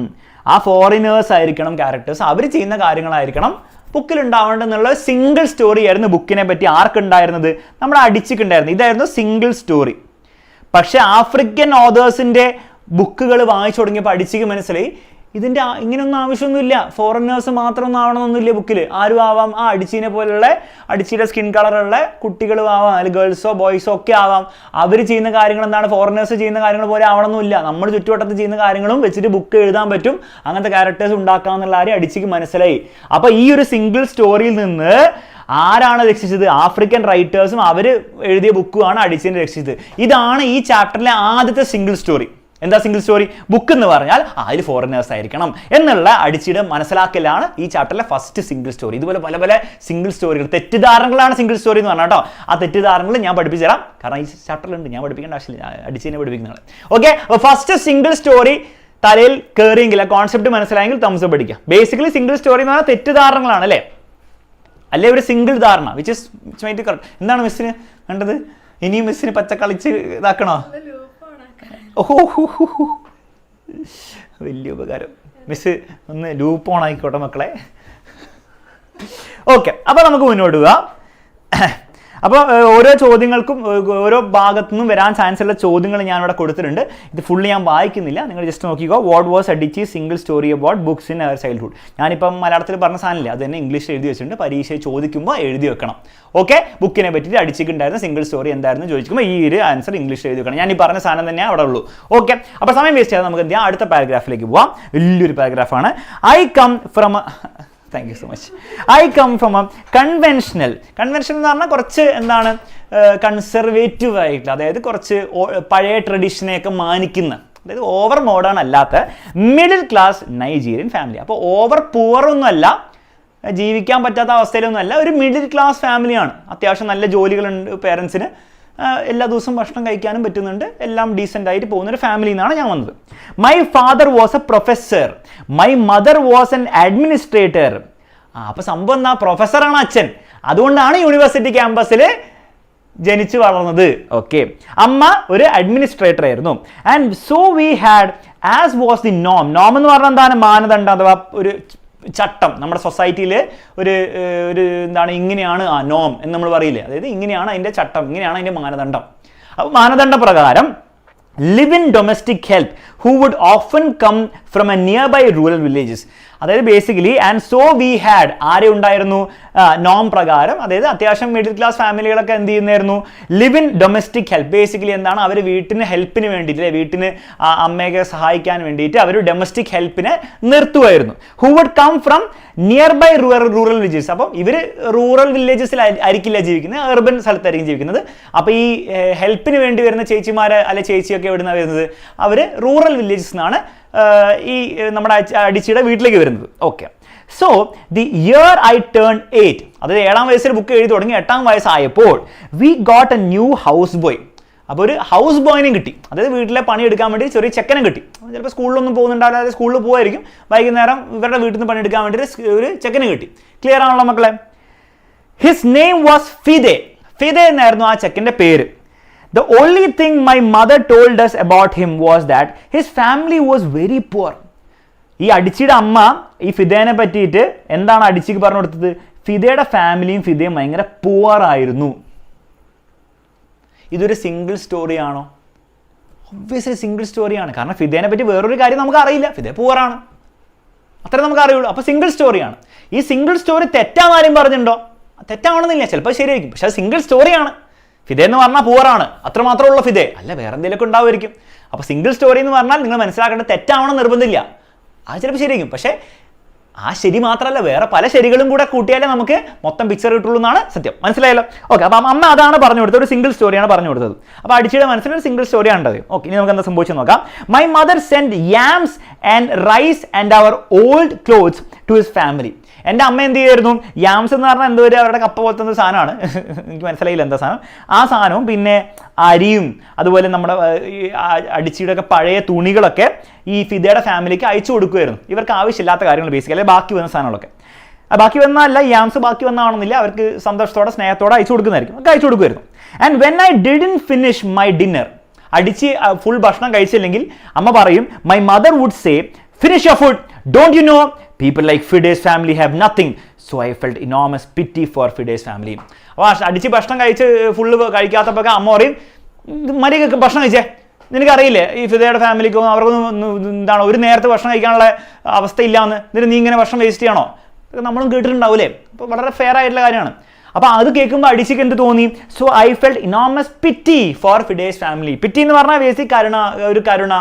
[SPEAKER 1] ആ ഫോറിനേഴ്സ് ആയിരിക്കണം ക്യാരക്ടേഴ്സ്, അവർ ചെയ്യുന്ന കാര്യങ്ങളായിരിക്കണം ബുക്കിൽ ഉണ്ടാവേണ്ടെന്നുള്ള സിംഗിൾ സ്റ്റോറി ആയിരുന്നു ബുക്കിനെ പറ്റി ആർക്കുണ്ടായിരുന്നത്? നമ്മുടെ അടിച്ചിട്ടുണ്ടായിരുന്നു. ഇതായിരുന്നു സിംഗിൾ സ്റ്റോറി. പക്ഷെ ആഫ്രിക്കൻ ഓതേഴ്സിൻ്റെ ബുക്കുകൾ വായിച്ചു തുടങ്ങിയപ്പോൾ അടിച്ചിക്ക് മനസ്സിലായി ഇതിൻ്റെ ഇങ്ങനെയൊന്നും ആവശ്യമൊന്നുമില്ല, ഫോറിനേഴ്സ് മാത്രമൊന്നും ആവണമെന്നൊന്നുമില്ല ബുക്കിൽ, ആരും ആവാം, ആ അടിച്ചീനെ പോലുള്ള അടിച്ചിയുടെ സ്കിൻ കളറുള്ള കുട്ടികളും ആവാം, അല്ലെങ്കിൽ ഗേൾസോ ബോയ്സോ ഒക്കെ ആവാം. അവർ ചെയ്യുന്ന കാര്യങ്ങൾ എന്താണ്, ഫോറിനേഴ്സ് ചെയ്യുന്ന കാര്യങ്ങൾ പോലെ ആവണമെന്നില്ല, നമ്മൾ ചുറ്റുവട്ടത്ത് ചെയ്യുന്ന കാര്യങ്ങളും വെച്ചിട്ട് ബുക്ക് എഴുതാൻ പറ്റും, അങ്ങനത്തെ ക്യാരക്ടേഴ്സ് ഉണ്ടാക്കാമെന്നുള്ള കാര്യം അടിച്ചിക്ക് മനസ്സിലായി. അപ്പോൾ ഈ ഒരു സിംഗിൾ സ്റ്റോറിയിൽ നിന്ന് ആരാണ് രക്ഷിച്ചത്? ആഫ്രിക്കൻ റൈറ്റേഴ്സും അവർ എഴുതിയ ബുക്കുമാണ് അടിച്ചിനെ രക്ഷിച്ചത്. ഇതാണ് ഈ ചാപ്റ്ററിലെ ആദ്യത്തെ സിംഗിൾ സ്റ്റോറി. എന്താ സിംഗിൾ സ്റ്റോറി? ബുക്ക് എന്ന് പറഞ്ഞാൽ അതിൽ ഫോറിനേഴ്സ് ആയിരിക്കണം എന്നുള്ള അടിച്ചിയുടെ മനസ്സിലാക്കലാണ് ഈ ചാപ്റ്ററിലെ ഫസ്റ്റ് സിംഗിൾ സ്റ്റോറി. ഇതുപോലെ പല പല സിംഗിൾ സ്റ്റോറികൾ, തെറ്റിദ്ധാരണകളാണ് സിംഗിൾ സ്റ്റോറി എന്ന് പറഞ്ഞാൽ കേട്ടോ. ആ തെറ്റിദ്ധാരണകൾ ഞാൻ പഠിപ്പിച്ചു തരാം, കാരണം ഈ ചാപ്റ്ററിലുണ്ട്, ഞാൻ പഠിപ്പിക്കേണ്ട ആവശ്യമില്ല, അടിച്ചിനെ പഠിപ്പിക്കുന്നതാണ്. ഓക്കെ, അപ്പോൾ ഫസ്റ്റ് സിംഗിൾ സ്റ്റോറി തലയിൽ കയറിയെങ്കിൽ, ആ കോൺസെപ്റ്റ് മനസ്സിലായെങ്കിൽ തംസ് അപ്പ് അടിക്കാം. ബേസിക്കലി സിംഗിൾ സ്റ്റോറി എന്ന് പറഞ്ഞാൽ തെറ്റിദ്ധാരണകളാണ് അല്ലേ, അല്ലേ ഒരു സിംഗിൾ ധാരണ വിച്ച് ഇസ് കറക്റ്റ്. എന്താണ് മിസ്സിന് വേണ്ടത്? ഇനിയും മിസ്സിന് പച്ച കളിച്ച് ഇതാക്കണോ? ഓഹോ, വലിയ ഉപകാരം. മിസ് ഒന്ന് ലൂപ്പ് ഓൺ ആയിക്കോട്ടെ മക്കളെ. ഓക്കെ, അപ്പോൾ നമുക്ക് മുന്നോട്ട് പോകാം. അപ്പോൾ ഓരോ ചോദ്യങ്ങൾക്കും ഓരോ ഭാഗത്തു നിന്നും വരാൻ ചാൻസ് ഉള്ള ചോദ്യങ്ങൾ ഞാൻ ഇവിടെ കൊടുത്തിട്ടുണ്ട്. ഇത് ഫുള്ള് ഞാൻ വായിക്കുന്നില്ല, നിങ്ങൾ ജസ്റ്റ് നോക്കിക്കോ. What was Adichie single story about books in our childhood. ഞാനിപ്പം മലയാളത്തിൽ പറഞ്ഞ സാധനമില്ല, അത് തന്നെ ഇംഗ്ലീഷിൽ എഴുതി വെച്ചിട്ടുണ്ട്. പരീക്ഷ ചോദിക്കുമ്പോൾ എഴുതി വെക്കണം. ഓക്കെ, ബുക്കിനെ പറ്റിയിട്ട് അടിച്ചിട്ടുണ്ടായിരുന്ന സിംഗിൾ സ്റ്റോറി എന്തായിരുന്നു ചോദിക്കുമ്പോൾ ഈ ഒരു ആൻസർ ഇംഗ്ലീഷിൽ എഴുതി വെക്കണം. ഞാൻ ഈ പറഞ്ഞ സാധനം തന്നെ അവിടെ ഉള്ളൂ. ഓക്കെ, അപ്പോൾ സമയം വേസ്റ്റ് ചെയ്യാതെ നമുക്ക് എന്ത് ചെയ്യാം, അടുത്ത പാരഗ്രാഫിലേക്ക് പോവാം. വലിയൊരു പാരഗ്രാഫാണ്. I come from thank you so much. I come from a conventional എന്ന് പറഞ്ഞാൽ കുറച്ച് എന്താണ്, കൺസർവേറ്റീവ് ആയിട്ടുള്ള, അതായത് കുറച്ച് പഴയ ട്രഡീഷനെയൊക്കെ മാനിക്കുന്ന, അതായത് ഓവർ മോഡേൺ അല്ലാത്ത മിഡിൽ ക്ലാസ് നൈജീരിയൻ ഫാമിലി. അപ്പോൾ ഓവർ പുവറൊന്നും അല്ല, ജീവിക്കാൻ പറ്റാത്ത അവസ്ഥയിലൊന്നും അല്ല, ഒരു മിഡിൽ ക്ലാസ് ഫാമിലിയാണ്. അത്യാവശ്യം നല്ല ജോലികളുണ്ട് പേരൻസിന്, എല്ലാ ദിവസവും ഭക്ഷണം കഴിക്കാനും പറ്റുന്നുണ്ട്, എല്ലാം ഡീസൻ്റ് ആയിട്ട് പോകുന്ന ഒരു ഫാമിലിയിൽ നിന്നാണ് ഞാൻ വന്നത്. My father was A professor, my mother was an administrator. അപ്പോൾ സംഭവം എന്നാ, പ്രൊഫസറാണ് അച്ഛൻ, അതുകൊണ്ടാണ് യൂണിവേഴ്സിറ്റി ക്യാമ്പസിൽ ജനിച്ചു വളർന്നത്. ഓക്കെ, അമ്മ ഒരു അഡ്മിനിസ്ട്രേറ്റർ ആയിരുന്നു. And so we had as was the നോം. നോം എന്ന് പറഞ്ഞാൽ എന്താണ്, മാനദണ്ഡം അഥവാ ഒരു ചട്ടം. നമ്മുടെ സൊസൈറ്റിയിൽ ഒരു എന്താണ്, ഇങ്ങനെയാണ് ആ നോം എന്ന് നമ്മൾ പറയില്ലേ, അതായത് ഇങ്ങനെയാണ് അതിൻ്റെ ചട്ടം, ഇങ്ങനെയാണ് അതിൻ്റെ മാനദണ്ഡം. അപ്പോൾ മാനദണ്ഡ പ്രകാരം live in domestic help who would often come from a nearby rural villages. അതായത് basically and so we had ആരെ ഉണ്ടായിരുന്നു, നോം പ്രകാരം, അതായത് അത്യാവശ്യം മിഡിൽ ക്ലാസ് ഫാമിലികളൊക്കെ എന്ത് ചെയ്യുന്നായിരുന്നു, live in domestic help. Basically എന്താണ്, അവർ വീട്ടിന് ഹെൽപ്പിന് വേണ്ടിയിട്ട്, വീട്ടിന് അമ്മയൊക്കെ സഹായിക്കാൻ വേണ്ടിയിട്ട് അവർ ഡൊമസ്റ്റിക് ഹെൽപ്പിനെ നിർത്തുമായിരുന്നു. Who would come from nearby rural villages. അപ്പം ഇവർ റൂറൽ വില്ലേജസിൽ ആയിരിക്കില്ല ജീവിക്കുന്നത്, അർബൻ സ്ഥലത്തായിരിക്കും ജീവിക്കുന്നത്. അപ്പോൾ ഈ ഹെൽപ്പിന് വേണ്ടി വരുന്ന ചേച്ചിമാർ അല്ലെ ചേച്ചിയൊക്കെ എവിടുന്നാണ് വരുന്നത്, അവർ റൂറൽ വില്ലേജസ് നിന്നാണ് ഈ നമ്മുടെ അടിച്ചിയുടെ വീട്ടിലേക്ക് വരുന്നത്. Okay, so the year I turn 8, അതായത് 7ാം വയസ്സിൽ ബുക്ക് എഴുതി തുടങ്ങി, 8ാം വയസ്സായപ്പോൾ we got A new house boy. അപ്പോൾ ഒരു ഹൗസ് ബോയിനും കിട്ടി, അതായത് വീട്ടിലെ പണിയെടുക്കാൻ വേണ്ടി ചെറിയ ചെക്കനും കിട്ടി. ചിലപ്പോൾ സ്കൂളിലൊന്നും പോകുന്നുണ്ടാവില്ല, അതായത് സ്കൂളിൽ പോകുമായിരിക്കും, വൈകുന്നേരം ഇവരുടെ വീട്ടിൽ നിന്ന് പണിയെടുക്കാൻ വേണ്ടി ഒരു ചെക്കനും കിട്ടി. ക്ലിയർ ആണല്ലോ മക്കളെ? His name was Fide. Fide എന്നായിരുന്നു ആ ചെക്കൻ്റെ പേര്. The only thing my mother told us about him was that his family was very poor. ഈ അടിച്ചിയുടെ അമ്മ ഈ ഫിദേനെ പറ്റിയിട്ട് എന്താണ് അടിച്ചിക്ക് പറഞ്ഞു കൊടുത്തത്, ഫിദയുടെ ഫാമിലിയും ഫിദയും ഭയങ്കര പുവർ ആയിരുന്നു. ഇതൊരു സിംഗിൾ സ്റ്റോറിയാണോ? ഒബ്വിയസ്ലി സിംഗിൾ സ്റ്റോറിയാണ്, കാരണം ഫിദേനെ പറ്റി വേറൊരു കാര്യം നമുക്ക് അറിയില്ല, ഫിദെ പുവറാണ്, അത്രേ നമുക്ക് അറിയുള്ളൂ. അപ്പോൾ സിംഗിൾ സ്റ്റോറിയാണ്. ഈ സിംഗിൾ സ്റ്റോറി തെറ്റാന്നാരും പറഞ്ഞിട്ടുണ്ടോ? തെറ്റാവണമെന്നില്ല, ചിലപ്പോൾ ശരിയായിരിക്കും, പക്ഷെ അത് സിംഗിൾ സ്റ്റോറിയാണ്. ഫിദെ എന്ന് പറഞ്ഞാൽ പൂവറാണ്, അത്രമാത്രമുള്ള ഫിദെ അല്ല, വേറെ എന്തെങ്കിലുമൊക്കെ ഉണ്ടാവുമായിരിക്കും. അപ്പോൾ സിംഗിൾ സ്റ്റോറി എന്ന് പറഞ്ഞാൽ നിങ്ങൾ മനസ്സിലാക്കേണ്ടത് തെറ്റാവണം നിർബന്ധമില്ല, അത് ചിലപ്പോൾ ശരിയായിരിക്കും. പക്ഷേ ആ ശരി മാത്രമല്ല, വേറെ പല ശരികളും കൂടെ കൂട്ടിയാലേ നമുക്ക് മൊത്തം പിക്ചർ കിട്ടുള്ളൂ എന്നാണ് സത്യം. മനസ്സിലായല്ലോ? ഓക്കെ, അപ്പം അമ്മ അതാണ് പറഞ്ഞു കൊടുത്തത്, ഒരു സിംഗിൾ സ്റ്റോറിയാണ് പറഞ്ഞു കൊടുത്തത്. അപ്പോൾ അടിച്ചിയുടെ മനസ്സിലൊരു സിംഗിൾ സ്റ്റോറിയാണ് ഉണ്ടത്. ഓക്കെ, ഇനി നമുക്ക് എന്താ സംഭവിച്ചു നോക്കാം. My mother send yams and rice and our old clothes to his family. എൻ്റെ അമ്മ എന്ത് ചെയ്യായിരുന്നു, യാംസ് എന്ന് പറഞ്ഞാൽ എന്തോ ഒരു അവരുടെ കപ്പ പോലത്തെ ഒരു സാധനമാണ്, എനിക്ക് മനസ്സിലായില്ല എന്താ സാധനം, ആ സാധനവും പിന്നെ അരിയും അതുപോലെ നമ്മുടെ അടിച്ചിയുടെ ഒക്കെ പഴയ തുണികളൊക്കെ ഈ ഫിദയുടെ ഫാമിലിക്ക് അയച്ചു കൊടുക്കുമായിരുന്നു. ഇവർക്ക് ആവശ്യമില്ലാത്ത കാര്യങ്ങൾ ബേസിക്കലി, അല്ലെങ്കിൽ ബാക്കി വന്ന സാധനങ്ങളൊക്കെ. ബാക്കി വന്നല്ല, യാംസ് ബാക്കി വന്നാണെന്നില്ല, അവർക്ക് സന്തോഷത്തോടെ സ്നേഹത്തോടെ അയച്ചു കൊടുക്കുന്നതായിരിക്കും, ഒക്കെ അയച്ചു കൊടുക്കുമായിരുന്നു. And when I didn't finish my dinner, അടിച്ച് ഫുൾ ഭക്ഷണം കഴിച്ചില്ലെങ്കിൽ അമ്മ പറയും, my mother would say, finish your food, don't you know people like Fide's family have nothing, so I felt enormous pity for Fide's family. അപ്പോൾ അടിച്ച് ഭക്ഷണം കഴിച്ച് full കഴിക്കാത്തപ്പോൾ അമ്മ പറയും, മര്യാദയ്ക്ക് ഭക്ഷണം കഴിച്ചേ, നിനക്കറിയില്ലേ ഈ ഫിദയുടെ ഫാമിലിക്കും അവർക്കൊന്നും എന്താണ് ഒരു നേരത്തെ ഭക്ഷണം കഴിക്കാനുള്ള അവസ്ഥയില്ലാന്ന്, എന്നിട്ട് നീ ഇങ്ങനെ ഭക്ഷണം വേസ്റ്റ് ചെയ്യണോ? നമ്മളും കേട്ടിട്ടുണ്ടാവൂലേ? അപ്പോൾ വളരെ ഫെയർ ആയിട്ടുള്ള കാര്യമാണ്. അപ്പോൾ അത് കേൾക്കുമ്പോൾ അടിച്ചിക്ക് എന്ത് തോന്നി, so I felt enormous pity for Fide's family. Pity എന്ന് പറഞ്ഞാൽ ബേസിക് കരുണ, ഒരു കരുണ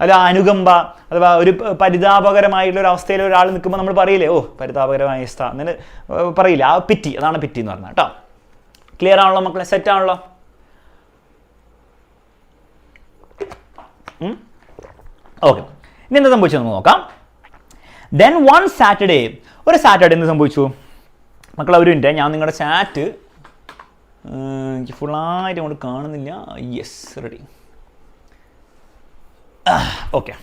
[SPEAKER 1] അല്ല അനുകമ്പ, അഥവാ ഒരു പരിതാപകരമായിട്ടുള്ള ഒരു അവസ്ഥയിൽ ഒരാൾ നിൽക്കുമ്പോൾ നമ്മൾ പറയില്ലേ, ഓ പരിതാപകരമായ അവസ്ഥ എന്നിട്ട് പറയില്ല, ആ പിറ്റി, അതാണ് പിറ്റി എന്ന് പറഞ്ഞാൽ കേട്ടോ. ക്ലിയർ ആണല്ലോ മക്കളെ? സെറ്റ് ആണല്ലോ? ഓക്കെ, ഇനി എന്താ സംഭവിച്ചതെന്ന് നോക്കാം. ദെൻ വൺ സാറ്റർഡേ, ഒരു സാറ്റർഡേ എന്ത് സംഭവിച്ചു മക്കൾ? ഒരു മിനിറ്റ്, ഞാൻ നിങ്ങളുടെ ചാറ്റ് എനിക്ക് ഫുള്ളായിട്ട് അങ്ങോട്ട് കാണുന്നില്ല. Yes, ready. Okay.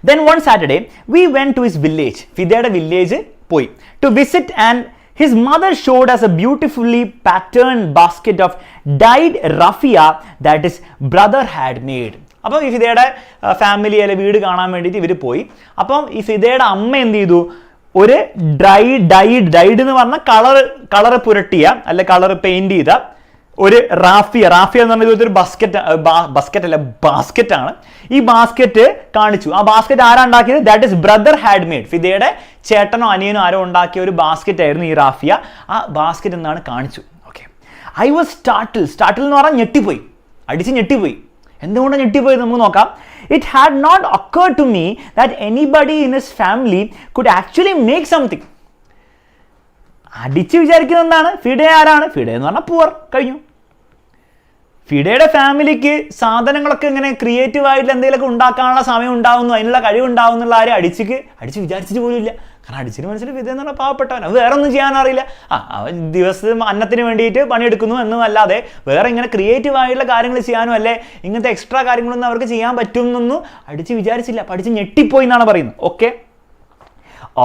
[SPEAKER 1] Then one Saturday we went to his village. ഫിദയുടെ വില്ലേജ് പോയി to visit, and his mother showed us a beautifully patterned basket of dyed raffia that his brother had made. അപ്പോൾ ഈ ഫിദയുടെ family അല്ലെ വീട് കാണാൻ വേണ്ടിയിട്ട് ഇവർ പോയി. അപ്പം ഈ ഫിദയുടെ അമ്മ എന്ത് ചെയ്തു, ഒരു ഡൈഡ് എന്ന് പറഞ്ഞാൽ കളർ പുരട്ടിയ അല്ലെ കളർ പെയിന്റ് ചെയ്ത ഒരു റാഫിയ എന്ന് പറഞ്ഞ ഒരു ബാസ്ക്കറ്റ് ആണ്. ഈ ബാസ്ക്കറ്റ് കാണിച്ചു. ആ ബാസ്ക്കറ്റ് ആരാ ഉണ്ടാക്കിയത്? That is brother had made. ഫിദയുടെ ചേട്ടനോ അനിയനോ ആരോ ഉണ്ടാക്കിയ ഒരു ബാസ്ക്കറ്റ് ആയിരുന്നു ഈ റാഫിയ. ആ ബാസ്ക്കറ്റ് എന്നാണ് കാണിച്ചു. ഓക്കെ, ഐ വാസ് സ്റ്റാർട്ടിൽ എന്ന് പറഞ്ഞാൽ ഞെട്ടിപ്പോയി, അടിച്ച് ഞെട്ടിപ്പോയി. എന്തുകൊണ്ടാണ് ഞെട്ടിപ്പോയത് നമുക്ക് നോക്കാം. It had not occurred to me that anybody in his family could actually make something. അടിച്ച് വിചാരിക്കുന്നത് എന്താണ്? ഫിഡെ ആരാണ്? ഫിഡെ എന്ന് പറഞ്ഞാൽ പുവർ. കഴിഞ്ഞു. ഫിഡയുടെ ഫാമിലിക്ക് സാധനങ്ങളൊക്കെ ഇങ്ങനെ ക്രിയേറ്റീവ് ആയിട്ട് എന്തെങ്കിലുമൊക്കെ ഉണ്ടാക്കാനുള്ള സമയം ഉണ്ടാവുന്നു, അതിനുള്ള കഴിവ് ഉണ്ടാവുന്നുള്ള ആരും അടിച്ച് വിചാരിച്ചിട്ട് പോലും ഇല്ല. കാരണം അടിച്ചിട്ട് മനസ്സിൽ ഫിദ എന്ന് പറഞ്ഞാൽ പാവപ്പെട്ടവൻ, അത് വേറെ ഒന്നും ചെയ്യാനറിയില്ല. അവൻ ദിവസം അന്നത്തിന് വേണ്ടിയിട്ട് പണിയെടുക്കുന്നു എന്നല്ലാതെ വേറെ ഇങ്ങനെ ക്രിയേറ്റീവ് ആയിട്ടുള്ള കാര്യങ്ങൾ ചെയ്യാനും അല്ലേ ഇങ്ങനത്തെ എക്സ്ട്രാ കാര്യങ്ങളൊന്നും അവർക്ക് ചെയ്യാൻ പറ്റുമെന്നൊന്നും അടിച്ച് വിചാരിച്ചില്ല. പഠിച്ച് ഞെട്ടിപ്പോയി എന്നാണ് പറയുന്നത്. Okay,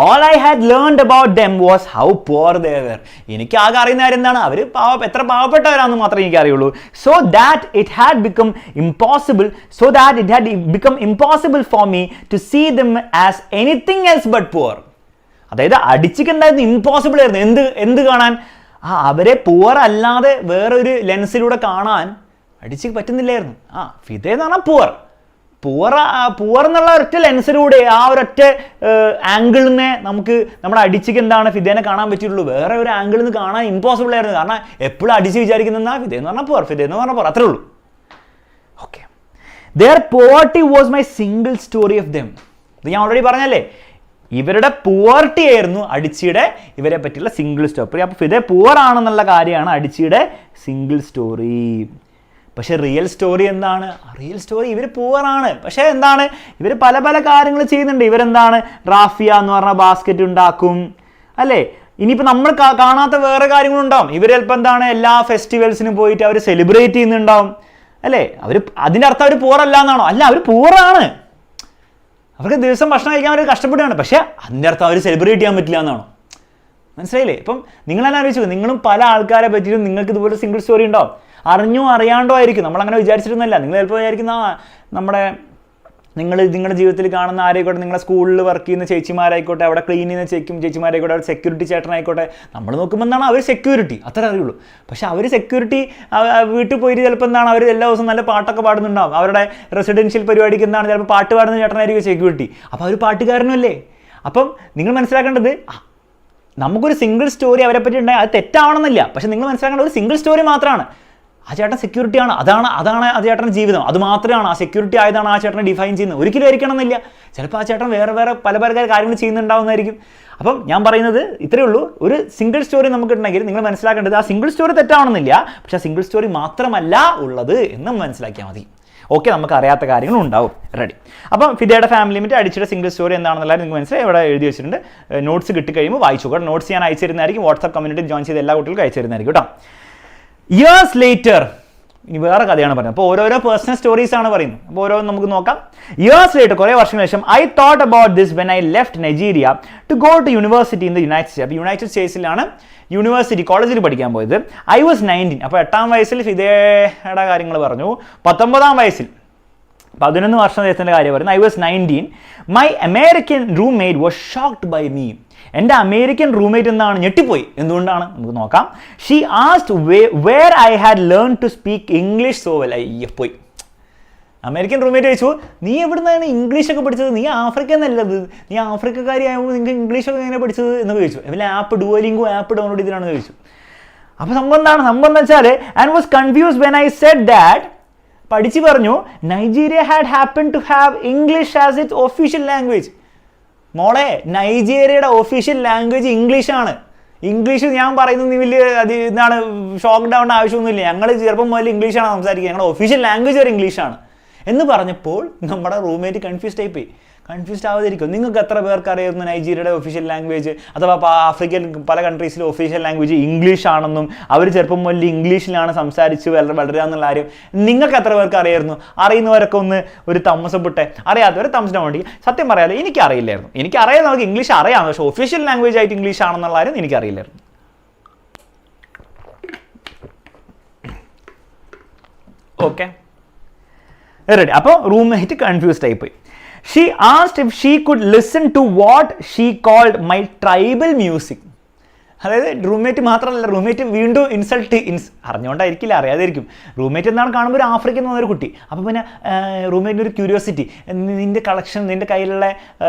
[SPEAKER 1] all I had learned about them was how poor they were. എനിക്ക് ആകെ അറിയുന്ന കാര്യം എന്താണ്? അവർ എത്ര പാവപ്പെട്ടവരാണെന്ന് മാത്രമേ എനിക്ക് അറിയുള്ളൂ. So that it had become impossible for me to see them as anything else but poor. അതായത് അടിച്ചിക്ക് എന്തായിരുന്നു? ഇമ്പോസിബിൾ ആയിരുന്നു. എന്ത് കാണാൻ? അവരെ പുവർ അല്ലാതെ വേറൊരു ലെൻസിലൂടെ കാണാൻ അടിച്ചിക്ക് പറ്റുന്നില്ലായിരുന്നു. ഫിദ എന്ന് പറഞ്ഞാൽ പുവർ എന്നുള്ള ഒരൊറ്റ ലെൻസിലൂടെ, ആ ഒരൊറ്റ ആംഗിളിനെ നമുക്ക് നമ്മുടെ അടിച്ചിക്ക് എന്താണ് ഫിദേനെ കാണാൻ പറ്റുള്ളൂ. വേറെ ഒരു ആംഗിളിൽ നിന്ന് കാണാൻ ഇമ്പോസിബിൾ ആയിരുന്നു. കാരണം എപ്പോഴും അടിച്ച് വിചാരിക്കുന്ന ഫിദ എന്ന് പറഞ്ഞാൽ പുവർ, ഫിദ എന്ന് പറഞ്ഞാൽ പുവർ, അത്രേ ഉള്ളൂ. Okay, their poverty was my single story of them. ഇത് ഞാൻ ഓൾറെഡി പറഞ്ഞല്ലേ, ഇവരുടെ പുവർട്ടി ആയിരുന്നു അടിച്ചിയുടെ ഇവരെ പറ്റിയുള്ള സിംഗിൾ സ്റ്റോറി. അപ്പോൾ ഫിദ പുവർ ആണെന്നുള്ള കാര്യമാണ് അടിച്ചിയുടെ സിംഗിൾ സ്റ്റോറി. പക്ഷെ റിയൽ സ്റ്റോറി എന്താണ്? റിയൽ സ്റ്റോറി ഇവർ പുവറാണ്. പക്ഷേ എന്താണ്, ഇവർ പല കാര്യങ്ങൾ ചെയ്യുന്നുണ്ട്. ഇവരെന്താണ്, റാഫിയ എന്ന് പറഞ്ഞ ബാസ്ക്കറ്റ് ഉണ്ടാക്കും അല്ലേ. ഇനിയിപ്പോൾ നമ്മൾ കാണാത്ത വേറെ കാര്യങ്ങളുണ്ടാവും. ഇവർ ചിലപ്പോൾ എന്താണ്, എല്ലാ ഫെസ്റ്റിവൽസിനും പോയിട്ട് അവർ സെലിബ്രേറ്റ് ചെയ്യുന്നുണ്ടാവും അല്ലേ. അതിൻ്റെ അർത്ഥം അവർ പുവറല്ല എന്നാണോ? അല്ല, അവർ പുവറാണ്. അവർക്ക് ദിവസം ഭക്ഷണം കഴിക്കാൻ അവർ കഷ്ടപ്പെടുകയാണ്. പക്ഷേ അതിൻ്റെ അർത്ഥം അവർ സെലിബ്രേറ്റ് ചെയ്യാൻ പറ്റില്ല എന്നാണോ? മനസ്സിലായില്ലേ? ഇപ്പം നിങ്ങളെല്ലാം ആലോചിച്ചു, നിങ്ങളും പല ആൾക്കാരെ പറ്റിയിട്ടും നിങ്ങൾക്ക് ഇതുപോലെ സിംഗിൾ സ്റ്റോറി ഉണ്ടാവും. അറിഞ്ഞോ അറിയാണ്ടോ ആയിരിക്കും. നമ്മളങ്ങനെ വിചാരിച്ചിരുന്നല്ല. നിങ്ങൾ ചിലപ്പോൾ വിചാരിക്കുന്ന നിങ്ങളുടെ ജീവിതത്തിൽ കാണുന്ന ആരെയായിക്കോട്ടെ, നിങ്ങളുടെ സ്കൂളിൽ വർക്ക് ചെയ്യുന്ന ചേച്ചിമാരായിക്കോട്ടെ, അവിടെ ക്ലീൻ ചെയ്യുന്ന ചേച്ചിമാരായിക്കോട്ടെ, അവിടെ സെക്യൂരിറ്റി ചേട്ടനായിക്കോട്ടെ, നമ്മൾ നോക്കുമ്പോൾ എന്താണ് അവർ സെക്യൂരിറ്റി, അത്ര അറിയുള്ളൂ. പക്ഷെ അവർ സെക്യൂരിറ്റി വീട്ടിൽ പോയിട്ട് ചിലപ്പോൾ എന്താണ്, അവർ എല്ലാ ദിവസവും നല്ല പാട്ടൊക്കെ പാടുന്നുണ്ടാവും. അവരുടെ റെസിഡൻഷ്യൽ പരിപാടിക്ക് എന്താണ് ചിലപ്പോൾ പാട്ട് പാടുന്ന ചേട്ടനായിരിക്കും സെക്യൂരിറ്റി. അപ്പോൾ അവർ പാട്ടുകാരനും അല്ലേ. അപ്പം നിങ്ങൾ മനസ്സിലാക്കേണ്ടത്, നമുക്കൊരു സിംഗിൾ സ്റ്റോറി അവരെ പറ്റി ഉണ്ടായി, അത് തെറ്റാവണമെന്നില്ല. പക്ഷെ നിങ്ങൾ മനസ്സിലാക്കേണ്ട ഒരു സിംഗിൾ സ്റ്റോറി മാത്രമാണ്. ആ ചേട്ടൻ സെക്യൂരിറ്റിയാണ്, അതാണ് ആ ചേട്ടൻ്റെ ജീവിതം, അത് മാത്രമാണ് ആ സെക്യൂരിറ്റി ആയതാണ് ആ ചേട്ടനെ ഡിഫൈൻ ചെയ്യുന്നത്. ഒരിക്കലും ആയിരിക്കണം എന്നില്ല. ചിലപ്പോൾ ആ ചേട്ടൻ വേറെ പല കാര്യങ്ങൾ ചെയ്യുന്നുണ്ടാവുന്നതായിരിക്കും. അപ്പം ഞാൻ പറയുന്നത് ഇത്രയേ ഉള്ളൂ. ഒരു സിംഗിൾ സ്റ്റോറി നമുക്കുണ്ടെങ്കിൽ നിങ്ങൾ മനസ്സിലാക്കേണ്ടത് ആ സിംഗിൾ സ്റ്റോറി തെറ്റാവണമെന്നില്ല, പക്ഷെ ആ സിംഗിൾ സ്റ്റോറി മാത്രമല്ല ഉള്ളത് എന്ന് മനസ്സിലാക്കിയാൽ മതി. ഓക്കെ, നമുക്ക് അറിയാത്ത കാര്യങ്ങളും ഉണ്ടാവും. റെഡി. അപ്പം ഫിദയുടെ ഫാമിലി ലിമിറ്റ് അടിച്ചിട്ട് സിംഗിൾ സ്റ്റോറി എന്താണെന്നുള്ളത് നിങ്ങൾക്ക് മനസ്സിലായി. ഇവിടെ എഴുതി വെച്ചിട്ടുണ്ട്. നോട്ട്സ് കിട്ടിക്കഴിയുമ്പോൾ വായിച്ചു. നോട്ട്സ് ഞാൻ അയച്ചു തരുന്നതായിരിക്കും. വാട്സ്ആപ്പ് കമ്മ്യൂണിറ്റി ജോയിൻ ചെയ്ത് എല്ലാ കുട്ടികൾക്കും അയച്ചു തരുന്നതായിരിക്കും കേട്ടോ. ഇയേഴ്സ് ലേറ്റർ, ഇനി വേറെ കഥയാണ് പറയുന്നത്. അപ്പോൾ ഓരോരോ പേഴ്സണൽ സ്റ്റോറീസ് ആണ് പറയുന്നത്. അപ്പോൾ ഓരോന്ന് നമുക്ക് നോക്കാം. ഇയേഴ്സ് ലേറ്റർ, കുറേ വർഷങ്ങൾക്ക് ശേഷം, I thought about this when I left Nigeria to go to university in the United States. അപ്പോൾ യുണൈറ്റഡ് സ്റ്റേറ്റ്സിലാണ് യൂണിവേഴ്സിറ്റി കോളേജിൽ പഠിക്കാൻ പോയത്. I was 19. അപ്പോൾ 8-ാം വയസ്സിൽ ഫിദയുടെ കാര്യങ്ങൾ പറഞ്ഞു. 19-ാം വയസ്സിൽ 11 വർഷത്തിൻ്റെ കാര്യം പറയുന്നത്. I was 19. My American roommate was shocked by me. എൻ്റെ അമേരിക്കൻ റൂംമേറ്റ് എന്താണ്, ഞെട്ടിപ്പോയി. എന്തുകൊണ്ടാണ് നമുക്ക് നോക്കാം. She asked where I had learn to speak English so well. പോയി അമേരിക്കൻ റൂംമേറ്റ് ചോദിച്ചു, നീ എവിടുന്നാണ് ഇംഗ്ലീഷൊക്കെ പഠിച്ചത്? നീ ആഫ്രിക്ക എന്നല്ലത്, നീ ആഫ്രിക്കക്കാരിയാകുമ്പോൾ നിങ്ങൾക്ക് ഇംഗ്ലീഷൊക്കെ എങ്ങനെ പഠിച്ചത് എന്ന് ചോദിച്ചു. പിന്നെ ഡുവലിംഗോ ആപ്പ് ഡൗൺലോഡ് ചെയ്തിട്ടാണെന്ന് ചോദിച്ചു. അപ്പോൾ സംഭവം എന്ന് വെച്ചാൽ, and was confused when I said that. പഠിച്ചു പറഞ്ഞു, Nigeria had happen to have English as its official language. മോളെ, നൈജീരിയയുടെ ഒഫീഷ്യൽ ലാംഗ്വേജ് ഇംഗ്ലീഷാണ്. ഇംഗ്ലീഷ് ഞാൻ പറയുന്നത് വലിയ ഷോക്ക് ഡൗൺ ആവശ്യമൊന്നുമില്ല. ഞങ്ങൾ ചെറുപ്പം മുതൽ ഇംഗ്ലീഷാണ് സംസാരിക്കുക. ഞങ്ങളുടെ ഒഫീഷ്യൽ ലാംഗ്വേജ് വരെ ഇംഗ്ലീഷാണ്. എന്ന് പറഞ്ഞപ്പോൾ നമ്മുടെ റൂംമേറ്റ് കൺഫ്യൂസ്ഡ് ആയിപ്പോയി. കൺഫ്യൂസ്ഡ് ആവാതിരിക്കും. നിങ്ങൾക്ക് എത്ര പേർക്ക് അറിയായിരുന്നു നൈജീരിയയുടെ ഒഫീഷ്യൽ ലാംഗ്വേജ് അഥവാ ആഫ്രിക്കൻ പല കൺട്രീസിലെ ഒഫീഷ്യൽ ലാംഗ്വേജ് ഇംഗ്ലീഷ് ആണെന്നും അവർ ചെറുപ്പം മുതൽ ഇംഗ്ലീഷിലാണ് സംസാരിച്ച് വളരുക എന്നുള്ള കാര്യം നിങ്ങൾക്ക് എത്ര പേർക്ക് അറിയായിരുന്നു? അറിയുന്നവരൊക്കെ ഒന്ന് ഒരു തമസപ്പെട്ടെ. അറിയാത്തവർ തമസിന് വേണ്ടി. സത്യം പറയാതെ എനിക്കറിയില്ലായിരുന്നു. എനിക്കറിയാം, നമുക്ക് ഇംഗ്ലീഷ് അറിയാം, പക്ഷേ ഒഫീഷ്യൽ ലാംഗ്വേജ് ആയിട്ട് ഇംഗ്ലീഷ് ആണെന്നുള്ള കാര്യം എനിക്കറിയില്ലായിരുന്നു. Okay, ready. അപ്പോൾ റൂംമേറ്റ് കൺഫ്യൂസ്ഡ് ആയിപ്പോയി. She asked if she could listen to what she called my tribal music. അതായത് റൂംമേറ്റ് മാത്രമല്ല, റൂംമേറ്റ് വീണ്ടും അറിഞ്ഞുകൊണ്ടായിരിക്കില്ല, അറിയാതായിരിക്കും. റൂംമേറ്റ് എന്താണ് കാണുമ്പോൾ ഒരു ആഫ്രിക്കൻ എന്നൊരു കുട്ടി. അപ്പോൾ പിന്നെ റൂംമേറ്റിൻ്റെ ഒരു ക്യൂരിയോസിറ്റി, നിൻ്റെ കളക്ഷൻ, നിൻ്റെ കയ്യിലുള്ള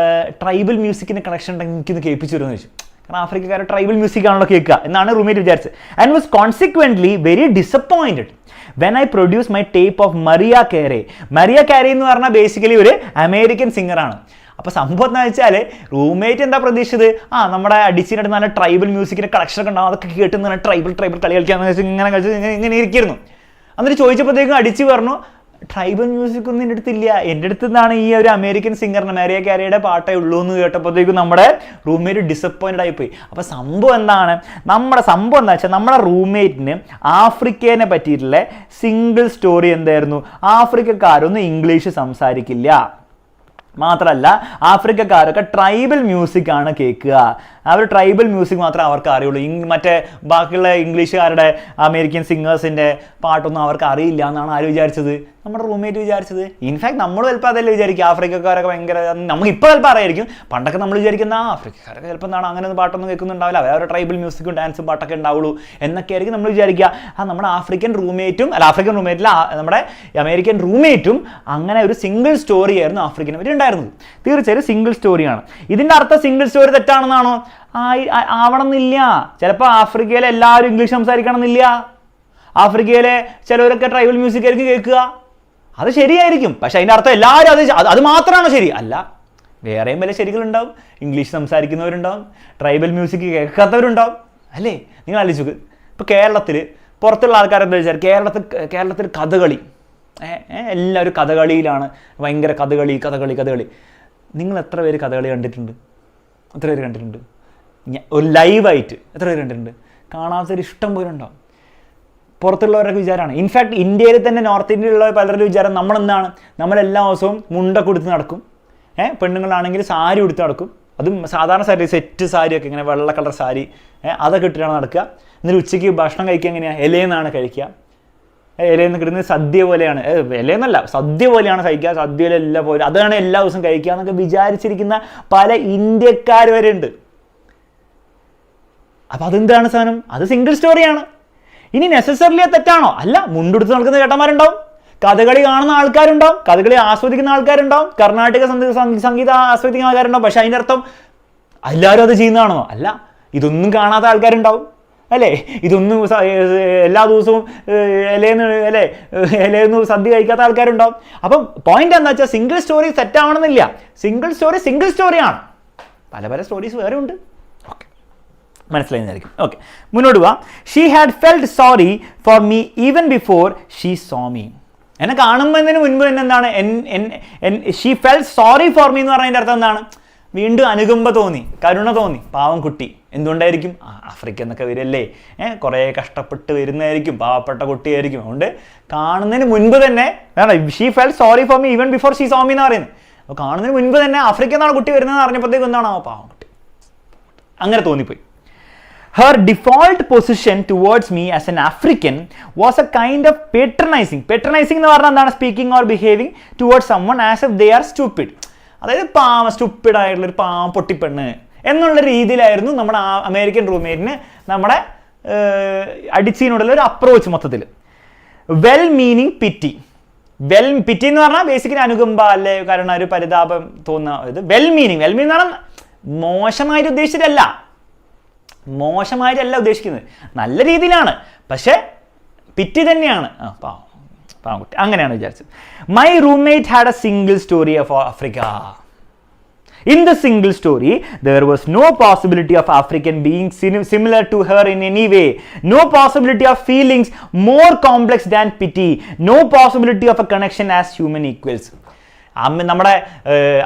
[SPEAKER 1] ട്രൈബൽ മ്യൂസിക്കിൻ്റെ കളക്ഷൻ ഉണ്ടെങ്കിൽ എനിക്കൊന്ന് കേൾപ്പിച്ചു വരുമെന്ന് ചോദിച്ചു. കാരണം ആഫ്രിക്കക്കാരുടെ ട്രൈബൽ മ്യൂസിക് ആണല്ലോ കേൾക്കുക എന്നാണ് റൂംമേറ്റ് വിചാരിച്ചത്. And was consequently very disappointed when I produced my tape of Maria Carey. Maria Carey എന്ന് പറഞ്ഞാൽ ബേസിക്കലി ഒരു അമേരിക്കൻ സിംഗറാണ്. അപ്പോൾ സംഭവം എന്താ വെച്ചാൽ റൂംമേറ്റ് എന്താ പ്രതീക്ഷിച്ചത്, നമ്മുടെ അടിച്ചിട്ട് നല്ല ട്രൈബൽ മ്യൂസിക്കിൻ്റെ കളക്ഷൻ ഒക്കെ ഉണ്ടാവും, അതൊക്കെ കേട്ട് നല്ല ട്രൈബൽ കളി കളിക്കാന്ന് വെച്ചാൽ ഇങ്ങനെ കളിച്ച് ഇങ്ങനെ ഇരിക്കുന്നു. എന്നിട്ട് ചോദിച്ചപ്പോഴത്തേക്കും അടിച്ച് പറഞ്ഞു ട്രൈബൽ മ്യൂസിക് ഒന്നും എൻ്റെ അടുത്തില്ല, എൻ്റെ അടുത്ത് നിന്നാണ് ഈ ഒരു അമേരിക്കൻ സിംഗറിന് മരിയ കാരിയുടെ പാട്ടേ ഉള്ളൂ എന്ന് കേട്ടപ്പോഴത്തേക്കും നമ്മുടെ റൂംമേറ്റ് ഡിസപ്പോയിൻറ്റഡ് ആയിപ്പോയി. അപ്പോൾ സംഭവം എന്താണ്, എന്താ വെച്ചാൽ നമ്മുടെ റൂംമേറ്റിന് ആഫ്രിക്കനെ പറ്റിയിട്ടുള്ള സിംഗിൾ സ്റ്റോറി എന്തായിരുന്നു, ആഫ്രിക്കക്കാരൊന്നും ഇംഗ്ലീഷ് സംസാരിക്കില്ല, മാത്രമല്ല ആഫ്രിക്കക്കാരൊക്കെ ട്രൈബൽ മ്യൂസിക് ആണ് കേൾക്കുക, അവർ ട്രൈബൽ മ്യൂസിക് മാത്രമേ അവർക്ക് അറിയുള്ളൂ, മറ്റേ ബാക്കിയുള്ള ഇംഗ്ലീഷുകാരുടെ അമേരിക്കൻ സിംഗേഴ്സിൻ്റെ പാട്ടൊന്നും അവർക്ക് അറിയില്ല എന്നാണ് ആര് വിചാരിച്ചത്, നമ്മുടെ റൂംമേറ്റ് വിചാരിച്ചത്. ഇൻഫാക്ട് നമ്മൾ ചിലപ്പോൾ അതല്ലേ വിചാരിക്കുക, ആഫ്രിക്കക്കാരൊക്കെ ഭയങ്കര, നമുക്കിപ്പോൾ ചിലപ്പോൾ അറിയായിരിക്കും, പണ്ടൊക്കെ നമ്മൾ വിചാരിക്കുന്ന ആഫ്രിക്കക്കാരൊക്കെ ചിലപ്പോൾ എന്താണ് അങ്ങനെയൊന്നും പാട്ടൊന്നും കേൾക്കുന്നുണ്ടാവില്ല, അവരുടെ ട്രൈബൽ മ്യൂസിക്കും ഡാൻസും പാട്ടൊക്കെ ഉണ്ടാവുള്ളൂ എന്നൊക്കെ ആയിരിക്കും നമ്മൾ വിചാരിക്കുക. നമ്മുടെ ആഫ്രിക്കൻ റൂംമേറ്റിൽ നമ്മുടെ അമേരിക്കൻ റൂംമേറ്റും അങ്ങനെ ഒരു സിംഗിൾ സ്റ്റോറി ആയിരുന്നു ആഫ്രിക്കനെ പറ്റി ഉണ്ടായിരുന്നത്. തീർച്ചയായും സിംഗിൾ സ്റ്റോറിയാണ്. ഇതിൻ്റെ അർത്ഥം സിംഗിൾ സ്റ്റോറി തെറ്റാണെന്നാണോ? ആവണമെന്നില്ല. ചിലപ്പോൾ ആഫ്രിക്കയിലെ എല്ലാവരും ഇംഗ്ലീഷ് സംസാരിക്കണമെന്നില്ല, ആഫ്രിക്കയിലെ ചിലവരൊക്കെ ട്രൈബൽ മ്യൂസിക് ആയിരിക്കും കേൾക്കുക, അത് ശരിയായിരിക്കും. പക്ഷെ അതിൻ്റെ അർത്ഥം എല്ലാവരും അത് മാത്രമാണോ ശരി? അല്ല, വേറെയും പല ശരികളുണ്ടാവും. ഇംഗ്ലീഷ് സംസാരിക്കുന്നവരുണ്ടാവും, ട്രൈബൽ മ്യൂസിക് കേൾക്കാത്തവരുണ്ടാവും, അല്ലേ? നിങ്ങൾ ആലോചിച്ചു. ഇപ്പോൾ കേരളത്തിൽ പുറത്തുള്ള ആൾക്കാരെന്താ വെച്ചാൽ കേരളത്തിൽ കഥകളി, എല്ലാവരും കഥകളിയിലാണ്, ഭയങ്കര കഥകളി. നിങ്ങൾ എത്ര പേര് കഥകളി കണ്ടിട്ടുണ്ട്? എത്ര പേര് കണ്ടിട്ടുണ്ട്? ഒരു ലൈവായിട്ട് എത്ര പേര് കണ്ടിട്ടുണ്ട്? കാണാത്തൊരു ഇഷ്ടം പോലെ ഉണ്ടാവും. പുറത്തുള്ളവരൊക്കെ വിചാരമാണ്. ഇൻഫാക്ട് ഇന്ത്യയിൽ തന്നെ നോർത്ത് ഇന്ത്യയിലുള്ള പലരുടെ വിചാരം നമ്മളെന്താണ്, നമ്മളെല്ലാ ദിവസവും മുണ്ടൊക്കെ ഉടുത്ത് നടക്കും, പെണ്ണുങ്ങളാണെങ്കിൽ സാരി ഉടുത്ത് നടക്കും, അതും സാധാരണ സാരി, സെറ്റ് സാരിയൊക്കെ ഇങ്ങനെ വെള്ള കളർ സാരി, അതൊക്കെ ഇട്ടിട്ടാണ് നടക്കുക. എന്നിട്ട് ഉച്ചയ്ക്ക് ഭക്ഷണം കഴിക്കുക എങ്ങനെയാണ്? ഇലയെന്നാണ് കഴിക്കുക. ഇലയെന്ന് കിട്ടുന്നത് സദ്യ പോലെയാണ്, ഇലയെന്നല്ല സദ്യ പോലെയാണ് കഴിക്കുക, സദ്യയിലെല്ലാം പോലെ അതാണ് എല്ലാ ദിവസവും കഴിക്കുക എന്നൊക്കെ വിചാരിച്ചിരിക്കുന്ന പല ഇന്ത്യക്കാർ വരെ ഉണ്ട്. അപ്പം അതെന്താണ് സാധനം? അത് സിംഗിൾ സ്റ്റോറിയാണ്. ഇനി നെസസറിലി തെറ്റാണോ? അല്ല. മുണ്ടെടുത്ത് നടക്കുന്ന ചേട്ടന്മാരുണ്ടാവും, കഥകളി കാണുന്ന ആൾക്കാരുണ്ടാവും, കഥകളി ആസ്വദിക്കുന്ന ആൾക്കാരുണ്ടാവും, കർണാടക സംഗീതം ആസ്വദിക്കുന്ന ആൾക്കാരുണ്ടാവും. പക്ഷെ അതിൻ്റെ അർത്ഥം എല്ലാവരും അത് ചെയ്യുന്നതാണോ? അല്ല. ഇതൊന്നും കാണാത്ത ആൾക്കാരുണ്ടാവും, അല്ലേ? ഇതൊന്നും എല്ലാ ദിവസവും ഇലയെന്ന് സദ്യ കഴിക്കാത്ത ആൾക്കാരുണ്ടാവും. അപ്പം പോയിന്റ് എന്താ വെച്ചാൽ സിംഗിൾ സ്റ്റോറി തെറ്റാവണമെന്നില്ല. സിംഗിൾ സ്റ്റോറിയാണ്. പല സ്റ്റോറീസ് വേറെ ഉണ്ട്. ഓക്കെ, മനസ്സിലായിരിക്കും. ഓക്കെ, മുന്നോട്ട് പോവാം. She had felt sorry for me even before she so me. എന്നെ കാണുന്നതിന് മുൻപ് തന്നെ എന്താണ്, she felt sorry for me എന്ന് പറഞ്ഞതിൻ്റെ അർത്ഥം എന്താണ്? വീണ്ടും അനുകമ്പ തോന്നി, കരുണ തോന്നി. പാവം കുട്ടി. എന്തുകൊണ്ടായിരിക്കും? ആഫ്രിക്ക എന്നൊക്കെ വരല്ലേ, കുറേ കഷ്ടപ്പെട്ട് വരുന്നതായിരിക്കും, പാവപ്പെട്ട കുട്ടിയായിരിക്കും. അതുകൊണ്ട് കാണുന്നതിന് മുൻപ് തന്നെ she felt sorry for me even before she so me എന്ന് പറയുന്നത്. അപ്പോൾ കാണുന്നതിന് മുൻപ് തന്നെ ആഫ്രിക്ക എന്നാണ് കുട്ടി വരുന്നതെന്ന് അറിഞ്ഞപ്പോഴത്തേക്കും എന്താണോ, പാവം കുട്ടി, അങ്ങനെ തോന്നിപ്പോയി. Her default position towards me as an African was a kind of patronizing. Patronizing എന്ന് പറഞ്ഞാൽ എന്താണ്? Speaking or behaving towards someone as if they are stupid. അതായത് സ്റ്റുപ്പിഡ് ആയിട്ടുള്ളൊരു പാവം പൊട്ടിപ്പെണ്ണ് എന്നുള്ള രീതിയിലായിരുന്നു നമ്മുടെ അമേരിക്കൻ റൂംമേറ്റിന് നമ്മുടെ അടിച്ചീനോടുള്ള ഒരു അപ്രോച്ച് മൊത്തത്തിൽ. Well meaning പിറ്റി. പിറ്റി എന്ന് പറഞ്ഞാൽ ബേസിക്കലി അനുകമ്പ, അല്ലെ കരുണ, ഒരു പരിതാപം തോന്നുന്ന ഇത്. വെൽ മീനിങ് എന്ന് പറഞ്ഞാൽ മോശമായിട്ട് ഉദ്ദേശിക്കുന്നത്, നല്ല രീതിയിലാണ്, പക്ഷെ പിറ്റി തന്നെയാണ്. പാവംകുട്ടി അങ്ങനെയാണ് വിചാരിച്ചത്. My roommate had A single story of Africa. In the single story, there was no possibility of African being similar to her in any way. No possibility of feelings more complex than pity. No possibility of a connection as human equals. നമ്മുടെ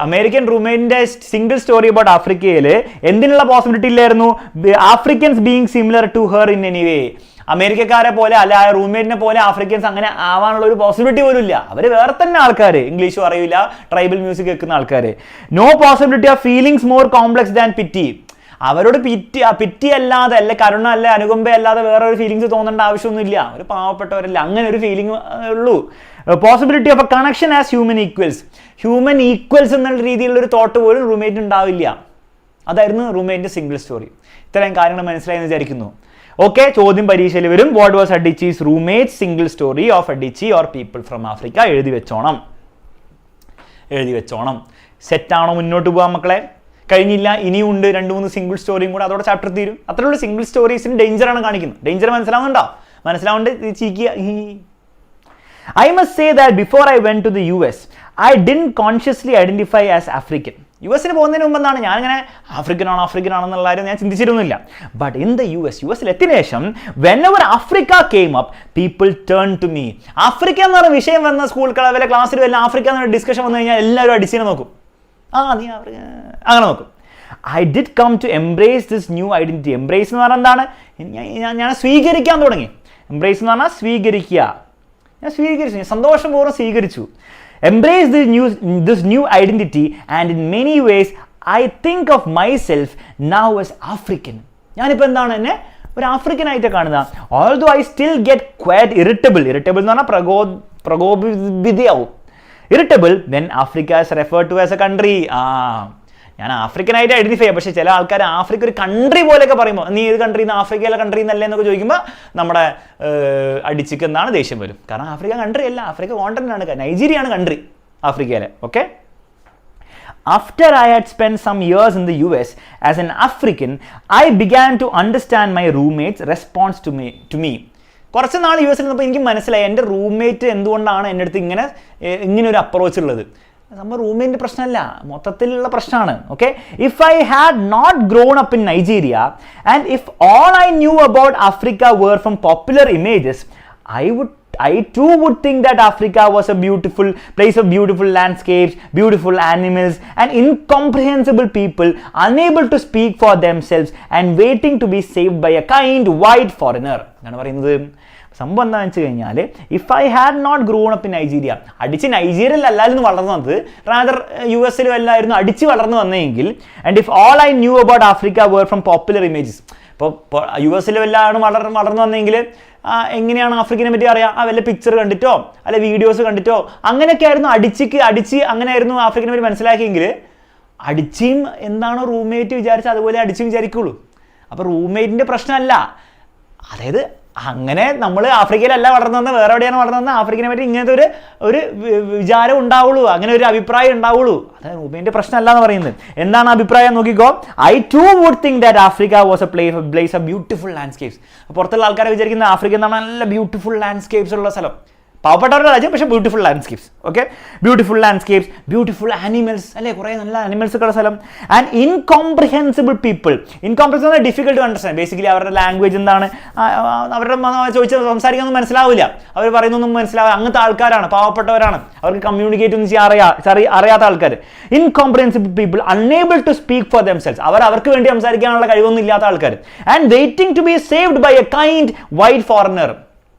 [SPEAKER 1] American റൂംമേറ്റിന്റെ single story about ആഫ്രിക്കയിൽ എന്തിനുള്ള possibility ഇല്ലായിരുന്നു? Africans being similar to her in any way. അമേരിക്കക്കാരെ പോലെ അല്ല റൂംമേറ്റിനെ പോലെ Afrikaans അങ്ങനെ ആവാനുള്ള ഒരു പോസിബിലിറ്റി പോലും ഇല്ല. അവർ വേറെ തന്നെ ആൾക്കാർ, ഇംഗ്ലീഷും അറിയില്ല, ട്രൈബൽ മ്യൂസിക് കേൾക്കുന്ന ആൾക്കാർ. No possibility of feelings more complex than pity. അവരോട് പിറ്റി അല്ലാതെ അല്ലെ കരുണ അല്ലെ അനുകമ്പ അല്ലാതെ വേറെ ഒരു ഫീലിങ്സ് തോന്നേണ്ട ആവശ്യമൊന്നുമില്ല. ഒരു പാവപ്പെട്ടവരല്ല, അങ്ങനെ ഒരു ഫീലിംഗ് ഉള്ളൂ. Possibility of A connection as human equals. Human equals എന്നുള്ള രീതിയിലുള്ള ഒരു തോട്ട് പോലും റൂംമേറ്റ് ഉണ്ടാവില്ല. അതായിരുന്നു റൂംമേറ്റിന്റെ സിംഗിൾ സ്റ്റോറി. ഇത്രയും കാര്യങ്ങൾ മനസ്സിലായെന്ന് വിചാരിക്കുന്നു. ഓക്കെ, ചോദ്യം പരീക്ഷയിൽ വരും. What was അഡിച്ചീസ് roommate single story of അഡിച്ചി or people from Africa? എഴുതി വെച്ചോണം. സെറ്റാണോ? മുന്നോട്ട് പോകാം മക്കളെ. കഴിഞ്ഞില്ല, ഇനിയും ഉണ്ട് 2-3 സിംഗിൾ സ്റ്റോറിയും കൂടെ, അതോടെ ചാപ്റ്റർ തീരും. അത്രയുള്ള സിംഗിൾ സ്റ്റോറീസിന് ഡേഞ്ചറാണ് കാണിക്കുന്നത്. ഡേഞ്ചർ മനസ്സിലാവുന്നുണ്ടോ? മനസ്സിലാവുണ്ട് ചീക്കിയ. I must say that before I went to the US, I didn't consciously identify as African. US-ന് പോകുന്നതിന് മുമ്പെന്നാണ് ഞാനിങ്ങനെ ആഫ്രിക്കനാണെന്നുള്ള കാര്യം ഞാൻ ചിന്തിച്ചിരുന്നില്ല. ബട്ട് ഇൻ ദ യുഎസിൽ എത്തിയ ശേഷം whenever Africa came up, people turned to me. Africa എന്ന് പറഞ്ഞ വിഷയം വന്ന സ്കൂൾ വല്ല ക്ലാസ്സിൽ വല്ല ആഫ്രിക്ക എന്നൊരു ഡിസ്കഷൻ വന്നു കഴിഞ്ഞാൽ എല്ലാവരും അടിച്ചിനെ നോക്കും. നീ ആഫ്രിക്ക അങ്ങനെ നോക്കും. I did come to embrace this new identity. Embrace എന്ന് പറഞ്ഞാൽ എന്താണ്? ഞാൻ സ്വീകരിക്കാൻ തുടങ്ങി. എംബ്രേസ് എന്ന് പറഞ്ഞാൽ സ്വീകരിക്കുക. ഞാൻ സ്വീകരിച്ചു, സന്തോഷപൂർവ്വം സ്വീകരിച്ചു. Embrace this new identity, and in many ways I think of myself now as African. ഞാനിപ്പോൾ എന്താണ് എന്നെ ഒരു ആഫ്രിക്കൻ ആയിട്ട് കാണുന്നത്. Although I still get quite irritable എന്ന് പറഞ്ഞാൽ പ്രകോപിതയാവും. Irritable when Africa is referred to as a country. ഞാൻ ആഫ്രിക്കനായിട്ട് identify ചെയ്യാം. പക്ഷേ ചില ആൾക്കാർ ആഫ്രിക്ക ഒരു കൺട്രി പോലെയൊക്കെ പറയുമ്പോൾ നീ ഏത് കൺട്രി ആഫ്രിക്കയിലെ കൺട്രി എന്നല്ലേ എന്നൊക്കെ ചോദിക്കുമ്പോൾ നമ്മുടെ അടിച്ചിക്ക് എന്താണ് ദേഷ്യം വരും. കാരണം ആഫ്രിക്ക കൺട്രി അല്ല, ആഫ്രിക്ക കോണ്ടിനെന്റ് ആണ്. നൈജീരിയ ആണ് കൺട്രി ആഫ്രിക്കയിലെ. Okay, after I had spent some years in the US as an African, I began to understand my roommates' response to me. കുറച്ച് നാൾ യു എസിൽ നിന്നപ്പോൾ എനിക്ക് മനസ്സിലായി എൻ്റെ റൂംമേറ്റ് എന്തുകൊണ്ടാണ് എൻ്റെ അടുത്ത് ഇങ്ങനെ ഒരു അപ്രോച്ച് ഉള്ളത്. നമ്മുടെ റൂമിൻ്റെ പ്രശ്നമല്ല, മൊത്തത്തിലുള്ള പ്രശ്നമാണ്. Okay, if I had not grown up in Nigeria and if all I knew about Africa were from popular images, I too would think that Africa was a beautiful place of beautiful landscapes, beautiful animals, and incomprehensible people unable to speak for themselves and waiting to be saved by a kind white foreigner. എന്നാണ് പറയുന്നത്. സംഭവം എന്താണെന്ന് വെച്ച് കഴിഞ്ഞാൽ, if I had not grown up in Nigeria, അടിച്ച് നൈജീരിയയിൽ അല്ലായിരുന്നു വളർന്നു വന്നത്, റാദർ യു എസിലും അല്ലായിരുന്നു അടിച്ച് വളർന്നു വന്നതെങ്കിൽ, and if all I knew about Africa were from popular images. ഇപ്പോൾ യു എസിലും എല്ലാവരും വളർന്നു വന്നെങ്കിൽ എങ്ങനെയാണ് ആഫ്രിക്കനെ പറ്റി അറിയാം? വല്ല പിക്ചർ കണ്ടിട്ടോ അല്ലെ വീഡിയോസ് കണ്ടിട്ടോ അങ്ങനെയൊക്കെ ആയിരുന്നു അടിച്ച് അങ്ങനെയായിരുന്നു ആഫ്രിക്കനെ പറ്റി മനസ്സിലാക്കിയെങ്കിൽ, അടിച്ചും എന്താണോ റൂംമേറ്റ് വിചാരിച്ചാൽ അതുപോലെ അടിച്ചും വിചാരിക്കുള്ളൂ. അപ്പോൾ റൂംമേറ്റിൻ്റെ പ്രശ്നമല്ല. അതായത് അങ്ങനെ നമ്മൾ ആഫ്രിക്കയിലല്ല വളർന്നു വന്നത്, വേറെ എവിടെയാണ് വളർന്നു വന്നത്, ആഫ്രിക്കനെ പറ്റി ഇങ്ങനത്തെ ഒരു വിചാരം ഉണ്ടാവുള്ളൂ, അങ്ങനെ ഒരു അഭിപ്രായം ഉണ്ടാവുള്ളൂ. അത് റൂമിൻ്റെ പ്രശ്നമല്ല എന്ന് പറയുന്നത്. എന്താണ് അഭിപ്രായം നോക്കിക്കോ. I too would think that Africa was a place of beautiful landscapes. പുറത്തുള്ള ആൾക്കാരെ വിചാരിക്കുന്ന ആഫ്രിക്ക എന്ന് പറഞ്ഞാൽ നല്ല ബ്യൂട്ടിഫുൾ ലാൻഡ്സ്കേപ്സ് ഉള്ള സ്ഥലം, പാവപ്പെട്ടവരുടെ രാജ്യം, പക്ഷേ beautiful landscapes. Okay, beautiful landscapes, beautiful animals അല്ലേ, കുറേ നല്ല ആനിമൽസ് ഒക്കെ ഉള്ള സ്ഥലം. And incomprehensible people. Incomprehensible difficult to understand. Basically അവരുടെ ലാംഗ്വേജ് എന്താണ്, അവരുടെ ചോദിച്ചാൽ സംസാരിക്കാനൊന്നും മനസ്സിലാവില്ല, അവർ പറയുന്നൊന്നും മനസ്സിലാവില്ല. അങ്ങനത്തെ ആൾക്കാരാണ്, പാവപ്പെട്ടവരാണ്, അവർക്ക് കമ്മ്യൂണിക്കേറ്റ് ഒന്നും ചെയ്യാൻ അറിയാത്ത ആൾക്കാർ. Incomprehensible people, unable to speak for themselves, അവർക്ക് വേണ്ടി സംസാരിക്കാനുള്ള കഴിവൊന്നും ഇല്ലാത്ത ആൾക്കാർ. And waiting to be saved by a kind white foreigner.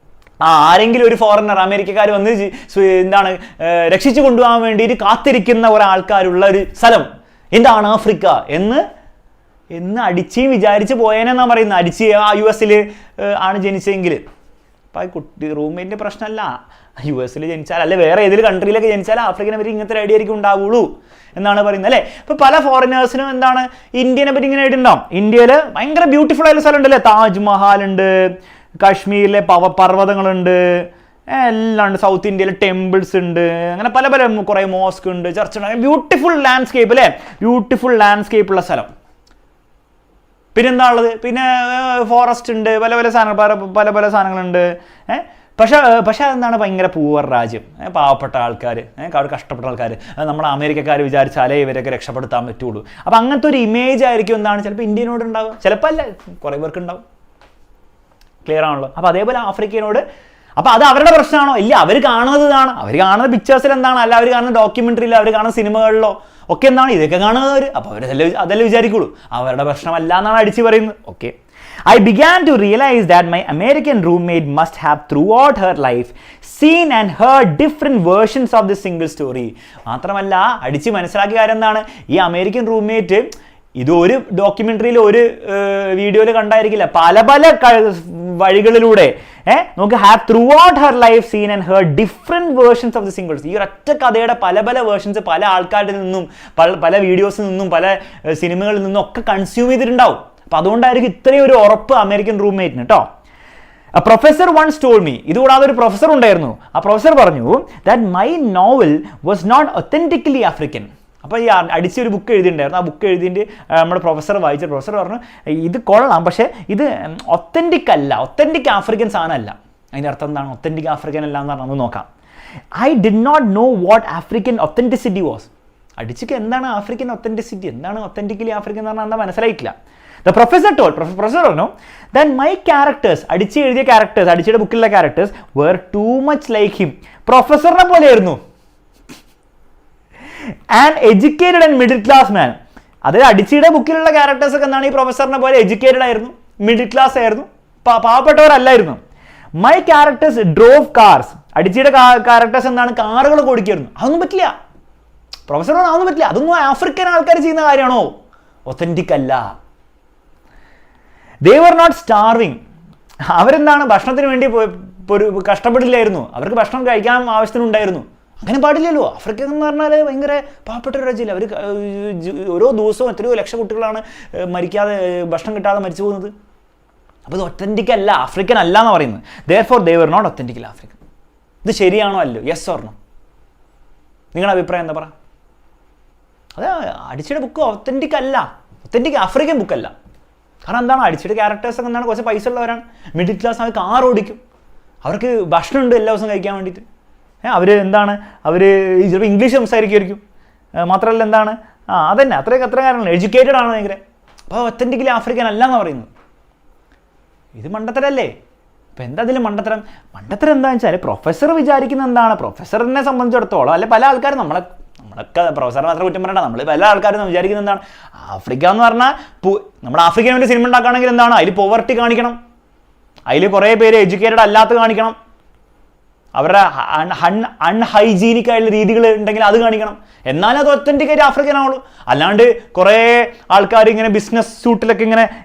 [SPEAKER 1] ആരെങ്കിലും ഒരു ഫോറിനർ, അമേരിക്കക്കാർ വന്ന് എന്താണ് രക്ഷിച്ചു കൊണ്ടുപോകാൻ വേണ്ടിയിട്ട് കാത്തിരിക്കുന്ന ഒരാൾക്കാരുള്ള ഒരു സ്ഥലം. എന്താണ് ആഫ്രിക്ക എന്ന് അടിച്ചും വിചാരിച്ച് പോയേനെന്നാണ് പറയുന്നത്. അടിച്ച് യു എസിൽ ആണ് ജനിച്ചെങ്കിൽ. അപ്പം കുട്ടി റൂംമേറ്റിൻ്റെ പ്രശ്നമല്ല, യു എസിൽ ജനിച്ചാൽ അല്ലെ വേറെ ഏതെങ്കിലും കൺട്രിയിലൊക്കെ ജനിച്ചാൽ ആഫ്രിക്കനെ പറ്റി ഇങ്ങനത്തെ ഒരു ഐഡിയ ആയിരിക്കും ഉണ്ടാവുള്ളൂ എന്നാണ് പറയുന്നത് അല്ലേ. ഇപ്പോൾ പല ഫോറിനേഴ്സിനും എന്താണ് ഇന്ത്യനെ പറ്റി ഇങ്ങനെ ആയിട്ടുണ്ടാവും. ഇന്ത്യയിൽ ഭയങ്കര ബ്യൂട്ടിഫുൾ ആയിട്ടുള്ള സ്ഥലം ഉണ്ടല്ലേ, താജ്മഹൽ ഉണ്ട്, കാശ്മീരിലെ പർവ്വതങ്ങളുണ്ട്, എല്ലാം ഉണ്ട്. സൗത്ത് ഇന്ത്യയിലെ ടെമ്പിൾസ് ഉണ്ട്, അങ്ങനെ പല കുറേ മോസ്ക് ഉണ്ട്, ചർച്ച് ഉണ്ട്. ബ്യൂട്ടിഫുൾ ലാൻഡ്സ്കേപ്പ് അല്ലേ, ബ്യൂട്ടിഫുൾ ലാൻഡ്സ്കേപ്പ് ഉള്ള സ്ഥലം. പിന്നെന്താ ഉള്ളത്? പിന്നെ ഫോറസ്റ്റ് ഉണ്ട്, പല സാധനങ്ങളുണ്ട്. പക്ഷേ അതെന്താണ് ഭയങ്കര പൂവർ രാജ്യം, പാവപ്പെട്ട ആൾക്കാർ, അവിടെ കഷ്ടപ്പെട്ട ആൾക്കാർ, നമ്മുടെ അമേരിക്കക്കാർ വിചാരിച്ചാലേ ഇവരൊക്കെ രക്ഷപ്പെടുത്താൻ പറ്റുള്ളൂ. അപ്പോൾ അങ്ങനത്തെ ഒരു ഇമേജ് ആയിരിക്കും എന്താണ് ചിലപ്പോൾ ഇന്ത്യനോട് ഉണ്ടാവുക, ചിലപ്പോൾ അല്ല കുറേ പേർക്ക് ഉണ്ടാവും. ക്ലിയർ ആണല്ലോ? അപ്പോൾ അതേപോലെ ആഫ്രിക്കനോട്, അപ്പോൾ അത് അവരുടെ പ്രശ്നമാണോ? ഇല്ല, അവർ കാണുന്നതാണ്, അവർ കാണുന്ന പിക്ചേഴ്സിൽ എന്താണ്, അല്ല അവർ കാണുന്ന ഡോക്യുമെൻ്ററിയിലോ അവർ കാണുന്ന സിനിമകളിലോ ഒക്കെ എന്താണ് ഇതൊക്കെ കാണുന്നവർ, അപ്പോൾ അതല്ലേ വിചാരിക്കുള്ളൂ, അവരുടെ പ്രശ്നമല്ല എന്നാണ് അടിച്ച് പറയുന്നത്. Okay. I began to realize that my American roommate must have throughout her life seen and heard different versions of this single story. മാത്രമല്ല അടിച്ച് മനസ്സിലാക്കിയ കാര്യം എന്താണ്, ഈ അമേരിക്കൻ റൂംമേറ്റ് ഇത് ഒരു ഡോക്യുമെൻ്ററിയിൽ ഒരു വീഡിയോയിൽ കണ്ടായിരിക്കില്ല, പല പല വഴികളിലൂടെ നമുക്ക് have throughout her life seen and her different versions of the singles. ഈ ഒരൊറ്റ കഥയുടെ പല പല വേർഷൻസ് പല ആൾക്കാരിൽ നിന്നും പല വീഡിയോസിൽ നിന്നും പല സിനിമകളിൽ നിന്നും ഒക്കെ കൺസ്യൂം ചെയ്തിട്ടുണ്ടാവും. അപ്പോൾ അതുകൊണ്ടായിരിക്കും ഇത്രയും ഒരു ഉറപ്പ് അമേരിക്കൻ റൂംമേറ്റിന് കേട്ടോ. പ്രൊഫസർ വൺസ് ടോൾഡ് മീ, ഇതുകൂടാതെ ഒരു പ്രൊഫസർ ഉണ്ടായിരുന്നു, ആ പ്രൊഫസർ പറഞ്ഞു that my novel was not authentically African. അപ്പോൾ ഈ അടിച്ചൊരു ബുക്ക് എഴുതിയിട്ടുണ്ടായിരുന്നു, ആ ബുക്ക് എഴുതിയിട്ട് നമ്മുടെ പ്രൊഫസർ വായിച്ച പ്രൊഫസർ പറഞ്ഞു ഇത് കൊള്ളാം, പക്ഷേ ഇത് ഒത്തൻറ്റിക് അല്ല, ഒത്തൻറ്റിക് ആഫ്രിക്കൻ സാധനമല്ല. അതിൻ്റെ അർത്ഥം എന്താണ് ഒത്തൻറ്റിക് ആഫ്രിക്കൻ അല്ല എന്ന് നമുക്ക് നോക്കാം. I did not know what African authenticity was. അടിച്ചക്ക് എന്താണ് ആഫ്രിക്കൻ ഒത്തൻറ്റിസിറ്റി, എന്താണ് ഒത്തൻറ്റിക്കലി ആഫ്രിക്കൻ എന്ന് പറഞ്ഞാൽ എന്താ മനസ്സിലായിട്ടില്ല. The professor told, professor പറഞ്ഞു that my characters, അടിച്ച് എഴുതിയ ക്യാരക്ടേഴ്സ്, അടിച്ചയുടെ ബുക്കിലുള്ള characters were too much like him. പ്രൊഫസറിനെ പോലെയായിരുന്നു. An educated and middle class man. അതായത് അടിച്ചയുടെ ബുക്കിലുള്ള ക്യാരക്ടേഴ്സ് ഒക്കെ എന്താണ് ഈ പ്രൊഫസറിനെ പോലെ എഡ്യൂക്കേറ്റഡ് ആയിരുന്നു, മിഡിൽ ക്ലാസ് ആയിരുന്നു, പാവപ്പെട്ടവരല്ലായിരുന്നു. My characters drove cars. അടിച്ചയുടെ ക്യാരക്ടേഴ്സ് എന്താണ് കാറുകൾ ഓടിക്കായിരുന്നു. അതൊന്നും പറ്റില്ല, പ്രൊഫസർ അതൊന്നും പറ്റില്ല, അതൊന്നും ആഫ്രിക്കൻ ആൾക്കാർ ചെയ്യുന്ന കാര്യമാണോ, ഒത്തൻറ്റിക് അല്ല. They were not starving. അവരെന്താണ് ഭക്ഷണത്തിന് വേണ്ടി കഷ്ടപ്പെടില്ലായിരുന്നു, അവർക്ക് ഭക്ഷണം കഴിക്കാൻ ആവശ്യത്തിനുണ്ടായിരുന്നു. അങ്ങനെ പാടില്ലല്ലോ. ആഫ്രിക്ക എന്ന് പറഞ്ഞാൽ ഭയങ്കര പാവപ്പെട്ട ഒരു രാജ്യമല്ല, അവർ ഓരോ ദിവസവും എത്രയോ ലക്ഷം കുട്ടികളാണ് മരിക്കാതെ ഭക്ഷണം കിട്ടാതെ മരിച്ചു പോകുന്നത്. അപ്പോൾ ഇത് ഒത്തൻറ്റിക് അല്ല, ആഫ്രിക്കൻ അല്ല എന്ന് പറയുന്നത്. Therefore they were not authentically African. ഇത് ശരിയാണോ അല്ലോ, യെസ് ഓർ നോ? നിങ്ങളുടെ അഭിപ്രായം എന്താ പറ? അത് അടിച്ചയുടെ ബുക്ക് ഒത്തൻറ്റിക് അല്ല, ഒത്തൻറ്റിക് ആഫ്രിക്കൻ ബുക്കല്ല. കാരണം എന്താണ് അടിച്ചിട്ട് ക്യാരക്ടേഴ്സൊക്കെ എന്താണ് കുറച്ച് പൈസ ഉള്ളവരാണ്, മിഡിൽ ക്ലാസ്, അവർ കാർ ഓടിക്കും, അവർക്ക് ഭക്ഷണമുണ്ട് എല്ലാ ദിവസവും കഴിക്കാൻ വേണ്ടിയിട്ട്. അവർ എന്താണ് അവർ ചിലപ്പോൾ ഇംഗ്ലീഷ് സംസാരിക്കുമായിരിക്കും, മാത്രമല്ല എന്താണ് അതന്നെ അത്ര കാര്യങ്ങൾ, എഡ്യൂക്കേറ്റഡ് ആണ് ഭയങ്കര. അപ്പോൾ ഒത്തൻറ്റിക്കലി ആഫ്രിക്കൻ അല്ല എന്ന് പറയുന്നത് ഇത് മണ്ടത്തരല്ലേ? അപ്പോൾ എന്താ അതിൽ മണ്ടത്തരം എന്താണെന്ന് വെച്ചാൽ പ്രൊഫസർ വിചാരിക്കുന്ന എന്താണ്, പ്രൊഫസറിനെ സംബന്ധിച്ചിടത്തോളം അല്ലെ പല ആൾക്കാരും നമ്മളൊക്കെ പ്രൊഫസർ മാത്രം കുറ്റം പറയണ്ട, നമ്മൾ പല ആൾക്കാരും വിചാരിക്കുന്നത് എന്താണ്, ആഫ്രിക്ക എന്ന് പറഞ്ഞാൽ നമ്മൾ ആഫ്രിക്കന് വേണ്ടി സിനിമ ഉണ്ടാക്കുകയാണെങ്കിൽ എന്താണ് അതിൽ പോവർട്ടി കാണിക്കണം, അതിൽ കുറേ പേര് എഡ്യൂക്കേറ്റഡ് അല്ലാത്ത കാണിക്കണം, അവരുടെ അൺഹൈജീനിക് ആയിട്ടുള്ള രീതികൾ ഉണ്ടെങ്കിൽ അത് കാണിക്കണം, എന്നാലും അത് ഒത്തൻറ്റിക്കായിട്ട് ആഫ്രിക്കൻ ആവുള്ളൂ. അല്ലാണ്ട് കുറേ ആൾക്കാർ ഇങ്ങനെ ബിസിനസ് സൂട്ടിലൊക്കെ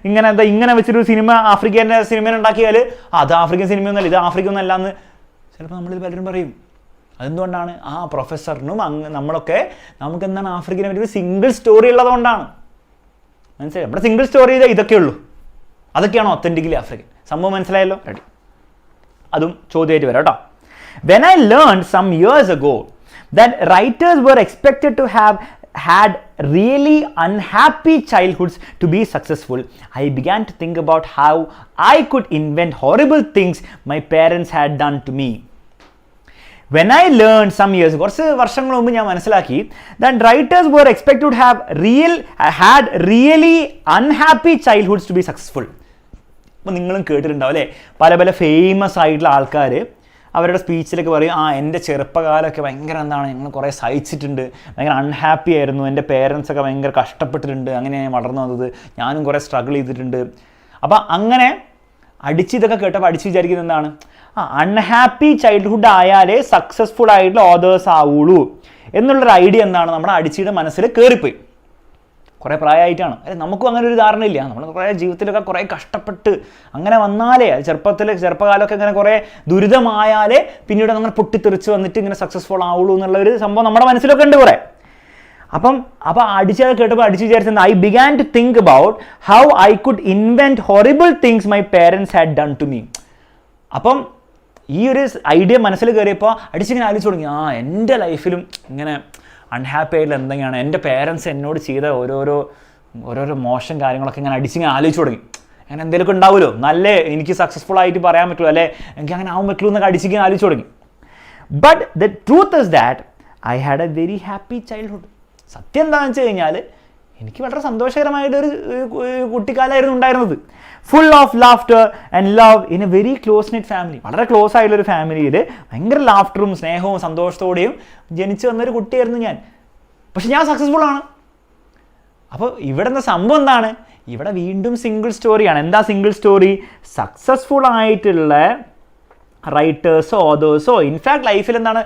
[SPEAKER 1] ഇങ്ങനെ വെച്ചൊരു സിനിമ ആഫ്രിക്കൻ്റെ സിനിമ ഉണ്ടാക്കിയാൽ അത് ആഫ്രിക്കൻ സിനിമയൊന്നുമല്ല, ഇത് ആഫ്രിക്ക ഒന്നല്ല എന്ന് ചിലപ്പോൾ നമ്മളിൽ പലരും പറയും. അതെന്തുകൊണ്ടാണ്? ആ പ്രൊഫസറിനും നമുക്ക് എന്താണ് ആഫ്രിക്കനെ പറ്റി ഒരു സിംഗിൾ സ്റ്റോറി ഉള്ളതുകൊണ്ടാണ്. മനസ്സിലായി? നമ്മുടെ സിംഗിൾ സ്റ്റോറി ഇതൊക്കെ ഉള്ളൂ, അതൊക്കെയാണോ ഒത്തൻറ്റിക്കലി ആഫ്രിക്കൻ? സംഭവം മനസ്സിലായല്ലോ? റെഡി. അതും ചോദ്യമായിട്ട് വരാം കേട്ടോ. When I learned some years ago that writers were expected to have had really unhappy childhoods to be successful, I began to think about how I could invent horrible things my parents had done to me. When I learned some years, കുറച്ച് വർഷങ്ങൾ മുമ്പ് ഞാൻ മനസ്സിലാക്കി that writers were expected to have had really unhappy childhoods to be successful. അപ്പോൾ നിങ്ങളും കേട്ടിട്ടുണ്ടാവും അല്ലേ, പല പല ഫേമസ് ആയിട്ടുള്ള ആൾക്കാർ അവരുടെ സ്പീച്ചിലൊക്കെ പറയും, എൻ്റെ ചെറുപ്പകാലമൊക്കെ ഭയങ്കര എന്താണ്, ഞങ്ങൾ കുറേ സഹിച്ചിട്ടുണ്ട്, ഭയങ്കര അൺഹാപ്പി ആയിരുന്നു, എൻ്റെ പേരൻസൊക്കെ ഭയങ്കര കഷ്ടപ്പെട്ടിട്ടുണ്ട്, അങ്ങനെ ഞാൻ വളർന്നു വന്നത്, ഞാനും കുറേ സ്ട്രഗിൾ ചെയ്തിട്ടുണ്ട്. അപ്പോൾ അങ്ങനെ ഇതൊക്കെ കേട്ടപ്പോൾ അടിച്ച് വിചാരിക്കുന്നത് എന്താണ്, അൺഹാപ്പി ചൈൽഡ്ഹുഡ് ആയാലേ സക്സസ്ഫുൾ ആയിട്ടുള്ള ഓതേഴ്സ് ആവുള്ളൂ എന്നുള്ളൊരു ഐഡിയ എന്താണ് നമ്മുടെ അടിച്ചിയുടെ മനസ്സിൽ കയറിപ്പോയി. കുറേ പ്രായമായിട്ടാണ്, അല്ലെ നമുക്കും അങ്ങനെ ഒരു ധാരണയില്ല, നമ്മൾ കുറേ ജീവിതത്തിലൊക്കെ കുറേ കഷ്ടപ്പെട്ട് അങ്ങനെ വന്നാലേ, ചെറുപ്പകാലമൊക്കെ ഇങ്ങനെ കുറേ ദുരിതമായാലേ പിന്നീട് അങ്ങനെ പൊട്ടിത്തെറിച്ച് വന്നിട്ട് ഇങ്ങനെ സക്സസ്ഫുൾ ആവുള്ളൂ എന്നുള്ള ഒരു സംഭവം നമ്മുടെ മനസ്സിലൊക്കെ ഉണ്ട് കുറേ. അപ്പോൾ അടിച്ചത് കേട്ടപ്പോൾ അടിച്ച് വിചാരിച്ചത് I began to think about how I could invent horrible things my parents had done to me. അപ്പം ഈ ഒരു ഐഡിയ മനസ്സിൽ കയറിയപ്പോൾ അടിച്ചിങ്ങനെ ആലോചിച്ച് തുടങ്ങി, എൻ്റെ ലൈഫിലും ഇങ്ങനെ അൺഹാപ്പി ആയിട്ടുള്ള എന്തെങ്കിലാണ് എൻ്റെ പേരൻസ് എന്നോട് ചെയ്ത ഓരോരോ മോശം കാര്യങ്ങളൊക്കെ ഇങ്ങനെ അടിച്ചിങ്ങനെ ആലോചിച്ച് തുടങ്ങി. അങ്ങനെ എന്തെങ്കിലുമൊക്കെ ഉണ്ടാവുമല്ലോ, നല്ല എനിക്ക് സക്സസ്ഫുൾ ആയിട്ട് പറയാൻ പറ്റുമോ, അല്ലെ എനിക്ക് അങ്ങനെ ആവാൻ പറ്റുള്ളൂ എന്നൊക്കെ അടിച്ചിരിക്കാൻ ആലോചിച്ച് തുടങ്ങി. But the truth is that I had A very happy childhood. സത്യം എന്താണെന്ന് വെച്ച് കഴിഞ്ഞാൽ എനിക്ക് വളരെ സന്തോഷകരമായിട്ടൊരു കുട്ടിക്കാലമായിരുന്നു ഉണ്ടായിരുന്നത്. Full of laughter and love in A very close net family. വളരെ ക്ലോസ് ആയിട്ടുള്ളൊരു ഫാമിലിയിൽ ഭയങ്കര ലാഫ്റ്ററും സ്നേഹവും സന്തോഷത്തോടെയും ജനിച്ചു വന്നൊരു കുട്ടിയായിരുന്നു ഞാൻ. പക്ഷെ ഞാൻ സക്സസ്ഫുൾ ആണ്. അപ്പോൾ ഇവിടെ നിന്ന് സംഭവം എന്താണ്? ഇവിടെ വീണ്ടും സിംഗിൾ സ്റ്റോറിയാണ്. എന്താ സിംഗിൾ സ്റ്റോറി? സക്സസ്ഫുൾ ആയിട്ടുള്ള റൈറ്റേഴ്സോ ഓതേഴ്സോ ഇൻഫാക്ട് ലൈഫിൽ എന്താണ്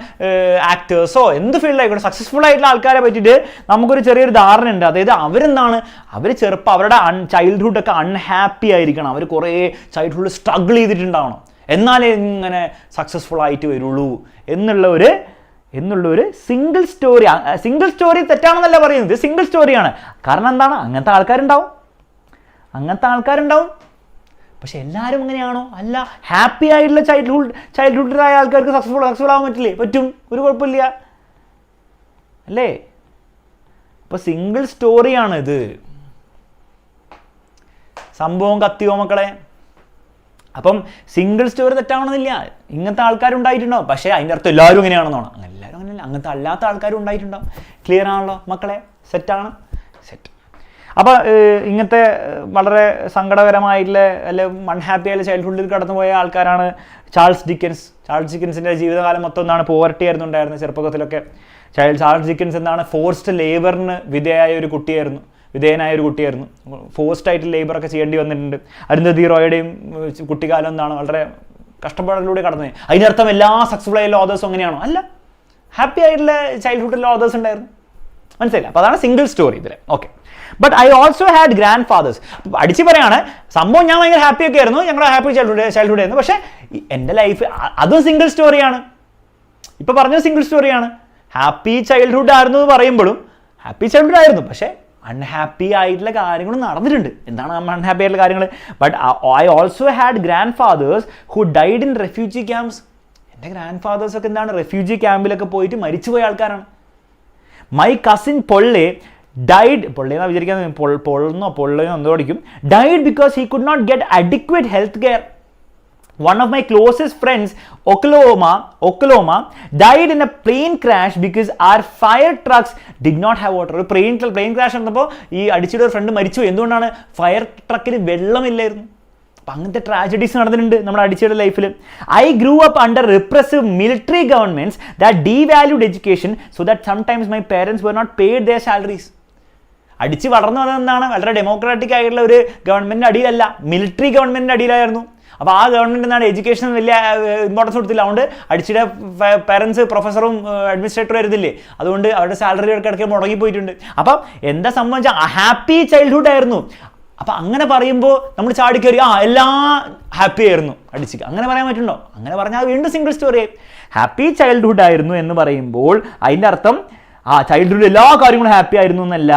[SPEAKER 1] ആക്ടേഴ്സോ എന്ത് ഫീൽഡിലായിക്കോട്ടെ സക്സസ്ഫുൾ ആയിട്ടുള്ള ആൾക്കാരെ പറ്റിയിട്ട് നമുക്കൊരു ചെറിയൊരു ധാരണ ഉണ്ട്. അതായത് അവരെന്താണ്, അവർ ചെറുപ്പം അവരുടെ ചൈൽഡ്ഹുഡൊക്കെ അൺഹാപ്പി ആയിരിക്കണം, അവർ കുറേ ചൈൽഡ്ഹുഡ് സ്ട്രഗിൾ ചെയ്തിട്ടുണ്ടാവണം, എന്നാലേ ഇങ്ങനെ സക്സസ്ഫുൾ ആയിട്ട് വരുള്ളൂ എന്നുള്ളൊരു സിംഗിൾ സ്റ്റോറി. സിംഗിൾ സ്റ്റോറി തെറ്റാണെന്നല്ല പറയുന്നത്, സിംഗിൾ സ്റ്റോറിയാണ്. കാരണം എന്താണ്, അങ്ങനത്തെ ആൾക്കാരുണ്ടാവും. പക്ഷെ എല്ലാവരും അങ്ങനെയാണോ? അല്ല. ഹാപ്പി ആയിട്ടുള്ള ചൈൽഡ്ഹുഡിലായ ആൾക്കാർക്ക് സക്സസ്ഫുൾ ആവാൻ പറ്റില്ലേ? പറ്റും, ഒരു കുഴപ്പമില്ല അല്ലേ? അപ്പോൾ സിംഗിൾ സ്റ്റോറിയാണ് ഇത്. സംഭവം കത്തിയോ മക്കളെ? അപ്പം സിംഗിൾ സ്റ്റോറി തെറ്റാവണമെന്നില്ല. ഇങ്ങനത്തെ ആൾക്കാരുണ്ടായിട്ടുണ്ടാവും, പക്ഷേ അതിൻ്റെ അർത്ഥം എല്ലാവരും ഇങ്ങനെയാണെന്നാണ്. എല്ലാവരും അങ്ങനെയല്ല, അങ്ങനത്തെ അല്ലാത്ത ആൾക്കാരും ഉണ്ടായിട്ടുണ്ടാവും. ക്ലിയർ ആണല്ലോ മക്കളെ? സെറ്റാണ്, സെറ്റ്. അപ്പോൾ ഇങ്ങനത്തെ വളരെ സങ്കടകരമായിട്ടുള്ള അല്ലെ അൺഹാപ്പി ആയിട്ടുള്ള ചൈൽഡ്ഹുഡിൽ കടന്നുപോയ ആൾക്കാരാണ് ചാൾസ് ഡിക്കൻസിൻ്റെ ജീവിതകാലം മൊത്തം എന്താണ്, പോവർട്ടി ആയിരുന്നു ഉണ്ടായിരുന്നത് ചെറുപ്പത്തിലൊക്കെ. ചാൾസ് ഡിക്കൻസ് എന്താണ്, ഫോഴ്സ്ഡ് ലേബറിന് വിധേയനായ ഒരു കുട്ടിയായിരുന്നു. ഫോഴ്സ്ഡ് ആയിട്ട് ലേബറൊക്കെ ചെയ്യേണ്ടി വന്നിട്ടുണ്ട്. അരുന്ധതി റോയുടെയും കുട്ടിക്കാലം എന്താണ്, വളരെ കഷ്ടപ്പാടിലൂടെ കടന്നു. അതിനർത്ഥം എല്ലാ സക്സസ്ഫുൾ ആയിട്ടുള്ള ഓതേഴ്സും അങ്ങനെയാണോ? അല്ല, ഹാപ്പി ആയിട്ടുള്ള ചൈൽഡ്ഹുഡിലുള്ള ഓതേഴ്സ് ഉണ്ടായിരുന്നു. മനസ്സിലായില്ല? അപ്പോൾ അതാണ് സിംഗിൾ സ്റ്റോറി ഇതിൽ. Okay. But I also had grandfathers. അടിച്ച് പറയാണ്, സംഭവം ഞാൻ ഭയങ്കര ഹാപ്പി ഒക്കെ ആയിരുന്നു, ഞങ്ങളുടെ ഹാപ്പി ചൈൽഡ്ഹുഡ് ആയിരുന്നു. പക്ഷേ എൻ്റെ ലൈഫ് അതും സിംഗിൾ സ്റ്റോറിയാണ്. ഇപ്പോൾ പറഞ്ഞത് സിംഗിൾ സ്റ്റോറിയാണ്. ഹാപ്പി ചൈൽഡ്ഹുഡ് ആയിരുന്നു എന്ന് പറയുമ്പോഴും ഹാപ്പി ചൈൽഡ്ഹുഡ് ആയിരുന്നു, പക്ഷേ അൺഹാപ്പി ആയിട്ടുള്ള കാര്യങ്ങളും നടന്നിട്ടുണ്ട്. എന്താണ് അൺഹാപ്പി ആയിട്ടുള്ള കാര്യങ്ങൾ? But I also had grandfathers who died in refugee camps. എൻ്റെ ഗ്രാൻഡ് ഫാദേഴ്സൊക്കെ എന്താണ്, റെഫ്യൂജി ക്യാമ്പിലൊക്കെ പോയിട്ട് മരിച്ചുപോയ ആൾക്കാരാണ്. മൈ കസിൻ പൊള്ളെ died, പൊള്ളേന്നാ വിചാരിക്കാൻ, പൊള്ളയോ എന്തോ അടിക്കും, died because he could not get adequate health care. One of my closest friends, Oklahoma, died in a plane crash because our fire trucks did not have water. ഒരു plane crash നടന്നപ്പോൾ ഈ അടിച്ചിട്ട് ഒരു ഫ്രണ്ട് മരിച്ചു. എന്തുകൊണ്ടാണ്? Fire ട്രക്കിന് വെള്ളമില്ലായിരുന്നു. അപ്പം അങ്ങനത്തെ ട്രാജഡീസ് നടന്നിട്ടുണ്ട് നമ്മുടെ അടിച്ചയുടെ ലൈഫിൽ. I grew up under repressive military governments that devalued education so that sometimes my parents were not paid their salaries. അടിച്ച് വളർന്നു വന്നത് എന്താണ്, വളരെ ഡെമോക്രാറ്റിക് ആയിട്ടുള്ള ഒരു ഗവൺമെന്റിന്റെ അടിയിലല്ല, മിലിറ്ററി ഗവൺമെന്റിന്റെ അടിയിലായിരുന്നു. അപ്പോൾ ആ ഗവൺമെന്റ് എന്താണ്, എഡ്യൂക്കേഷൻ വലിയ ഇമ്പോർട്ടൻസ് കൊടുത്തില്ല. അതുകൊണ്ട് അടിച്ചിടെ പേരൻസ് പ്രൊഫസറും അഡ്മിനിസ്ട്രേറ്ററും ആയിരുന്നില്ലേ, അതുകൊണ്ട് അവരുടെ സാലറി ഇടയ്ക്കിടയ്ക്ക് മുടങ്ങിപ്പോയിട്ടുണ്ട്. അപ്പം എന്താ സംബന്ധിച്ചാൽ ഹാപ്പി ചൈൽഡ്ഹുഡ് ആയിരുന്നു. അപ്പം അങ്ങനെ പറയുമ്പോൾ നമ്മൾ ചാടിക്കയറി എല്ലാം ഹാപ്പി ആയിരുന്നു അടിച്ചിക്ക്, അങ്ങനെ പറയാൻ പറ്റുന്നുണ്ടോ? അങ്ങനെ പറഞ്ഞാൽ വീണ്ടും സിംഗിൾ സ്റ്റോറി. ഹാപ്പി ചൈൽഡ്ഹുഡ് ആയിരുന്നു എന്ന് പറയുമ്പോൾ അതിൻ്റെ അർത്ഥം ചൈൽഡ്ഹുഡ് എല്ലാ കാര്യങ്ങളും ഹാപ്പി ആയിരുന്നു എന്നല്ല.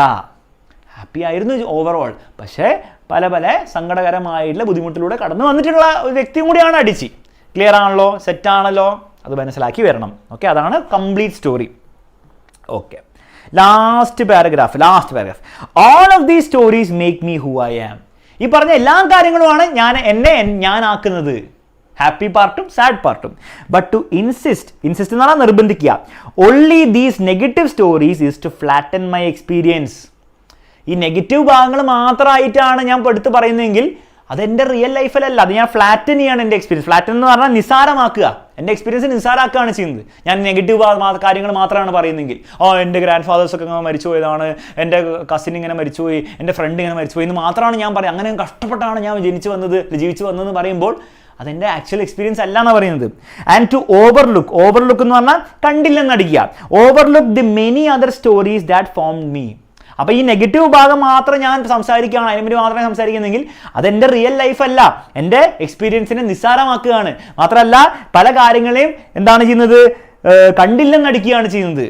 [SPEAKER 1] ഹാപ്പി ആയിരുന്നു ഓവറോൾ, പക്ഷേ പല സങ്കടകരമായിട്ടുള്ള ബുദ്ധിമുട്ടിലൂടെ കടന്നു വന്നിട്ടുള്ള ഒരു വ്യക്തിയും കൂടിയാണ് അടിച്ചി. ക്ലിയർ ആണല്ലോ? സെറ്റാണല്ലോ? അത് മനസ്സിലാക്കി വരണം. ഓക്കെ, അതാണ് complete story. Okay, last paragraph. All of these stories make me who I am. ഈ പറഞ്ഞ എല്ലാ കാര്യങ്ങളുമാണ് എന്നെ ഞാനാക്കുന്നത്, ഹാപ്പി പാർട്ടും സാഡ് പാർട്ടും. ബട്ട് ടു ഇൻസിസ്റ്റ് എന്ന് പറഞ്ഞാൽ നിർബന്ധിക്കുക, only these negative stories is to flatten my experience. ഈ നെഗറ്റീവ് ഭാഗങ്ങൾ മാത്രമായിട്ടാണ് ഞാൻ എടുത്ത് പറയുന്നതെങ്കിൽ അതെൻ്റെ റിയൽ ലൈഫിലല്ല, അത് ഞാൻ ഫ്ലാറ്റൻ ചെയ്യാണ് എൻ്റെ എക്സ്പീരിയൻസ്. ഫ്ലാറ്റൻ എന്ന് പറഞ്ഞാൽ നിസാരമാക്കുക, എൻ്റെ എക്സ്പീരിയൻസ് നിസാരാക്കുകയാണ് ചെയ്യുന്നത്. ഞാൻ നെഗറ്റീവ് കാര്യങ്ങൾ മാത്രമാണ് പറയുന്നതെങ്കിൽ, എൻ്റെ ഗ്രാൻഡ് ഫാദേഴ്സൊക്കെ ഇങ്ങനെ മരിച്ചുപോയതാണ്, എൻ്റെ കസിൻ ഇങ്ങനെ മരിച്ചുപോയി, എൻ്റെ ഫ്രണ്ട് ഇങ്ങനെ മരിച്ചുപോയി എന്ന് മാത്രമാണ് ഞാൻ പറയുക. അങ്ങനെ കഷ്ടപ്പെട്ടാണ് ഞാൻ ജീവിച്ചു വന്നതെന്ന് പറയുമ്പോൾ അതെൻ്റെ ആക്ച്വൽ എക്സ്പീരിയൻസ് അല്ല എന്നാണ് പറയുന്നത്. ആൻഡ് ടു ഓവർലുക്ക് എന്ന് പറഞ്ഞാൽ കണ്ടില്ലെന്നടിക്കുക. Overlook the many other stories that formed me. അപ്പോൾ ഈ നെഗറ്റീവ് ഭാഗം മാത്രം ഞാൻ സംസാരിക്കുകയാണ്, അതിനുവേണ്ടി മാത്രമേ സംസാരിക്കുന്നെങ്കിൽ അതെൻ്റെ റിയൽ ലൈഫ് അല്ല, എൻ്റെ എക്സ്പീരിയൻസിനെ നിസ്സാരമാക്കുകയാണ്. മാത്രമല്ല പല കാര്യങ്ങളെയും എന്താണ് ചെയ്യുന്നത്, കണ്ടില്ലെന്നടിക്കുകയാണ് ചെയ്യുന്നത്.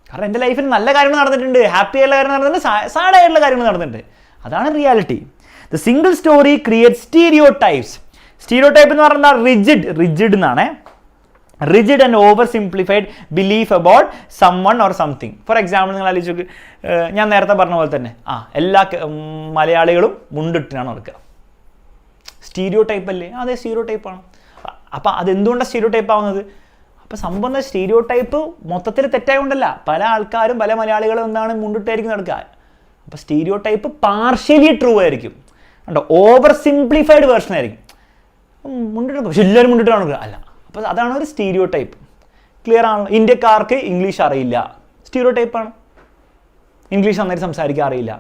[SPEAKER 1] കാരണം എൻ്റെ ലൈഫിൽ നല്ല കാര്യങ്ങൾ നടന്നിട്ടുണ്ട്, ഹാപ്പി ആയിട്ടുള്ള കാര്യങ്ങൾ നടന്നിട്ടുണ്ട്, സാഡ് ആയിട്ടുള്ള കാര്യങ്ങൾ നടന്നിട്ടുണ്ട്. അതാണ് reality. The single story create stereotypes. Stereotype എന്ന് പറഞ്ഞാൽ റിജിഡ് എന്നാണ്. Rigid and oversimplified belief about someone or something. For example നിങ്ങൾ ആലോചിച്ച്, ഞാൻ നേരത്തെ പറഞ്ഞ പോലെ തന്നെ എല്ലാ മലയാളികളും മുണ്ടിട്ടാണ് നടക്കുക. സ്റ്റീരിയോ ടൈപ്പ് അല്ലേ? അതെ, സ്റ്റീരിയോ ടൈപ്പാണ്. അപ്പം അതെന്തുകൊണ്ടാണ് സ്റ്റീരിയോ ടൈപ്പ് ആവുന്നത്? അപ്പോൾ സംഭവം സ്റ്റീരിയോ ടൈപ്പ് മൊത്തത്തിൽ തെറ്റായതുകൊണ്ടല്ല, പല ആൾക്കാരും പല മലയാളികളും എന്താണ് മുണ്ടിട്ടായിരിക്കും നടക്കുക. അപ്പോൾ സ്റ്റീരിയോ ടൈപ്പ് പാർഷ്യലി ട്രൂ ആയിരിക്കും, കണ്ടോ, ഓവർ സിംപ്ലിഫൈഡ് വേർഷൻ ആയിരിക്കും. മുണ്ടിട്ട് പക്ഷെ എല്ലാവരും മുണ്ടിട്ടാണ് നടക്കുക അല്ല. അപ്പോൾ അതാണ് ഒരു സ്റ്റീരിയോ ടൈപ്പ്. ക്ലിയർ ആണല്ലോ? ഇന്ത്യക്കാർക്ക് ഇംഗ്ലീഷ് അറിയില്ല, സ്റ്റീരിയോ ടൈപ്പാണ്. ഇംഗ്ലീഷ് നന്നായിട്ട് സംസാരിക്കാൻ അറിയില്ല,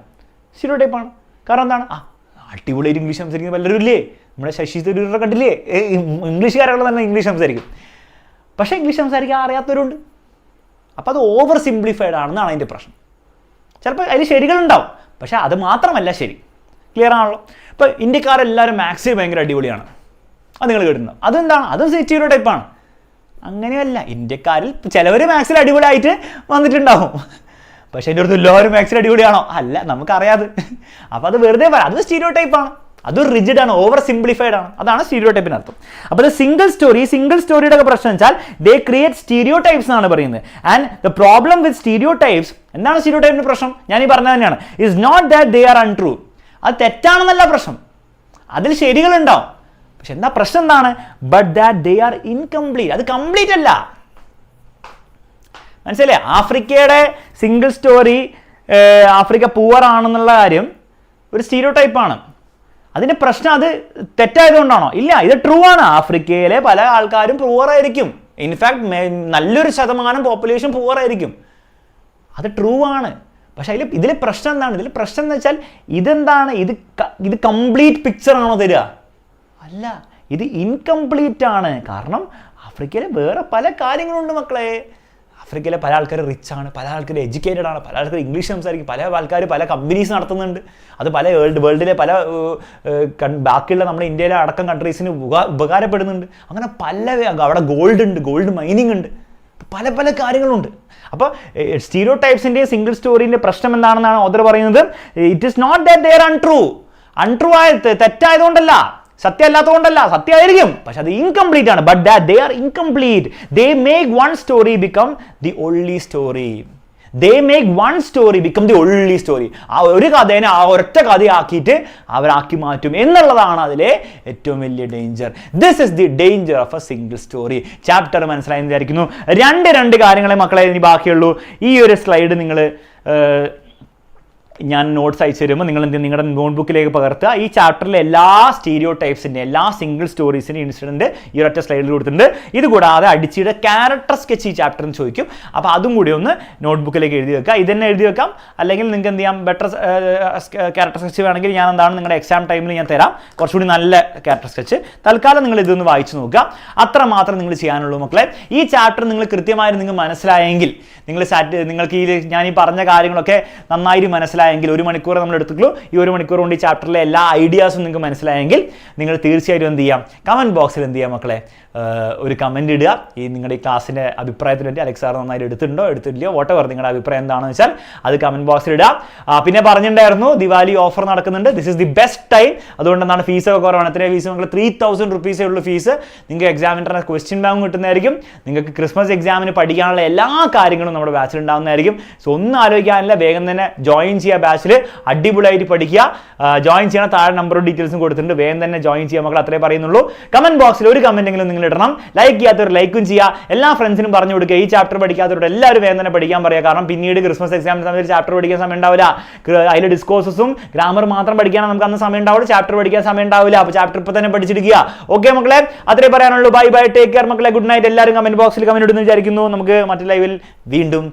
[SPEAKER 1] സ്റ്റീരിയോ ടൈപ്പാണ്. കാരണം എന്താണ്? അടിപൊളിയായിട്ട് ഇംഗ്ലീഷ് സംസാരിക്കുന്ന പലരും ഇല്ലേ? നമ്മുടെ ശശി തരൂരൊക്കെ കണ്ടില്ലേ? ഇംഗ്ലീഷുകാരുള്ള തന്നെ ഇംഗ്ലീഷ് സംസാരിക്കും, പക്ഷേ ഇംഗ്ലീഷ് സംസാരിക്കാൻ അറിയാത്തവരുണ്ട്. അപ്പോൾ അത് ഓവർ സിംപ്ലിഫൈഡ് ആണെന്നാണ് അതിൻ്റെ പ്രശ്നം. ചിലപ്പോൾ അതിൽ ശരികളുണ്ടാവും, പക്ഷേ അത് മാത്രമല്ല ശരി. ക്ലിയർ ആണല്ലോ? ഇപ്പോൾ ഇന്ത്യക്കാരെല്ലാവരും മാത്സിൽ ഭയങ്കര അടിപൊളിയാണ്, അത് നിങ്ങൾ കേട്ടിട്ടുണ്ടോ? അതെന്താണ്? അതും സ്റ്റീരിയോ ടൈപ്പാണ്. അങ്ങനെയല്ല, ഇന്ത്യക്കാരിൽ ചിലവർ മാത്സിൽ അടിപൊളിയായിട്ട് വന്നിട്ടുണ്ടാവും, പക്ഷേ എൻ്റെ അടുത്ത് എല്ലാവരും മാത്സിൽ അടിപൊളിയാണോ? അല്ല, നമുക്കറിയാതെ. അപ്പോൾ അത് വെറുതെ പറയാം, അത് സ്റ്റീരിയോ ടൈപ്പാണ്, അത് റിജിഡ് ആണ്, ഓവർ സിംപ്ലിഫൈഡ് ആണ്. അതാണ് സ്റ്റീരിയോ ടൈപ്പിന് അർത്ഥം. അപ്പോൾ ഇത് സിംഗിൾ സ്റ്റോറിയുടെ ഒക്കെ പ്രശ്നം വെച്ചാൽ ദേ ക്രിയേറ്റ് സ്റ്റീരിയോ ടൈപ്സ് എന്നാണ് പറയുന്നത്. And the problem with stereotypes, എന്താണ് സ്റ്റീരിയോ ടൈപ്പിന്റെ പ്രശ്നം? ഞാൻ ഈ പറഞ്ഞത് തന്നെയാണ്. Is not that they are untrue, അത് തെറ്റാണെന്നല്ല പ്രശ്നം, അതിൽ ശരികളുണ്ടാവും, പക്ഷെ എന്താ പ്രശ്നം എന്താണ്? But that they are incomplete, അത് കംപ്ലീറ്റ് അല്ല. മനസ്സിലായില്ലേ? ആഫ്രിക്കയുടെ സിംഗിൾ സ്റ്റോറി ആഫ്രിക്ക പൂവർ ആണെന്നുള്ള കാര്യം ഒരു സ്റ്റീരിയോ ടൈപ്പാണ്. അതിൻ്റെ പ്രശ്നം അത് തെറ്റായതുകൊണ്ടാണോ? ഇല്ല, ഇത് ട്രൂ ആണ്. ആഫ്രിക്കയിലെ പല ആൾക്കാരും പൂവർ ആയിരിക്കും, ഇൻഫാക്ട് നല്ലൊരു ശതമാനം പോപ്പുലേഷൻ പൂവർ ആയിരിക്കും, അത് ട്രൂ ആണ്. പക്ഷെ ഇതിൽ പ്രശ്നം എന്താണ്? ഇതിൽ പ്രശ്നം എന്ന് വെച്ചാൽ ഇതെന്താണ്? ഇത് കംപ്ലീറ്റ് പിക്ചർ ആണോ തരിക? അല്ല, ഇത് ഇൻകംപ്ലീറ്റ് ആണ്. കാരണം ആഫ്രിക്കയിലെ വേറെ പല കാര്യങ്ങളുണ്ട് മക്കളെ. ആഫ്രിക്കയിലെ പല ആൾക്കാർ റിച്ച് ആണ്, പല ആൾക്കാർ എഡ്യൂക്കേറ്റഡ് ആണ്, പല ആൾക്കാർ ഇംഗ്ലീഷ് സംസാരിക്കും, പല ആൾക്കാർ പല കമ്പനീസ് നടത്തുന്നുണ്ട്, അത് പല വേൾഡിലെ പല ബാക്കിയുള്ള നമ്മുടെ ഇന്ത്യയിലെ അടക്കം കൺട്രീസിന് ഉപകാരപ്പെടുന്നുണ്ട്. അങ്ങനെ പല, അവിടെ ഗോൾഡ് ഉണ്ട്, ഗോൾഡ് മൈനിങ് ഉണ്ട്, പല പല കാര്യങ്ങളുണ്ട്. അപ്പോൾ സ്റ്റീരിയോ ടൈപ്സിൻ്റെയും സിംഗിൾ സ്റ്റോറിൻ്റെ പ്രശ്നം എന്താണെന്നാണ് ഓഥർ പറയുന്നത്. It is not that they are untrue തെറ്റായതുകൊണ്ടല്ല, സത്യമല്ലാത്തതുകൊണ്ടല്ല, സത്യമായിരിക്കും, പക്ഷെ അത് ഇൻകംപ്ലീറ്റ് ആണ്. But that they are incomplete. They make one story become the only story. They make one story become the only story. ആ ഒരു കഥേനെ ആ ഒരൊറ്റ കഥയാക്കിയിട്ട് അവരാക്കി മാറ്റും എന്നുള്ളതാണ് അതിലെ ഏറ്റവും വലിയ danger. This is the danger of A single story. Chapter മനസ്സിലായെന്ന് വിചാരിക്കുന്നു. രണ്ട് കാര്യങ്ങളെ മക്കളെ ഇനി ബാക്കിയുള്ളൂ. ഈ ഒരു സ്ലൈഡ് നിങ്ങൾ ഞാൻ നോട്ട്സ് അയച്ചു തരുമ്പോൾ നിങ്ങൾ നിങ്ങളുടെ നോട്ട്ബുക്കിലേക്ക് പകർത്തുക. ഈ ചാപ്റ്ററിലെ എല്ലാ സ്റ്റീരിയോ ടൈപ്സിൻ്റെ, എല്ലാ സിംഗിൾ സ്റ്റോറീസിൻ്റെ ഇൻസിഡൻറ്റ് ഈ ഒരൊറ്റ സ്ലൈഡിൽ കൊടുത്തിട്ടുണ്ട്. ഇത് കൂടാതെ അടിച്ചിയുടെ ക്യാരക്ടർ സ്കെച്ച് ഈ ചാപ്റ്ററിന് ചോദിക്കും. അപ്പോൾ അതും കൂടി ഒന്ന് നോട്ട്ബുക്കിലേക്ക് എഴുതി വെക്കുക. ഇതന്നെ എഴുതി വെക്കാം, അല്ലെങ്കിൽ നിങ്ങൾക്ക് എന്ത് ചെയ്യാം, ബെറ്റർ ക്യാരക്ടർ സ്കെച്ച് വേണമെങ്കിൽ ഞാൻ എന്താണ് നിങ്ങളുടെ എക്സാം ടൈമിൽ ഞാൻ തരാം, കുറച്ചുകൂടി നല്ല ക്യാരക്ടർ സ്കെച്ച്. തൽക്കാലം നിങ്ങൾ ഇതൊന്ന് വായിച്ചു നോക്കുക, അത്ര മാത്രം നിങ്ങൾ ചെയ്യാനുള്ളൂ മക്കളെ. ഈ ചാപ്റ്റർ നിങ്ങൾ കൃത്യമായി നിങ്ങൾ മനസ്സിലായെങ്കിൽ, നിങ്ങൾക്ക് ഞാൻ ഈ പറഞ്ഞ കാര്യങ്ങളൊക്കെ നന്നായിട്ട് മനസ്സിലായെങ്കിൽ, 1 മണിക്കൂർ നമ്മൾ എടുത്തുള്ളൂ, ഈ 1 മണിക്കൂർ കൊണ്ട് ഈ ചാപ്റ്ററിലെ എല്ലാ ഐഡിയാസും നിങ്ങൾക്ക് മനസ്സിലായെങ്കിൽ നിങ്ങൾ തീർച്ചയായിട്ടും എന്ത് ചെയ്യാം, കമൻറ്റ് ബോക്സിൽ എന്ത് ചെയ്യാം മക്കളെ, ഒരു കമൻറ്റ് ഇടുക. ഈ നിങ്ങളുടെ ഈ ക്ലാസ്സിൻ്റെ അഭിപ്രായത്തിന് വേണ്ടി അലക്സ് സാർ നന്നായിട്ട് എടുത്തിട്ടുണ്ടോ എടുത്തില്ലയോ വോട്ടെവർ നിങ്ങളുടെ അഭിപ്രായം എന്താണെന്ന് വെച്ചാൽ അത് കമൻറ്റ് ബോക്സിൽ ഇടുക. പിന്നെ പറഞ്ഞിട്ടുണ്ടായിരുന്നു ദിവാലി ഓഫർ നടക്കുന്നുണ്ട്. This is the best time. അതുകൊണ്ട് എന്താണ്, ഫീസൊക്കെ കുറവാണ്. എത്രയും ഫീസ് നിങ്ങൾ 3000 റുപ്പീസേ ഉള്ളൂ ഫീസ്. നിങ്ങൾക്ക് എക്സാമിൻ്റെ ക്വസ്റ്റ്യൻ ബാങ്ക് കിട്ടുന്നതായിരിക്കും. നിങ്ങൾക്ക് ക്രിസ്മസ് എക്സാമിന് പഠിക്കാനുള്ള എല്ലാ കാര്യങ്ങളും നമ്മുടെ ബാച്ചിൽ ഉണ്ടാകുന്നതായിരിക്കും. സോ ഒന്നും ആലോചിക്കാനില്ല, വേഗം തന്നെ ജോയിൻ ചെയ്യുക ബാച്ചിൽ, അടിപൊളിയായിട്ട് പഠിക്കുക. ജോയിൻ ചെയ്യണം, താഴെ നമ്പറും ഡീറ്റെയിൽസും കൊടുത്തിട്ടുണ്ട്, വേഗം തന്നെ ജോയിൻ ചെയ്യുക മക്കൾ, അത്രേ പറയുന്നുള്ളൂ. കമൻറ്റ് ബോക്സിൽ ഒരു കമൻറ്റെങ്കിലും നിങ്ങൾ ഇടണം. ലൈക്ക് ചെയ്യാത്തവർ ലൈക്കും ചെയ്യുക, എല്ലാ ഫ്രണ്ട്സിനും പറഞ്ഞു കൊടുക്കുക. ഈ ചാപ്റ്റർ പഠിക്കാത്തവരോട് എല്ലാവരും വേഗം തന്നെ പഠിക്കാൻ പറയുക. കാരണം പിന്നീട് ക്രിസ്മസ് എക്സാമിന് സമയത്ത് ചാപ്റ്റർ പഠിക്കാൻ സമയം ഉണ്ടാവില്ല. അതിൽ ഡിസ്കോഴ്സസും ഗ്രാമർ മാത്രം പഠിക്കാനാണ് നമുക്ക് അന്ന് സമയം ഉണ്ടാവുള്ളൂ, ചാപ്റ്റർ പഠിക്കാൻ സമയം ഉണ്ടാവില്ല. അപ്പോൾ ചാപ്റ്റർ ഇപ്പോൾ തന്നെ പഠിച്ചെടുക്കുക. ഓക്കെ മക്കളെ, അത്രേ പറയാനുള്ളൂ. ബൈ ബൈ, ടേക്ക് കെയർ മക്കളെ, ഗുഡ് നൈറ്റ്. എല്ലാവരും കമൻറ്റ് ബോക്സിൽ കമൻറ്റ് ഇടുന്നു വിചാരിക്കുന്നു. നമുക്ക് മറ്റു ലൈവിൽ വീണ്ടും